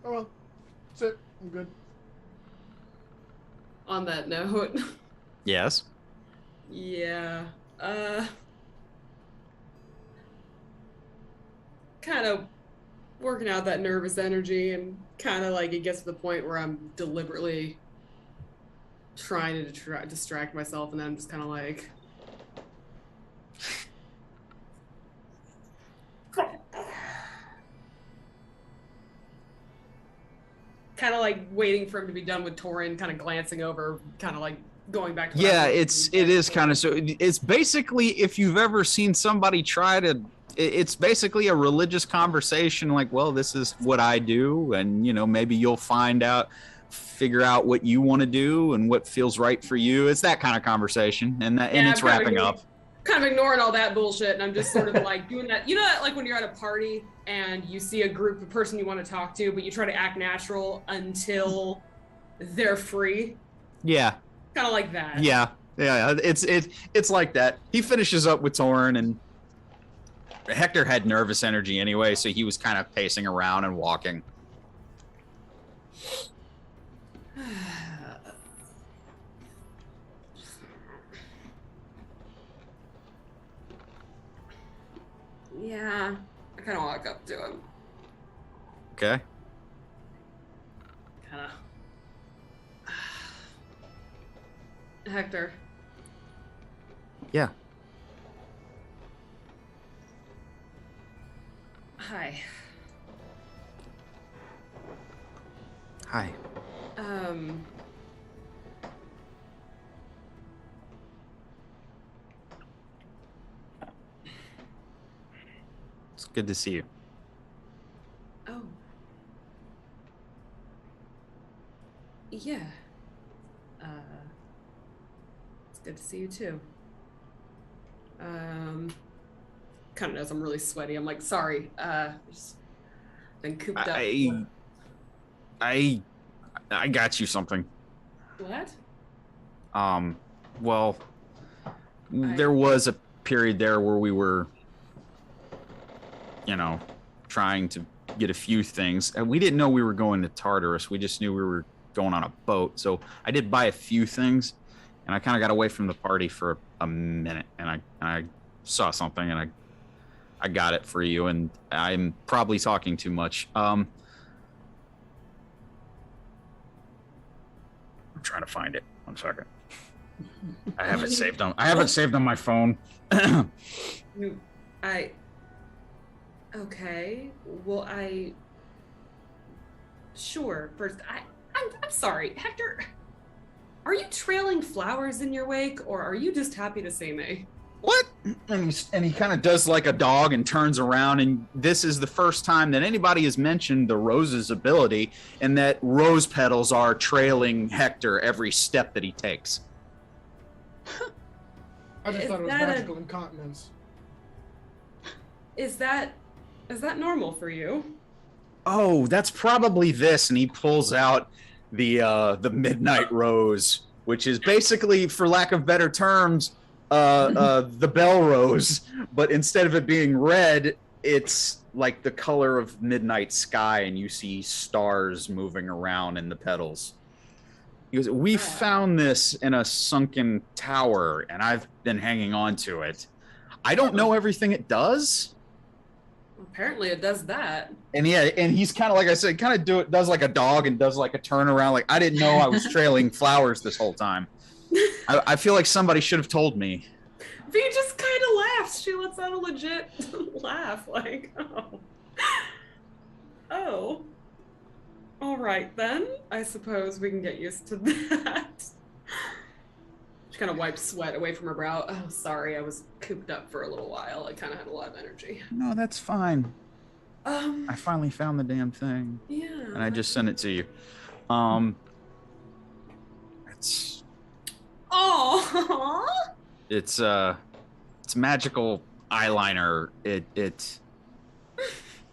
Oh well. That's it. I'm good. On that note. Yes. Yeah. Kind of working out that nervous energy, and kind of like it gets to the point where I'm deliberately trying to distract myself, and then I'm just kind of like, waiting for him to be done with Torin, kind of glancing over, kind of like going back to it is kind of, so it's basically, if you've ever seen somebody try to, it's basically a religious conversation, like, well, this is what I do, and maybe you'll figure out what you want to do and what feels right for you. It's that kind of conversation, and it's wrapping up. Kind of ignoring all that bullshit, and I'm just sort of like doing that. Like when you're at a party and you see a group of person you want to talk to, but you try to act natural until they're free. Yeah. Kind of like that. Yeah. It's like that. He finishes up with Torin, and Hector had nervous energy anyway, so he was kind of pacing around and walking. Yeah, I kind of walk up to him. Okay. Kind of. Hector. Yeah. Hi. Hi. It's good to see you. Oh. Yeah. It's good to see you too. Kind of knows I'm really sweaty. I'm like, sorry. Just been cooped up. I got you something. What? Well, there was a period there where we were, trying to get a few things. And we didn't know we were going to Tartarus. We just knew we were going on a boat. So I did buy a few things, and I kind of got away from the party for a minute, and I saw something, and I got it for you, and I'm probably talking too much. I'm trying to find it. 1 second. I have it saved on my phone. Okay. Well, sure. First, I'm sorry, Hector. Are you trailing flowers in your wake, or are you just happy to see me? What? And he kind of does like a dog and turns around, and this is the first time that anybody has mentioned the rose's ability, and that rose petals are trailing Hector every step that he takes. I just thought it was magical incontinence. Is that normal for you? Oh, that's probably this, and he pulls out the midnight rose, which is basically, for lack of better terms, the bell rose, but instead of it being red, it's like the color of midnight sky, and you see stars moving around in the petals. He goes, we found this in a sunken tower, and I've been hanging on to it. I don't know everything it does. Apparently it does that. And yeah, and he's kind of, like I said, does like a dog and does like a turnaround. Like, I didn't know I was trailing flowers this whole time. I feel like somebody should have told me. V just kind of laughs. She lets out a legit laugh, like, oh. Oh. All right, then. I suppose we can get used to that. She kind of wipes sweat away from her brow. Oh, sorry, I was cooped up for a little while. I kind of had a lot of energy. No, that's fine. Um, I finally found the damn thing, yeah. and I just sent it to you. It's Oh. it's magical eyeliner.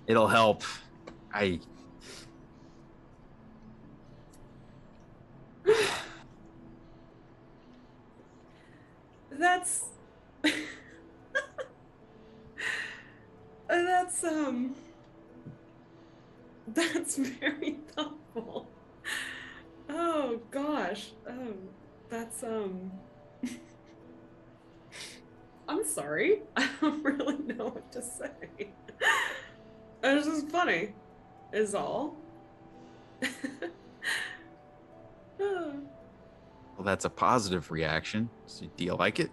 It'll help. I That's that's that's very thoughtful. Oh gosh. That's I'm sorry. I don't really know what to say. It's just funny, is all. well, that's a positive reaction. So, do you like it?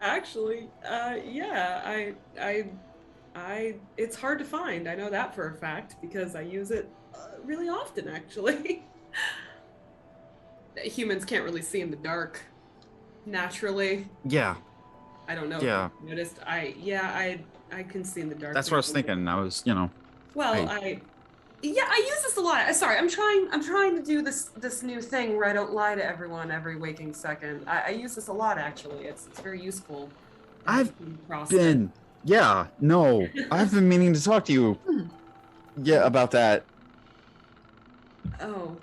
Actually, yeah, it's hard to find. I know that for a fact because I use it really often, actually. Humans can't really see in the dark naturally. Yeah. I don't know. Yeah. If you noticed. I can see in the dark. That's what I was thinking. I was, Well, I use this a lot. Sorry, I'm trying to do this new thing where I don't lie to everyone every waking second. I use this a lot actually. It's very useful. I've been meaning to talk to you. Yeah, about that. Oh.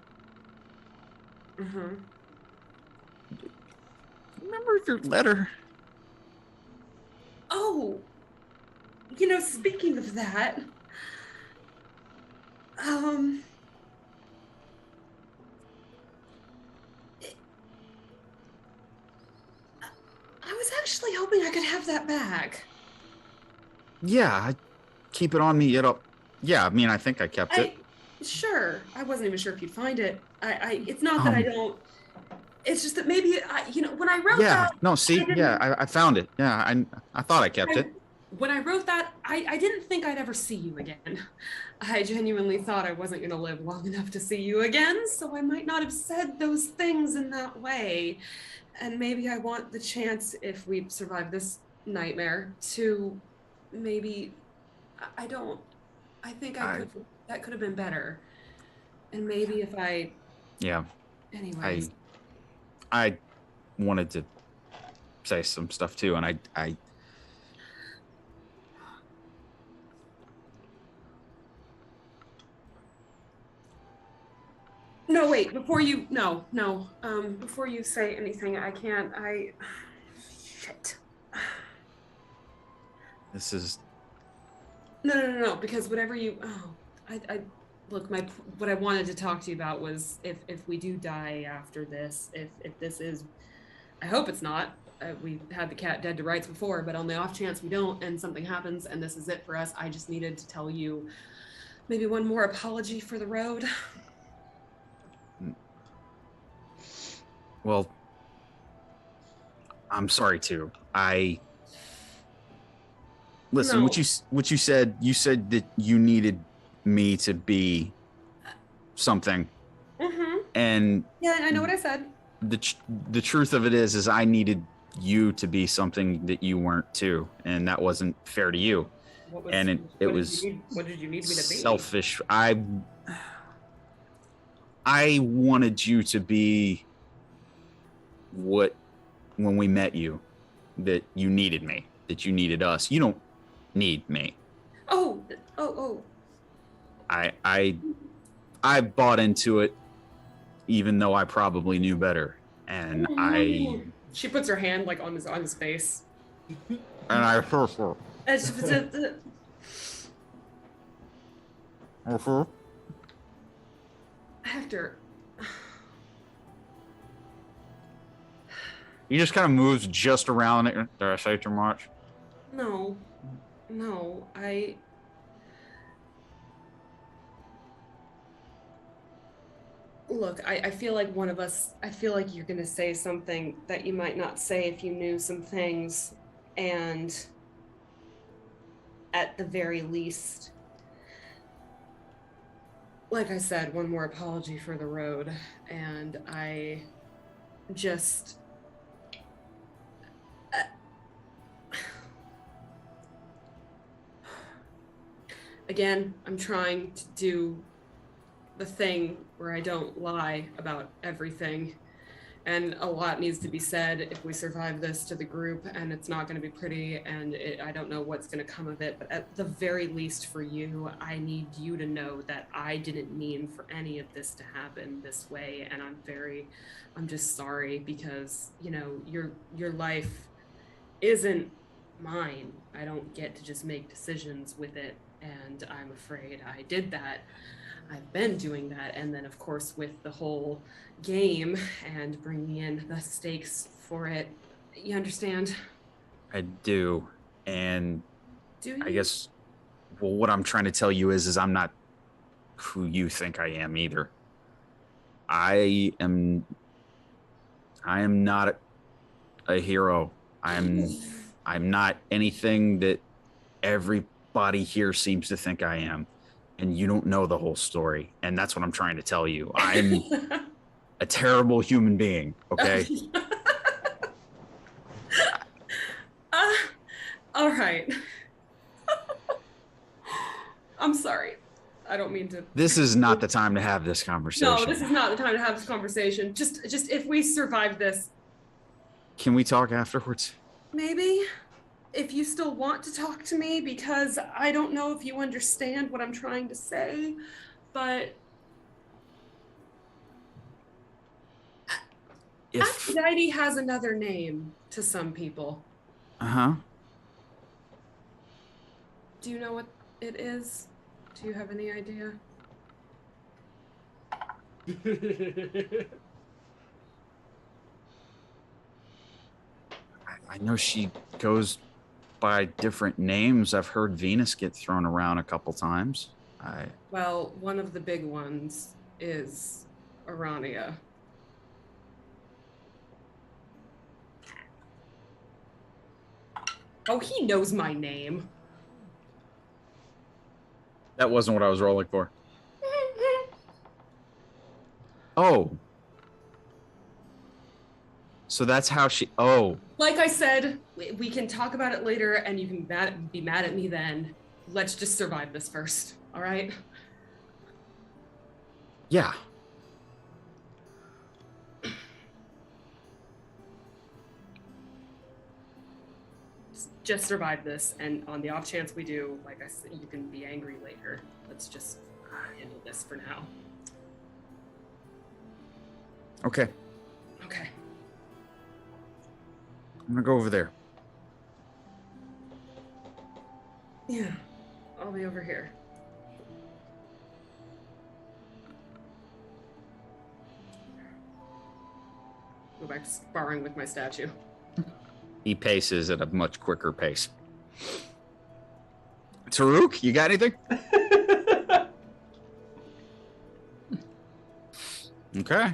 Mm-hmm. Remember your letter? Oh. Speaking of that, I was actually hoping I could have that back. Yeah, I keep it on me. Yeah, I mean, I think I kept it. Sure. I wasn't even sure if you'd find it. It's not that I don't. It's just that maybe when I wrote that. No, see, I found it. Yeah, I thought I kept it. When I wrote that, I didn't think I'd ever see you again. I genuinely thought I wasn't going to live long enough to see you again, so I might not have said those things in that way. And maybe I want the chance, if we survive this nightmare, to maybe. I think that could have been better. And maybe if I. Yeah. Anyways. I wanted to say some stuff too, and I No, wait, before you say anything, shit. This is No, because whatever look, what I wanted to talk to you about was if we do die after this, if this is, I hope it's not, we had the cat dead to rights before, but on the off chance we don't and something happens and this is it for us, I just needed to tell you maybe one more apology for the road. Well, I'm sorry too. Listen, No. what you said that you needed me to be something. Mm-hmm. And yeah, I know what I said. The truth of it is I needed you to be something that you weren't too, and that wasn't fair to you. What did you need me to be? Selfish. I wanted you to be what, when we met you, that you needed me, that you needed us. You don't need me. Oh. I bought into it, even though I probably knew better. And She puts her hand like on his face. And I Hector. He just kind of moves just around it. Did I say too much? No, Look, I feel like one of us, I feel like you're going to say something that you might not say if you knew some things. And at the very least, like I said, one more apology for the road. And I just. Again, I'm trying to do the thing where I don't lie about everything. And a lot needs to be said if we survive this to the group, and it's not going to be pretty, and I don't know what's going to come of it. But at the very least for you, I need you to know that I didn't mean for any of this to happen this way. And I'm just sorry because, you know, your life isn't mine. I don't get to just make decisions with it. And I'm afraid I did that. I've been doing that. And then, of course, with the whole game and bringing in the stakes for it, you understand? I do. And Do you? I guess, well, what I'm trying to tell you is I'm not who you think I am either. I am, I am not a hero. I'm not anything that everybody here seems to think I am. And you don't know the whole story. And that's what I'm trying to tell you. I'm a terrible human being, okay? All right. I'm sorry. I don't mean to. This is not the time to have this conversation. No, this is not the time to have this conversation. Just if we survive this, Can we talk afterwards? maybe. If you still want to talk to me, because I don't know if you understand what I'm trying to say, but Aphrodite has another name to some people. Uh-huh. Do you know what it is? Do you have any idea? I know she goes by different names. I've heard Venus get thrown around a couple times. Well, one of the big ones is Arania. Oh, he knows my name. That wasn't what I was rolling for. Oh. So that's how she... Oh. Like I said, we can talk about it later, and you can be mad at me then. Let's just survive this first, all right? Yeah. Just survive this, and on the off chance we do, like I said, you can be angry later. Let's just handle this for now. Okay. Okay. I'm gonna go over there. Yeah, I'll be over here. Go back to sparring with my statue. He paces at a much quicker pace. Taruk, you got anything? Okay.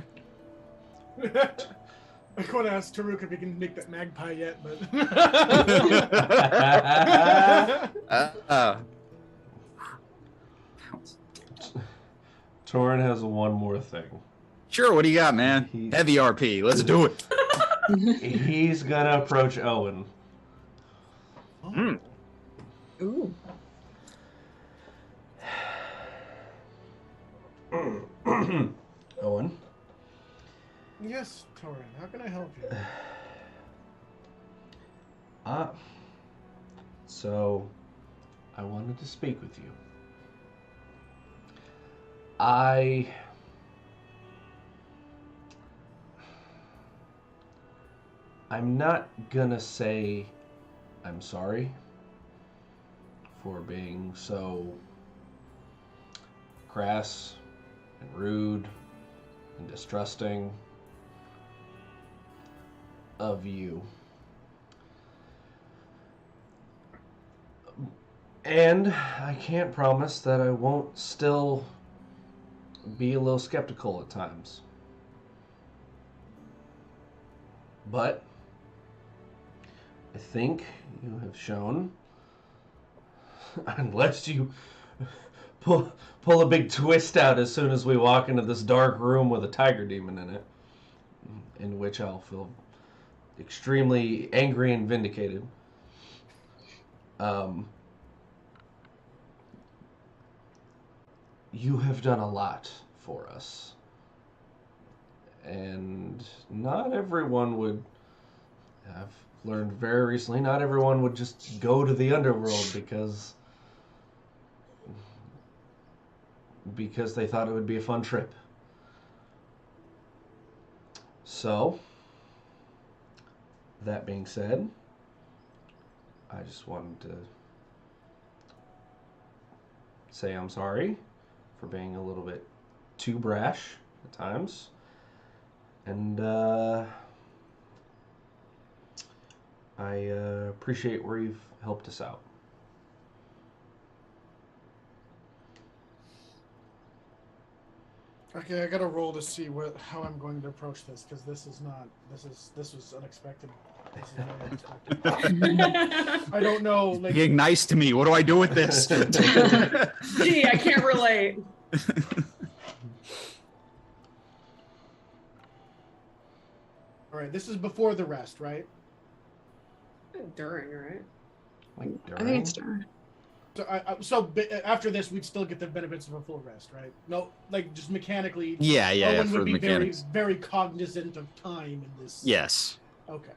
I could ask Taruk if he can make that magpie yet, but. Torin has one more thing. Sure, what do you got, man? Heavy RP. Let's do it. He's gonna approach Owen. Mm. Ooh. Owen? Yes, Torin, how can I help you? So I wanted to speak with you. I'm not gonna say I'm sorry for being so crass and rude and distrusting of you. And I can't promise that I won't still be a little skeptical at times. But I think you have shown, unless you pull a big twist out as soon as we walk into this dark room with a tiger demon in it, in which I'll feel extremely angry and vindicated. You have done a lot for us. And not everyone would, I've learned very recently, not everyone would just go to the underworld because they thought it would be a fun trip. So, that being said, I just wanted to say I'm sorry for being a little bit too brash at times. And I appreciate where you've helped us out. Okay, I gotta roll to see how I'm going to approach this, because this was unexpected. This is very unexpected. I don't know. Like, Being nice to me. What do I do with this? Gee, I can't relate. all right, this is before the rest, right? During, right? Like I think it's Darn. So after this, we'd still get the benefits of a full rest, right? No, like just mechanically. Yeah, Owen for would the be mechanics. very cognizant of time in this. Yes. Okay.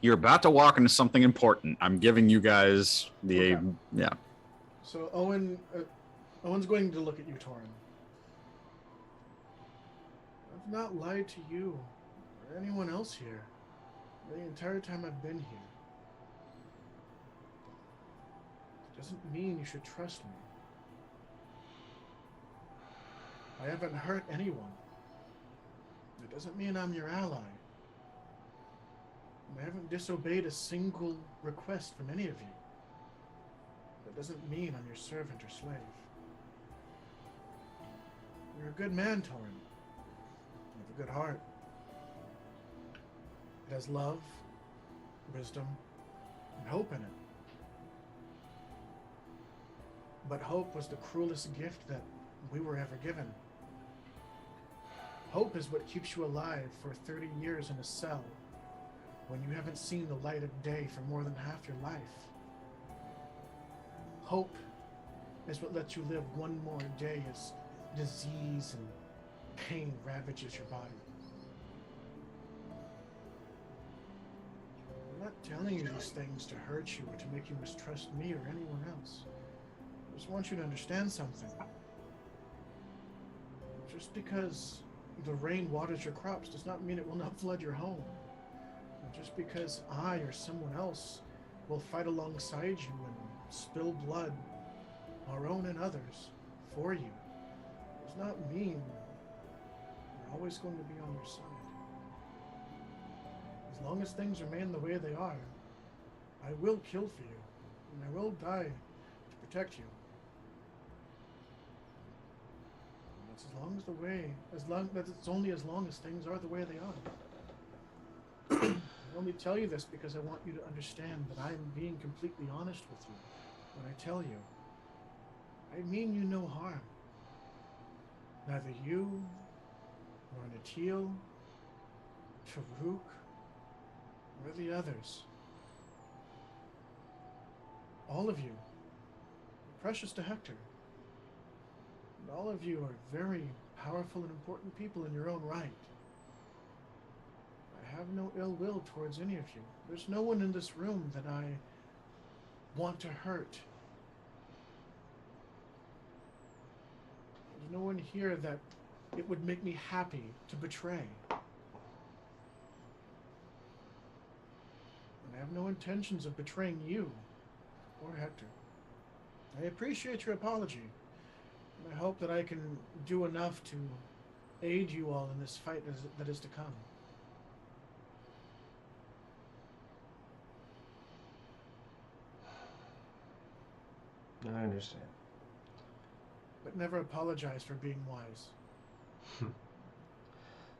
You're about to walk into something important. I'm giving you guys the Okay. yeah. So Owen's going to look at you, Torin. I've not lied to you or anyone else here the entire time I've been here. It doesn't mean you should trust me. I haven't hurt anyone. It doesn't mean I'm your ally. I haven't disobeyed a single request from any of you. That doesn't mean I'm your servant or slave. You're a good man, Torin. You have a good heart. It has love, wisdom, and hope in it. But hope was the cruelest gift that we were ever given. Hope is what keeps you alive for 30 years in a cell when you haven't seen the light of day for more than half your life. Hope is what lets you live one more day as disease and pain ravages your body. I'm not telling you these things to hurt you or to make you mistrust me or anyone else. I just want you to understand something. Just because the rain waters your crops does not mean it will not flood your home. And just because I or someone else will fight alongside you and spill blood, our own and others, for you, does not mean we're always going to be on your side. As long as things remain the way they are, I will kill for you, and I will die to protect you. And that's it's only as long as things are the way they are. I only tell you this because I want you to understand that I'm being completely honest with you when I tell you. I mean you no harm. Neither you, nor Natil, Taruk, or the others. All of you are precious to Hector. And all of you are very powerful and important people in your own right. I have no ill will towards any of you. There's no one in this room that I want to hurt. There's no one here that it would make me happy to betray. And I have no intentions of betraying you or Hector. I appreciate your apology, and I hope that I can do enough to aid you all in this fight that is to come. I understand. but never apologize for being wise.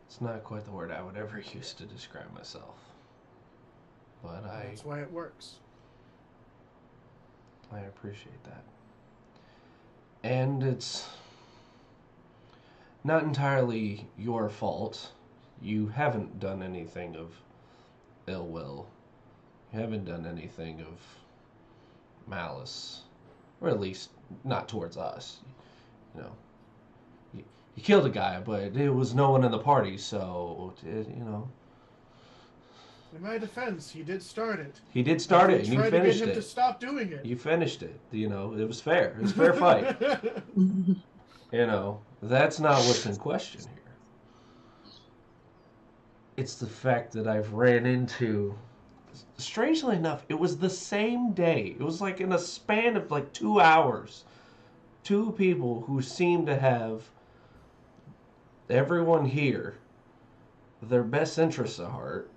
It's not quite the word I would ever use to describe myself. But That's why it works. I appreciate that. And it's not entirely your fault. You haven't done anything of ill will. You haven't done anything of malice. Or at least not towards us. You know. You killed a guy, but it was no one in the party, so, you know. In my defense, he did start it. He did start it, and you tried to get finished him it. to stop doing it. You finished it. You know, it was fair. It was a fair fight. You know, that's not what's in question here. It's the fact that I've ran into... Strangely enough, it was the same day. It was like in a span of like 2 hours. 2 people who seemed to have everyone here, their best interests at heart,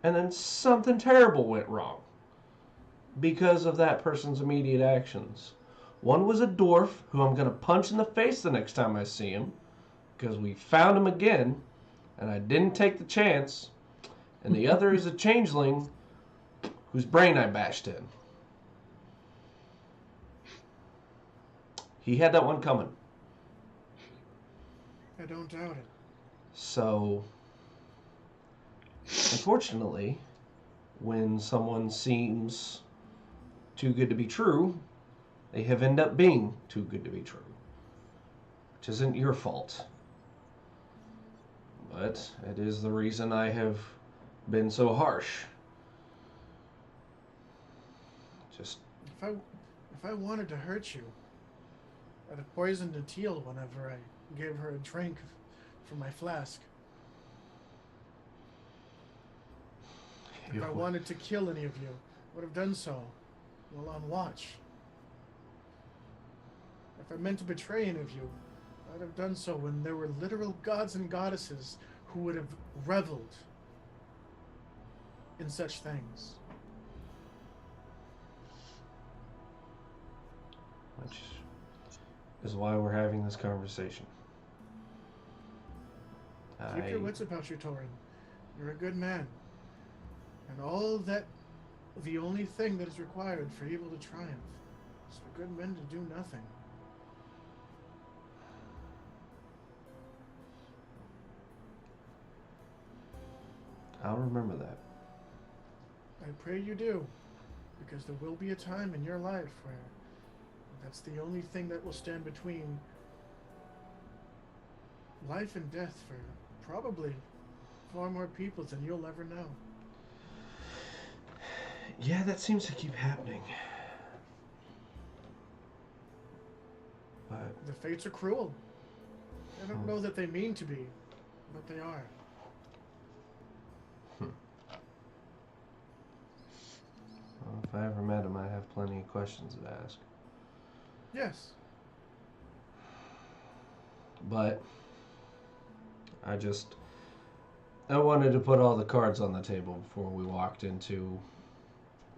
and then something terrible went wrong because of that person's immediate actions. One was a dwarf who I'm going to punch in the face the next time I see him because we found him again and I didn't take the chance. And the other is a changeling whose brain I bashed in. He had that one coming. I don't doubt it. So, unfortunately, when someone seems too good to be true, they have ended up being too good to be true. Which isn't your fault. But it is the reason I have been so harsh. Just... If I wanted to hurt you, I'd have poisoned a teal whenever I gave her a drink from my flask. If I wanted to kill any of you, I would have done so while on watch. If I meant to betray any of you, I'd have done so when there were literal gods and goddesses who would have reveled in such things. Which is why we're having this conversation. Keep your wits about you, Torin. You're a good man. And all that, the only thing that is required for evil to triumph is for good men to do nothing. I'll remember that. I pray you do, because there will be a time in your life where that's the only thing that will stand between life and death for probably far more people than you'll ever know. Yeah, that seems to keep happening. But The fates are cruel. I don't know that they mean to be, but they are. well, if I ever met him, I'd have plenty of questions to ask. Yes. But I wanted to put all the cards on the table before we walked into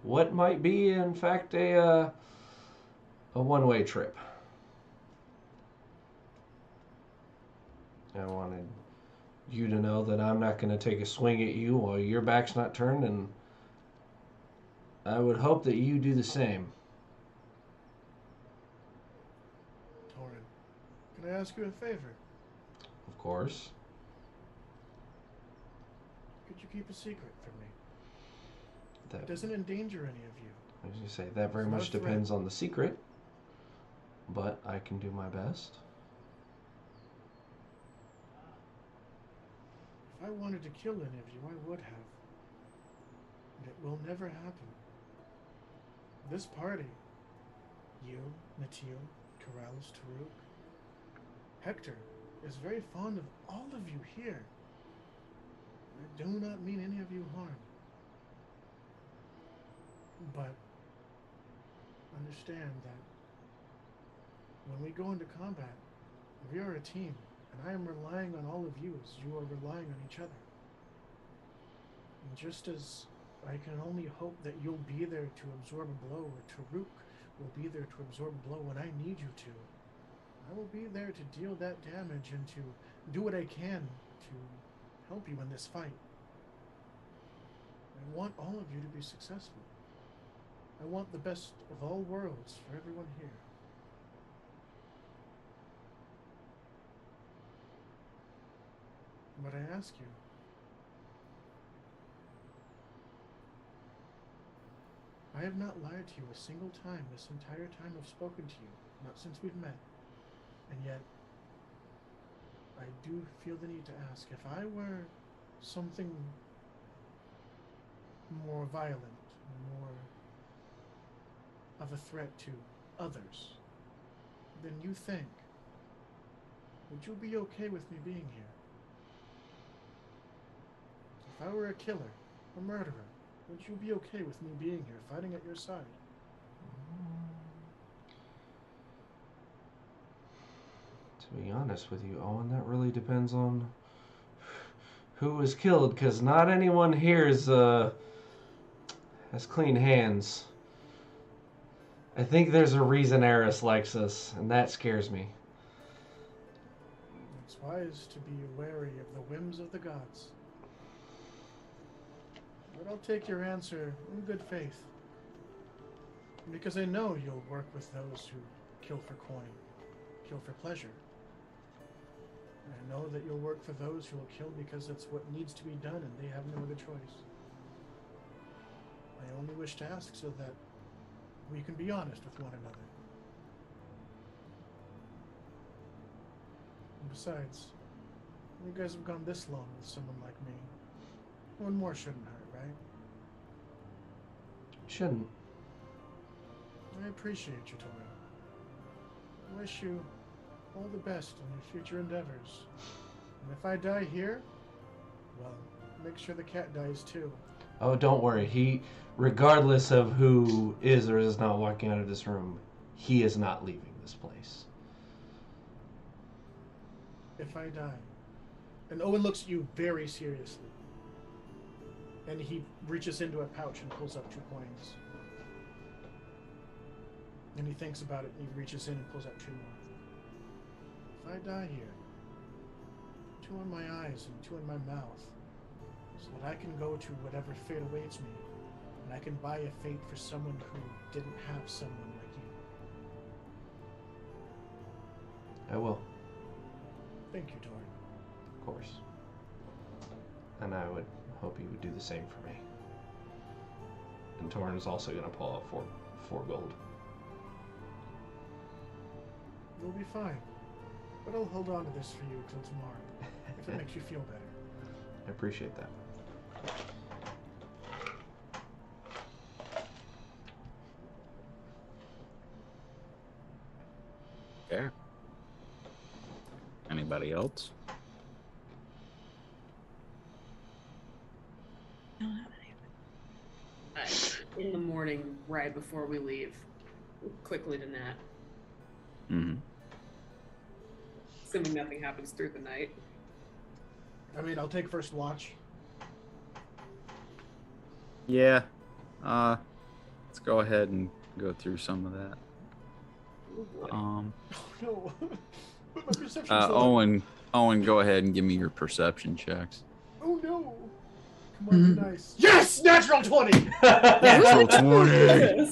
what might be, in fact, a one-way trip. I wanted you to know that I'm not going to take a swing at you while your back's not turned, and I would hope that you do the same. Torin, can I ask you a favor? Of course. Could you keep a secret from me? That, It doesn't endanger any of you. as you say, that very It's not much a threat. depends on the secret, but I can do my best. If I wanted to kill any of you, I would have. But it will never happen. This party, you, Natil, Corrales, Taruk, Hector, is very fond of all of you here. I do not mean any of you harm. But understand that when we go into combat, we are a team, and I am relying on all of you as you are relying on each other. And just as I can only hope that you'll be there to absorb a blow, or Taruk will be there to absorb a blow when I need you to, I will be there to deal that damage and to do what I can to help you in this fight. I want all of you to be successful. I want the best of all worlds for everyone here. But I ask you, I have not lied to you a single time this entire time I've spoken to you, not since we've met. And yet, I do feel the need to ask, if I were something more violent, more of a threat to others, then you think, would you be okay with me being here? If I were a killer, a murderer, would you be okay with me being here, fighting at your side? To be honest with you, Owen, that really depends on who was killed, because not anyone here has clean hands. I think there's a reason Eris likes us, and that scares me. It's wise to be wary of the whims of the gods. But I'll take your answer in good faith. Because I know you'll work with those who kill for coin, kill for pleasure. And I know that you'll work for those who will kill because that's what needs to be done and they have no other choice. I only wish to ask so that we can be honest with one another. And besides, you guys have gone this long with someone like me. One more shouldn't hurt, right? Shouldn't. I appreciate you, Tori. I wish you all the best in your future endeavors. And if I die here, well, make sure the cat dies too. Oh, don't worry. Regardless of who is or is not walking out of this room, he is not leaving this place. If I die. And Owen looks at you very seriously. And he reaches into a pouch and pulls up 2 coins. And he thinks about it and he reaches in and pulls out 2 more. If I die here, 2 in my eyes and 2 in my mouth, so that I can go to whatever fate awaits me, and I can buy a fate for someone who didn't have someone like you. I will. Thank you, Tori. Of course. And I would hope you would do the same for me. And Torn is also going to pull out four gold. You'll be fine. But I'll hold on to this for you till tomorrow, if it makes you feel better. I appreciate that. Fair. Anybody else? I don't have any. In the morning, right before we leave, quickly to Nat. Mm-hmm. Assuming nothing happens through the night. I mean, I'll take first watch. Yeah. Let's go ahead and go through some of that. Oh boy. Oh no. But my perception's low. Owen, go ahead and give me your perception checks. Oh no. Come on, be nice. Yes! Natural 20! Natural 20!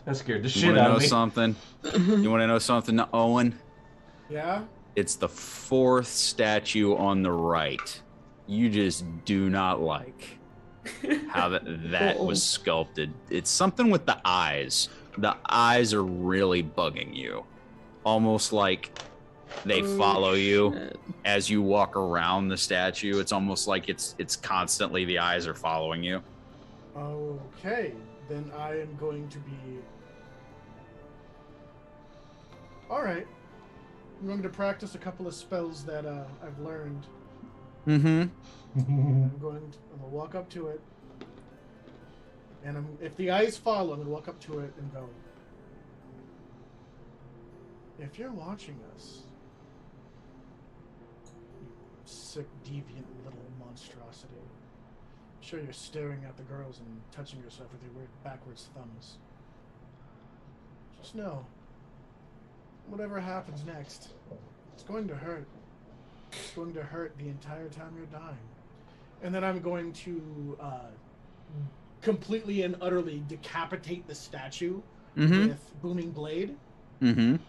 That scared the You shit want to out know of me. something? You want to know something, Owen? Yeah? It's the 4th statue on the right. You just do not like how that was sculpted. It's something with the eyes. The eyes are really bugging you. Almost like they follow you as you walk around the statue. It's almost like it's constantly the eyes are following you. Okay. Then I am going to be... Alright. I'm going to practice a couple of spells that I've learned. Mm-hmm. I'm going to walk up to it. And if the eyes follow, I'm going to walk up to it and go, if you're watching us, you sick, deviant little monstrosity, I'm sure you're staring at the girls and touching yourself with your weird backwards thumbs. Just know, whatever happens next, it's going to hurt. It's going to hurt the entire time you're dying. And then I'm going to completely and utterly decapitate the statue with booming blade. And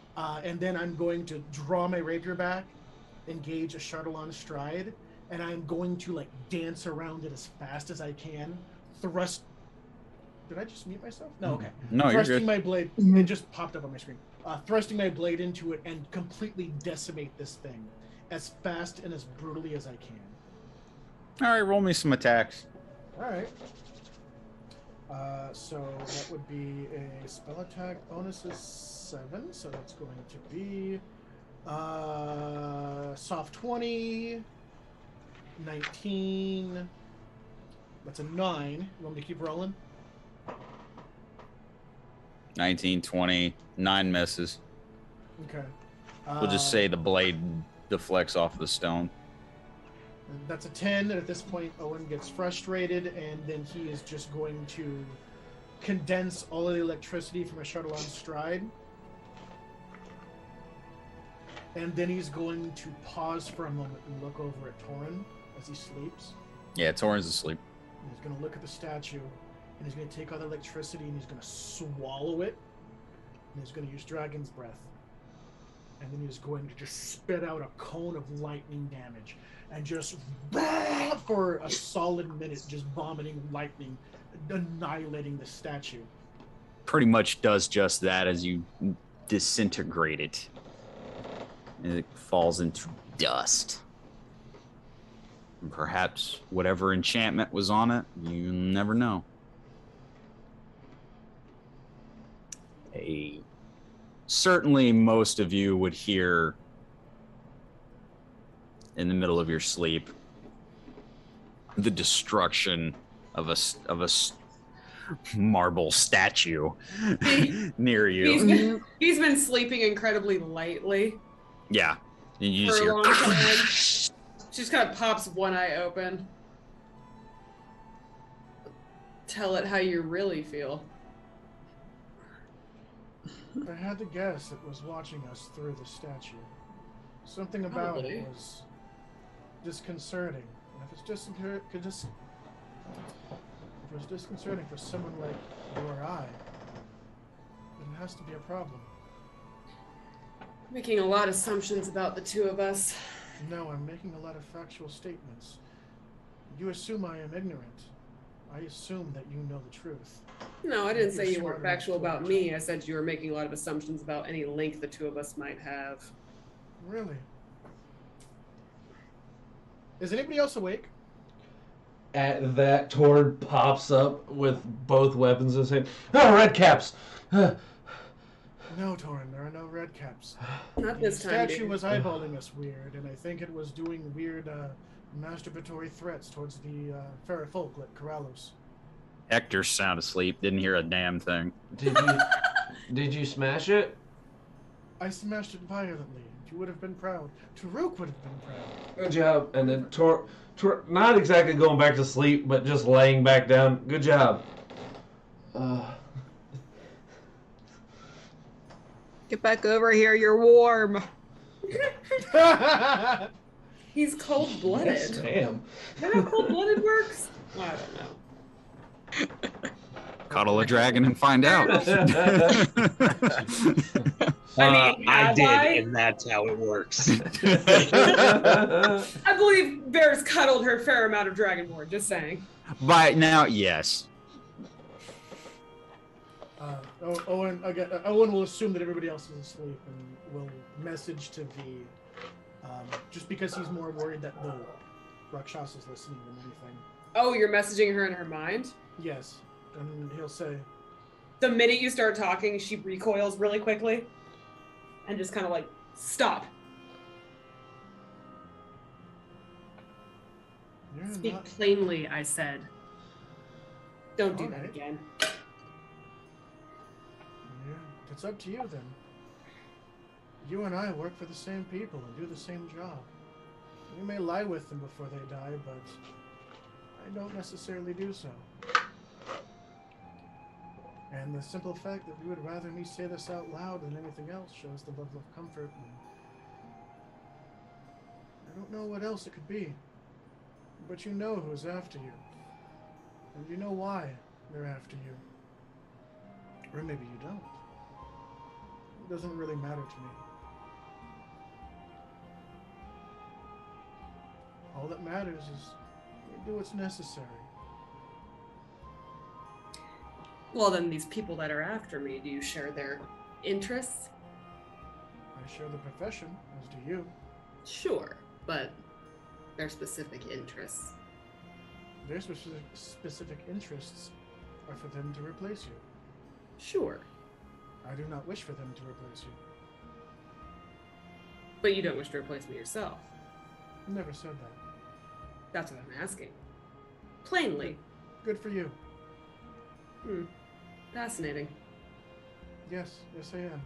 then I'm going to draw my rapier back, engage a shuttle on stride, and I'm going to like dance around it as fast as I can. Thrust. Did I just mute myself? No, okay. No, you're thrusting good. my blade. It just popped up on my screen. Thrusting my blade into it and completely decimate this thing as fast and as brutally as I can. All right, roll me some attacks. All right. So that would be a spell attack bonus is 7, so that's going to be soft 20, 19. That's a 9. You want me to keep rolling? 19, 20, 9 misses. Okay. We'll just say the blade deflects off the stone. That's a 10, and at this point Owen gets frustrated, and then he is just going to condense all of the electricity from a shuttle on stride. And then he's going to pause for a moment and look over at Torin as he sleeps. Yeah, Torin's asleep. And he's going to look at the statue, and he's going to take all the electricity, and he's going to swallow it, and he's going to use Dragon's Breath. And then he's going to just spit out a cone of lightning damage. And just for a solid minute, just vomiting lightning, annihilating the statue. Pretty much does just that as you disintegrate it. And it falls into dust. And perhaps whatever enchantment was on it, you never know. Certainly most of you would hear in the middle of your sleep the destruction of a marble statue near you. He's been sleeping incredibly lightly. Yeah. And you just For a hear long time. She just kind of pops one eye open. Tell it how you really feel. I had to guess it was watching us through the statue. Something about Probably. it was disconcerting. And if it's disconcerting for someone like you or I, then it has to be a problem. Making a lot of assumptions about the two of us. No, I'm making a lot of factual statements. You assume I am ignorant. I assume that you know the truth. No, I didn't You're say you smart weren't enough factual to about watch. me. I said you were making a lot of assumptions about any link the two of us might have. Really? Is anybody else awake? At that, Torn pops up with both weapons in his hand. Oh, red caps! No, Torin, there are no red caps. Not The this time, statue dude. was eyeballing us weird, and I think it was doing weird masturbatory threats towards the ferret folk like Corrallos. Hector's sound asleep, didn't hear a damn thing. Did you smash it? I smashed it violently. You would have been proud. Taruk would have been proud. Good job. And then Tor not exactly going back to sleep, but just laying back down. Good job. Get back over here, you're warm. He's cold-blooded. Damn. Is that how cold-blooded works? Well, I don't know. Cuddle a dragon and find out. I mean, I have did, I? and that's how it works. I believe Bear's cuddled her fair amount of Dragonborn, just saying. By now, yes. Owen will assume that everybody else is asleep and will message to V, just because he's more worried that the Rakshas is listening than anything. Oh, you're messaging her in her mind? Yes, and he'll say, The minute you start talking, she recoils really quickly and just kind of like, stop. "You're Speak not." plainly, I said. Don't do that Alright. again. Yeah, it's up to you then. You and I work for the same people and do the same job. We may lie with them before they die, but I don't necessarily do so. And the simple fact that you would rather me say this out loud than anything else shows the level of comfort. And I don't know what else it could be. But you know who's after you. And you know why they're after you. Or maybe you don't. It doesn't really matter to me. All that matters is you do what's necessary. Well, then these people that are after me, do you share their interests? I share the profession, as do you. Sure, but their specific interests. Their specific interests are for them to replace you. Sure. I do not wish for them to replace you. But you don't wish to replace me yourself. Never said that. That's what I'm asking. Plainly. Good for you. Fascinating. Yes, yes I am.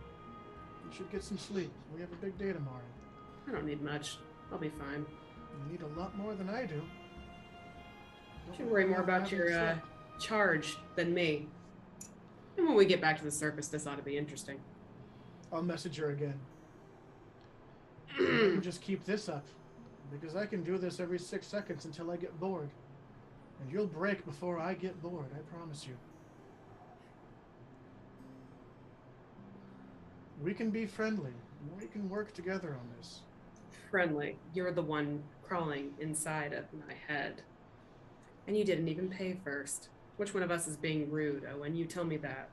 You should get some sleep. We have a big day tomorrow. I don't need much. I'll be fine. You need a lot more than I do. You should worry more about your charge than me. And when we get back to the surface, this ought to be interesting. I'll message her again. You just keep this up. Because I can do this every 6 seconds until I get bored. And you'll break before I get bored, I promise you. We can be friendly. We can work together on this. Friendly. You're the one crawling inside of my head. And you didn't even pay first. Which one of us is being rude, Owen? You tell me that.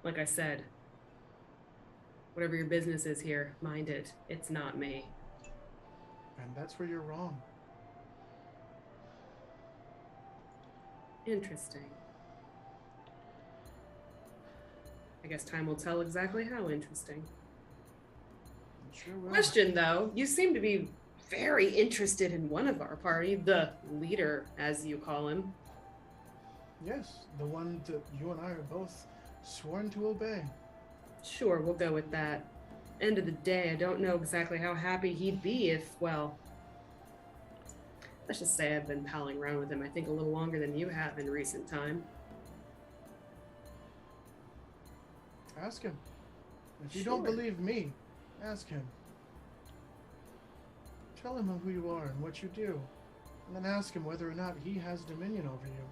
Like I said, whatever your business is here, mind it. It's not me. And that's where you're wrong. Interesting. I guess time will tell exactly how interesting. It sure will. Question though, you seem to be very interested in one of our party, the leader, as you call him. Yes, the one that you and I are both sworn to obey. Sure, we'll go with that. End of the day, I don't know exactly how happy he'd be if, well, let's just say I've been palling around with him, I think a little longer than you have in recent time. Ask him. If you don't believe me, ask him. Tell him who you are and what you do, and then ask him whether or not he has dominion over you.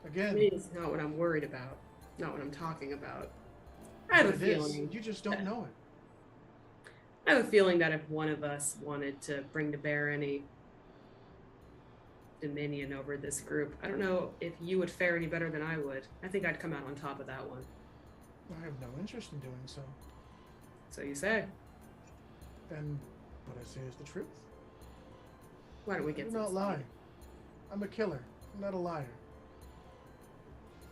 Again, It's not what I'm worried about, not what I'm talking about. I have a feeling. You just don't know it. I have a feeling that if one of us wanted to bring to bear any dominion over this group, I don't know if you would fare any better than I would. I think I'd come out on top of that one. I have no interest in doing so. So you say. Then what I say is the truth. Why don't we I get do some not sleep? lie. I'm a killer. I'm not a liar.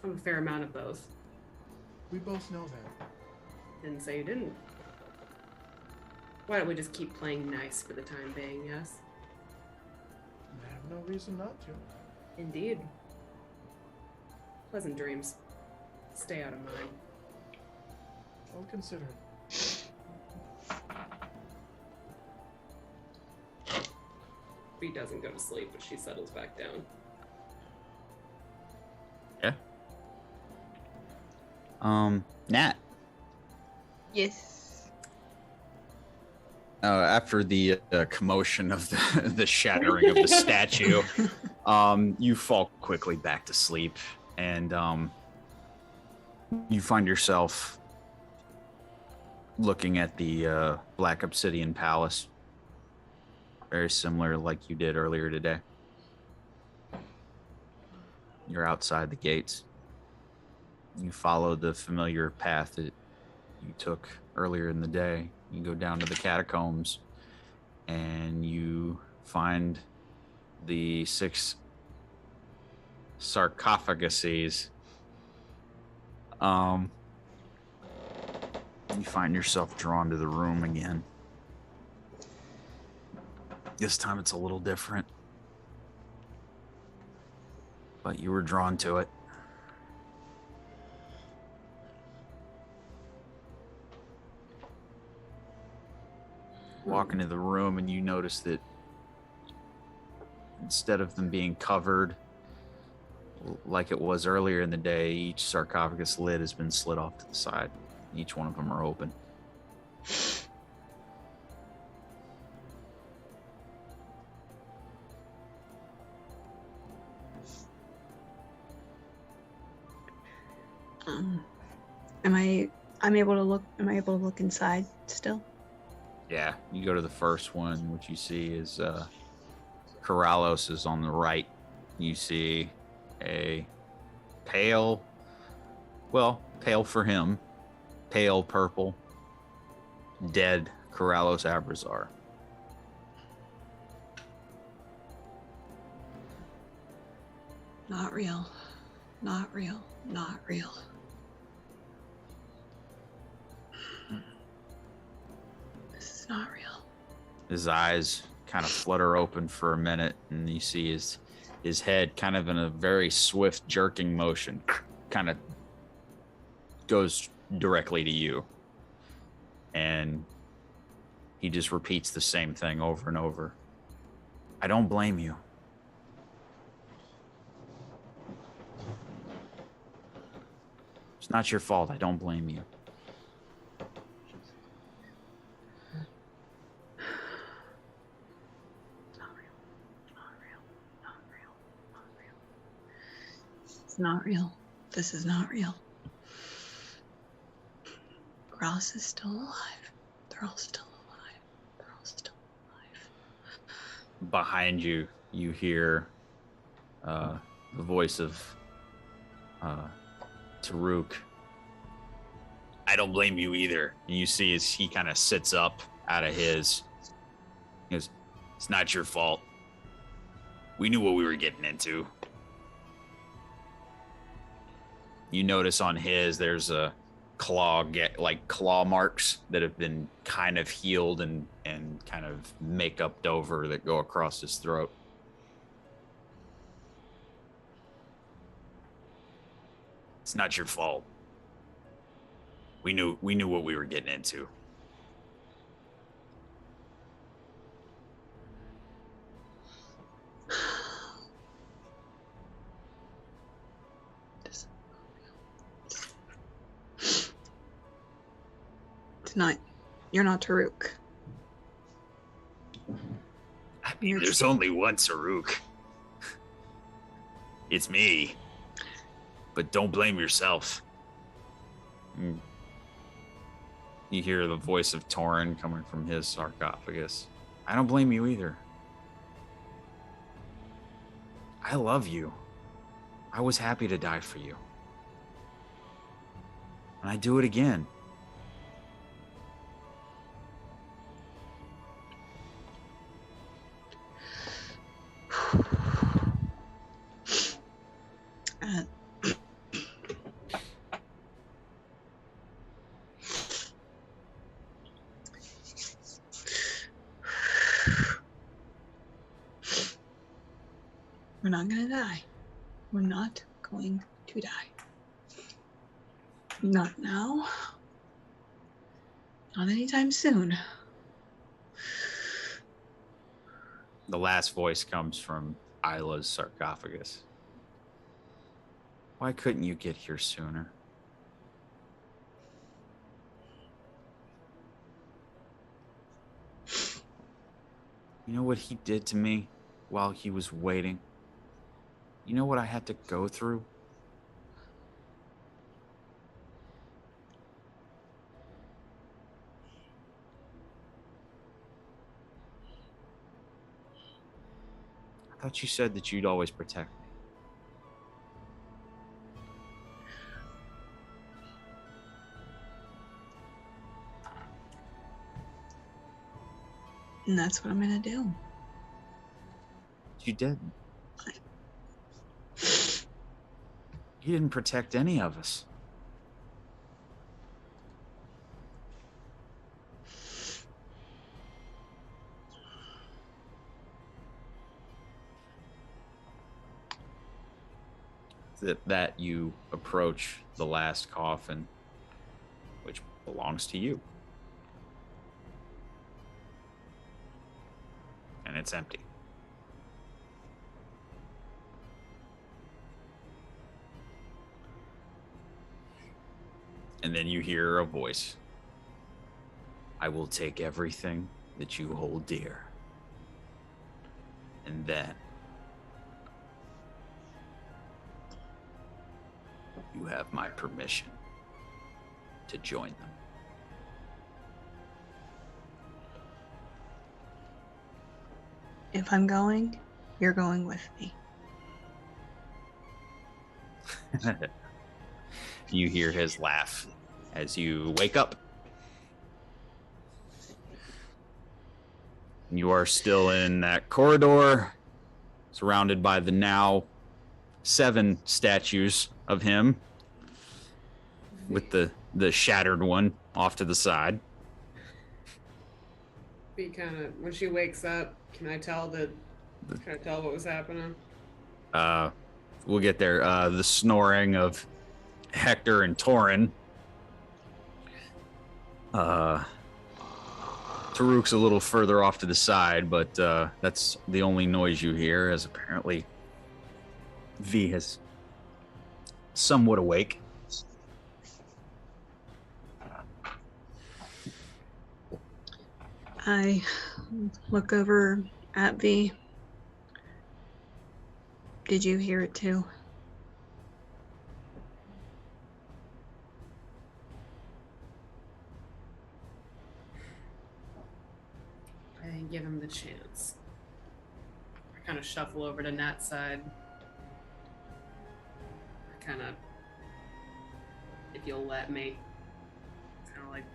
I'm a fair amount of both. We both know that. Didn't say you didn't. Why don't we just keep playing nice for the time being, yes? I have no reason not to. Indeed. Pleasant dreams. Stay out of mine. I'll consider it. He doesn't go to sleep, but she settles back down. Yeah. Nat. Yes. After the commotion of the shattering of the statue, you fall quickly back to sleep, and you find yourself looking at the Black Obsidian Palace, very similar like you did earlier today. You're outside the gates. You follow the familiar path that you took earlier in the day. You go down to the catacombs, and you find the 6 sarcophaguses. You find yourself drawn to the room again. This time it's a little different, but you were drawn to it. Walk into the room and you notice that instead of them being covered like it was earlier in the day, each sarcophagus lid has been slid off to the side. Each one of them are open. I'm able to look. Am I able to look inside still? Yeah, you go to the first one. What you see is Corrales is on the right. You see a pale, pale for him, pale purple, dead Corrales Abrazar. Not real. Not real. Not real. This is not real. His eyes kind of flutter open for a minute, and you see his head kind of in a very swift jerking motion kind of goes directly to you. And he just repeats the same thing over and over. I don't blame you. It's not your fault. I don't blame you. It's not real. This is not real. Grouse is still alive. They're all still alive. They're all still alive. Behind you, you hear the voice of Taruk. I don't blame you either. And you see as he kind of sits up out of his. He goes, it's not your fault. We knew what we were getting into. You notice on his, there's a claw marks that have been kind of healed and kind of make-upped over that go across his throat. It's not your fault. We knew what we were getting into. Tonight, you're not Taruk. I mean, there's only one Taruk. It's me. But don't blame yourself. You hear the voice of Torin coming from his sarcophagus. I don't blame you either. I love you. I was happy to die for you. And I'd do it again. We're not gonna die. We're not going to die. Not now. Not anytime soon. The last voice comes from Isla's sarcophagus. Why couldn't you get here sooner? You know what he did to me while he was waiting? You know what I had to go through? I thought you said that you'd always protect me. And that's what I'm gonna do. You didn't. You didn't protect any of us. That you approach the last coffin, which belongs to you. And it's empty. And then you hear a voice. I will take everything that you hold dear. And then you have my permission to join them. If I'm going, you're going with me. You hear his laugh as you wake up. You are still in that corridor, surrounded by the now 7 statues of him, with the shattered one off to the side. Be kind of when she wakes up. Can I tell what was happening? We'll get there. The snoring of Hector and Torin. Taruk's a little further off to the side, but that's the only noise you hear, as apparently V is somewhat awake. I look over at V. Did you hear it too? I didn't give him the chance. I kind of shuffle over to Nat's side. I kind of, if you'll let me, kind of like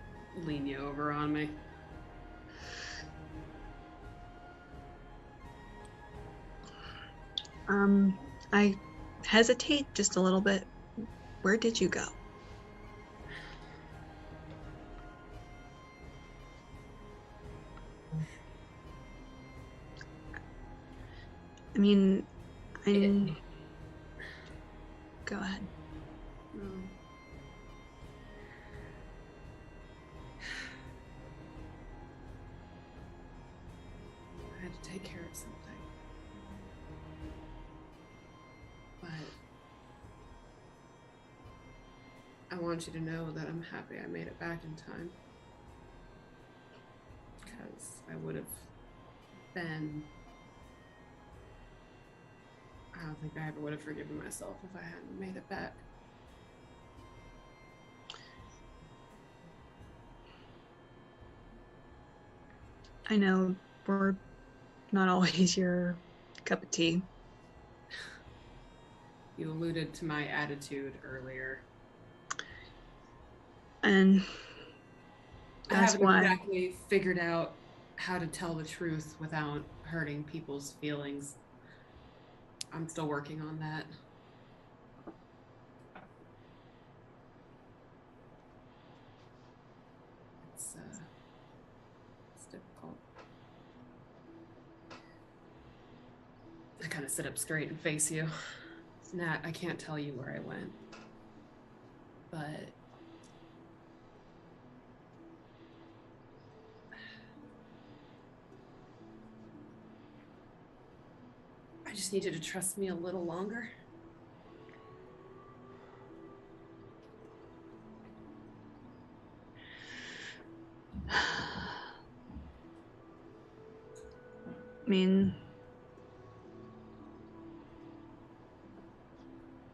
lean you over on me. I hesitate just a little bit. Where did you go? I mean, go ahead. I had to take care of something. But I want you to know that I'm happy I made it back in time. Because I would have been... I don't think I ever would have forgiven myself if I hadn't made it back. I know we're not always your cup of tea. You alluded to my attitude earlier. And I that's haven't why exactly figured out how to tell the truth without hurting people's feelings. I'm still working on that. It's difficult. I kind of sit up straight and face you. Nat, I can't tell you where I went. But I just need you to trust me a little longer. I mean,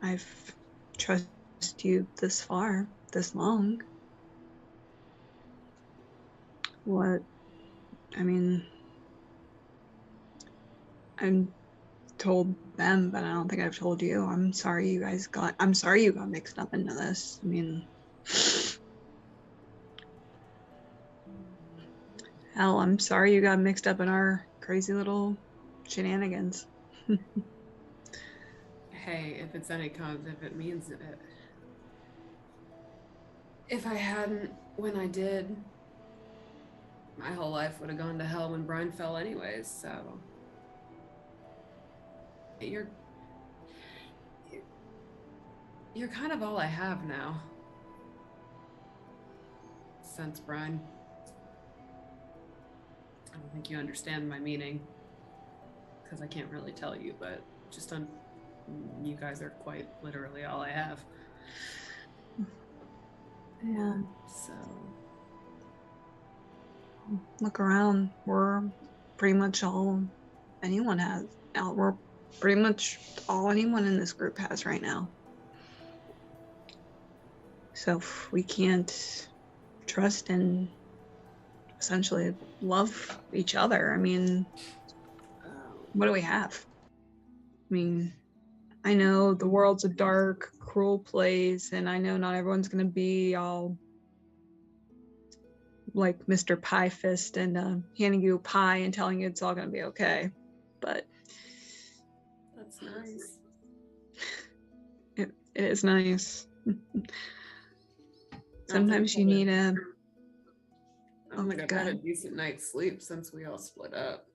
I've trusted you this far, this long. What? I mean, I'm told them, but I don't think I've told you. I'm sorry you got mixed up into this. I mean, hell, I'm sorry you got mixed up in our crazy little shenanigans. Hey, if it's any cause, if it means it. If I hadn't, when I did, my whole life would have gone to hell when Brian fell anyways, so. You're kind of all I have now. Since Brian. I don't think you understand my meaning. Because I can't really tell you, but just you guys are quite literally all I have. Yeah. So Look around. We're pretty much all anyone has. We're pretty much all anyone in this group has right now. So if we can't trust and essentially love each other, I mean, what do we have? I mean, I know the world's a dark, cruel place, and I know not everyone's gonna be all like Mr. Pie Fist and handing you a pie and telling you it's all gonna be okay. But that's nice. it is nice. I don't Sometimes think you I've need had- a. I don't think I've had a God. decent night's sleep since we all split up.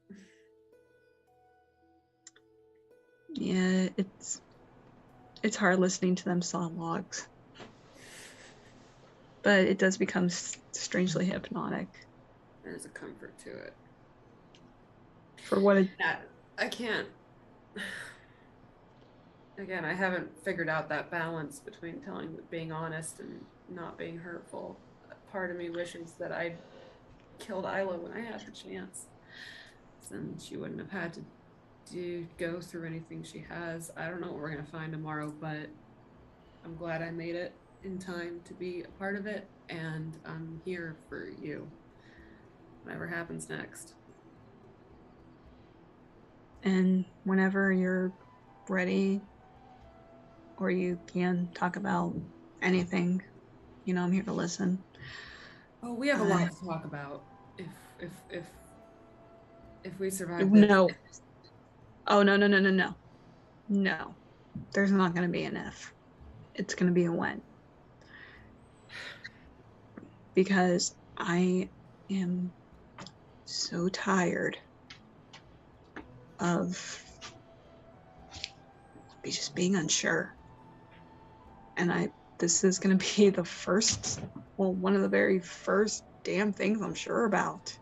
Yeah, it's hard listening to them saw logs, but it does become strangely hypnotic There's a comfort to it. for what it. I can't. Again, I haven't figured out that balance between being honest and not being hurtful. Part of me wishes that I killed Isla when I had the chance. Then she wouldn't have had to go through anything she has. I don't know what we're gonna find tomorrow, but I'm glad I made it in time to be a part of it, and I'm here for you. Whatever happens next. And whenever you're ready, or you can talk about anything, I'm here to listen. Oh, we have a lot to talk about. If we survive this. No. Oh no. There's not going to be an if. It's going to be a when. Because I am so tired of just being unsure. And this is going to be one of the very first damn things I'm sure about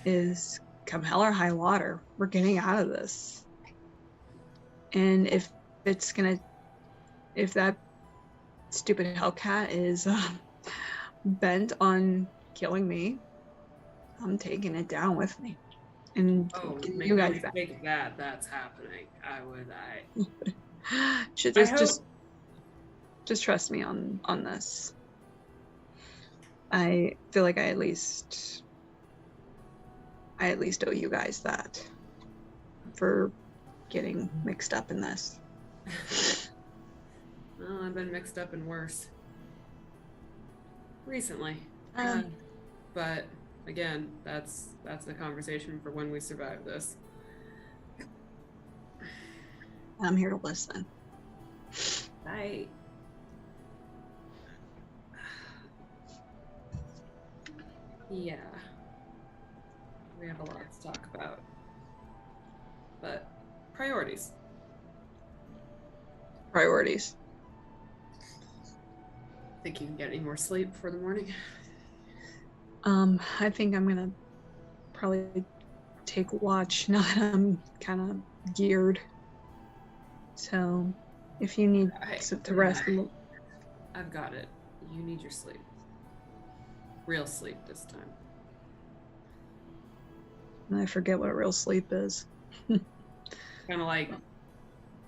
is come hell or high water, we're getting out of this. And if that stupid Hellcat is bent on killing me, I'm taking it down with me. And you guys think that's happening. should just trust me on this. I feel like I at least owe you guys that for getting mixed up in this. Well, I've been mixed up in worse recently. But again, that's the conversation for when we survive this. I'm here to listen. Yeah. We have a lot to talk about. But priorities. Think you can get any more sleep for the morning? I think I'm gonna probably take watch now that I'm kind of geared. So, if you need to rest, I've got it. You need your sleep. Real sleep this time. I forget what real sleep is. Kind of like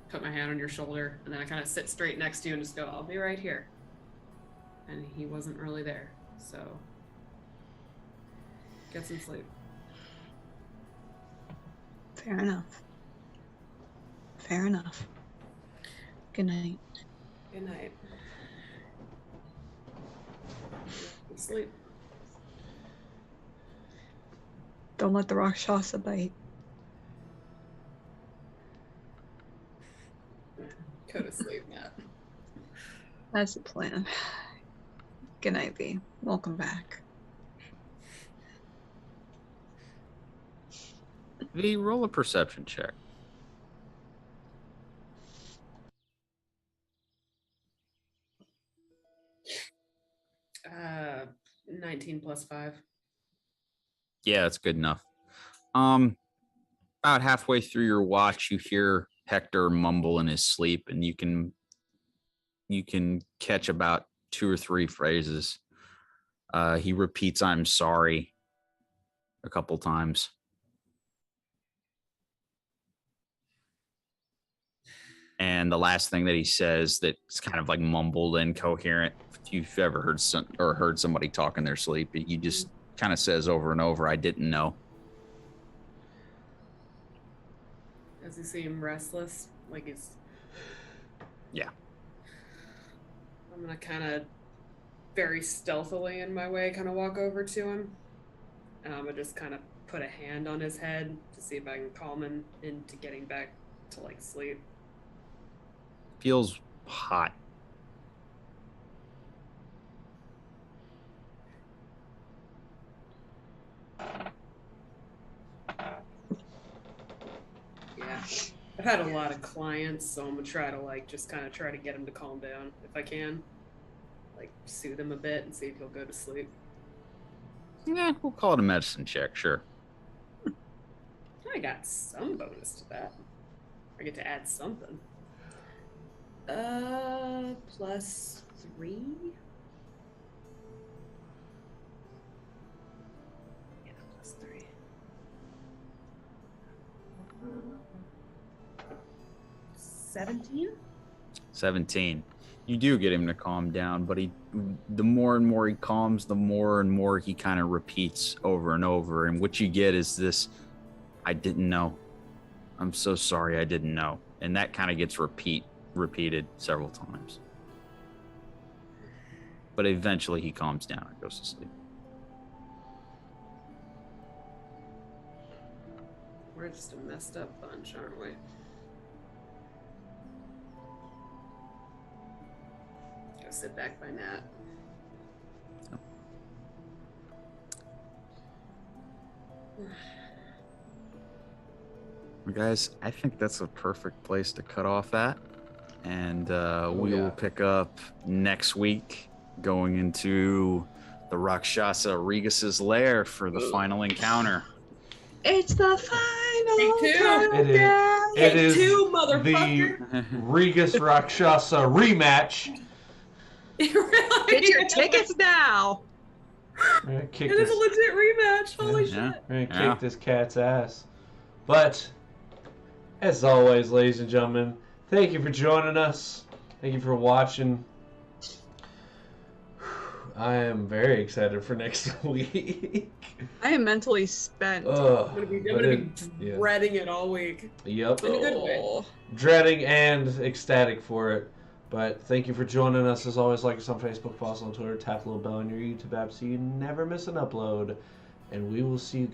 put my hand on your shoulder, and then I kind of sit straight next to you and just go, I'll be right here. And he wasn't really there, so get some sleep. Fair enough. Good night. Good night. Good sleep. Don't let the Rakshasa bite. Go to sleep, Matt. That's the plan. Good night, V. Welcome back. V, roll a perception check. 19 plus 5. Yeah, that's good enough. About halfway through your watch, you hear Hector mumble in his sleep, and you can catch about 2 or 3 phrases. He repeats "I'm sorry" a couple times. And the last thing that he says that's kind of like mumbled, incoherent. If you've ever heard somebody talk in their sleep, he just kind of says over and over, "I didn't know." Does he seem restless? Like he's. Yeah. I'm gonna kind of very stealthily in my way kind of walk over to him. And I'm gonna just kind of put a hand on his head to see if I can calm him into getting back to like sleep. Feels hot. Yeah. I've had a lot of clients, so I'm gonna try to like just kind of try to get him to calm down if I can. Like soothe him a bit and see if he'll go to sleep. Yeah, we'll call it a medicine check, sure. I got some bonus to that. I get to add something. +3. Yeah, +3. 17. 17. You do get him to calm down, but the more and more he calms, the more and more he kind of repeats over and over. And what you get is this, "I didn't know. I'm so sorry, I didn't know." And that kind of gets repeated several times. But eventually he calms down and goes to sleep. We're just a messed up bunch, aren't we? Go sit back by Nat. Well, guys, I think that's a perfect place to cut off at. And we will pick up next week going into the Rakshasa Regis's lair for the final encounter. It's the final Take 2. countdown. It is Two, the motherfucker. Regis Rakshasa rematch. Really? Get your tickets now. We're gonna kick It is a this, legit rematch. Holy Yeah. shit. we're gonna kick this cat's ass. But as always, ladies and gentlemen, thank you for joining us. Thank you for watching. I am very excited for next week. I am mentally spent. Ugh, I'm gonna be yeah. dreading it all week. Yep. In a good way. Oh. Dreading and ecstatic for it. But thank you for joining us. As always, like us on Facebook, follow us on Twitter, tap the little bell on your YouTube app so you never miss an upload. And we will see you guys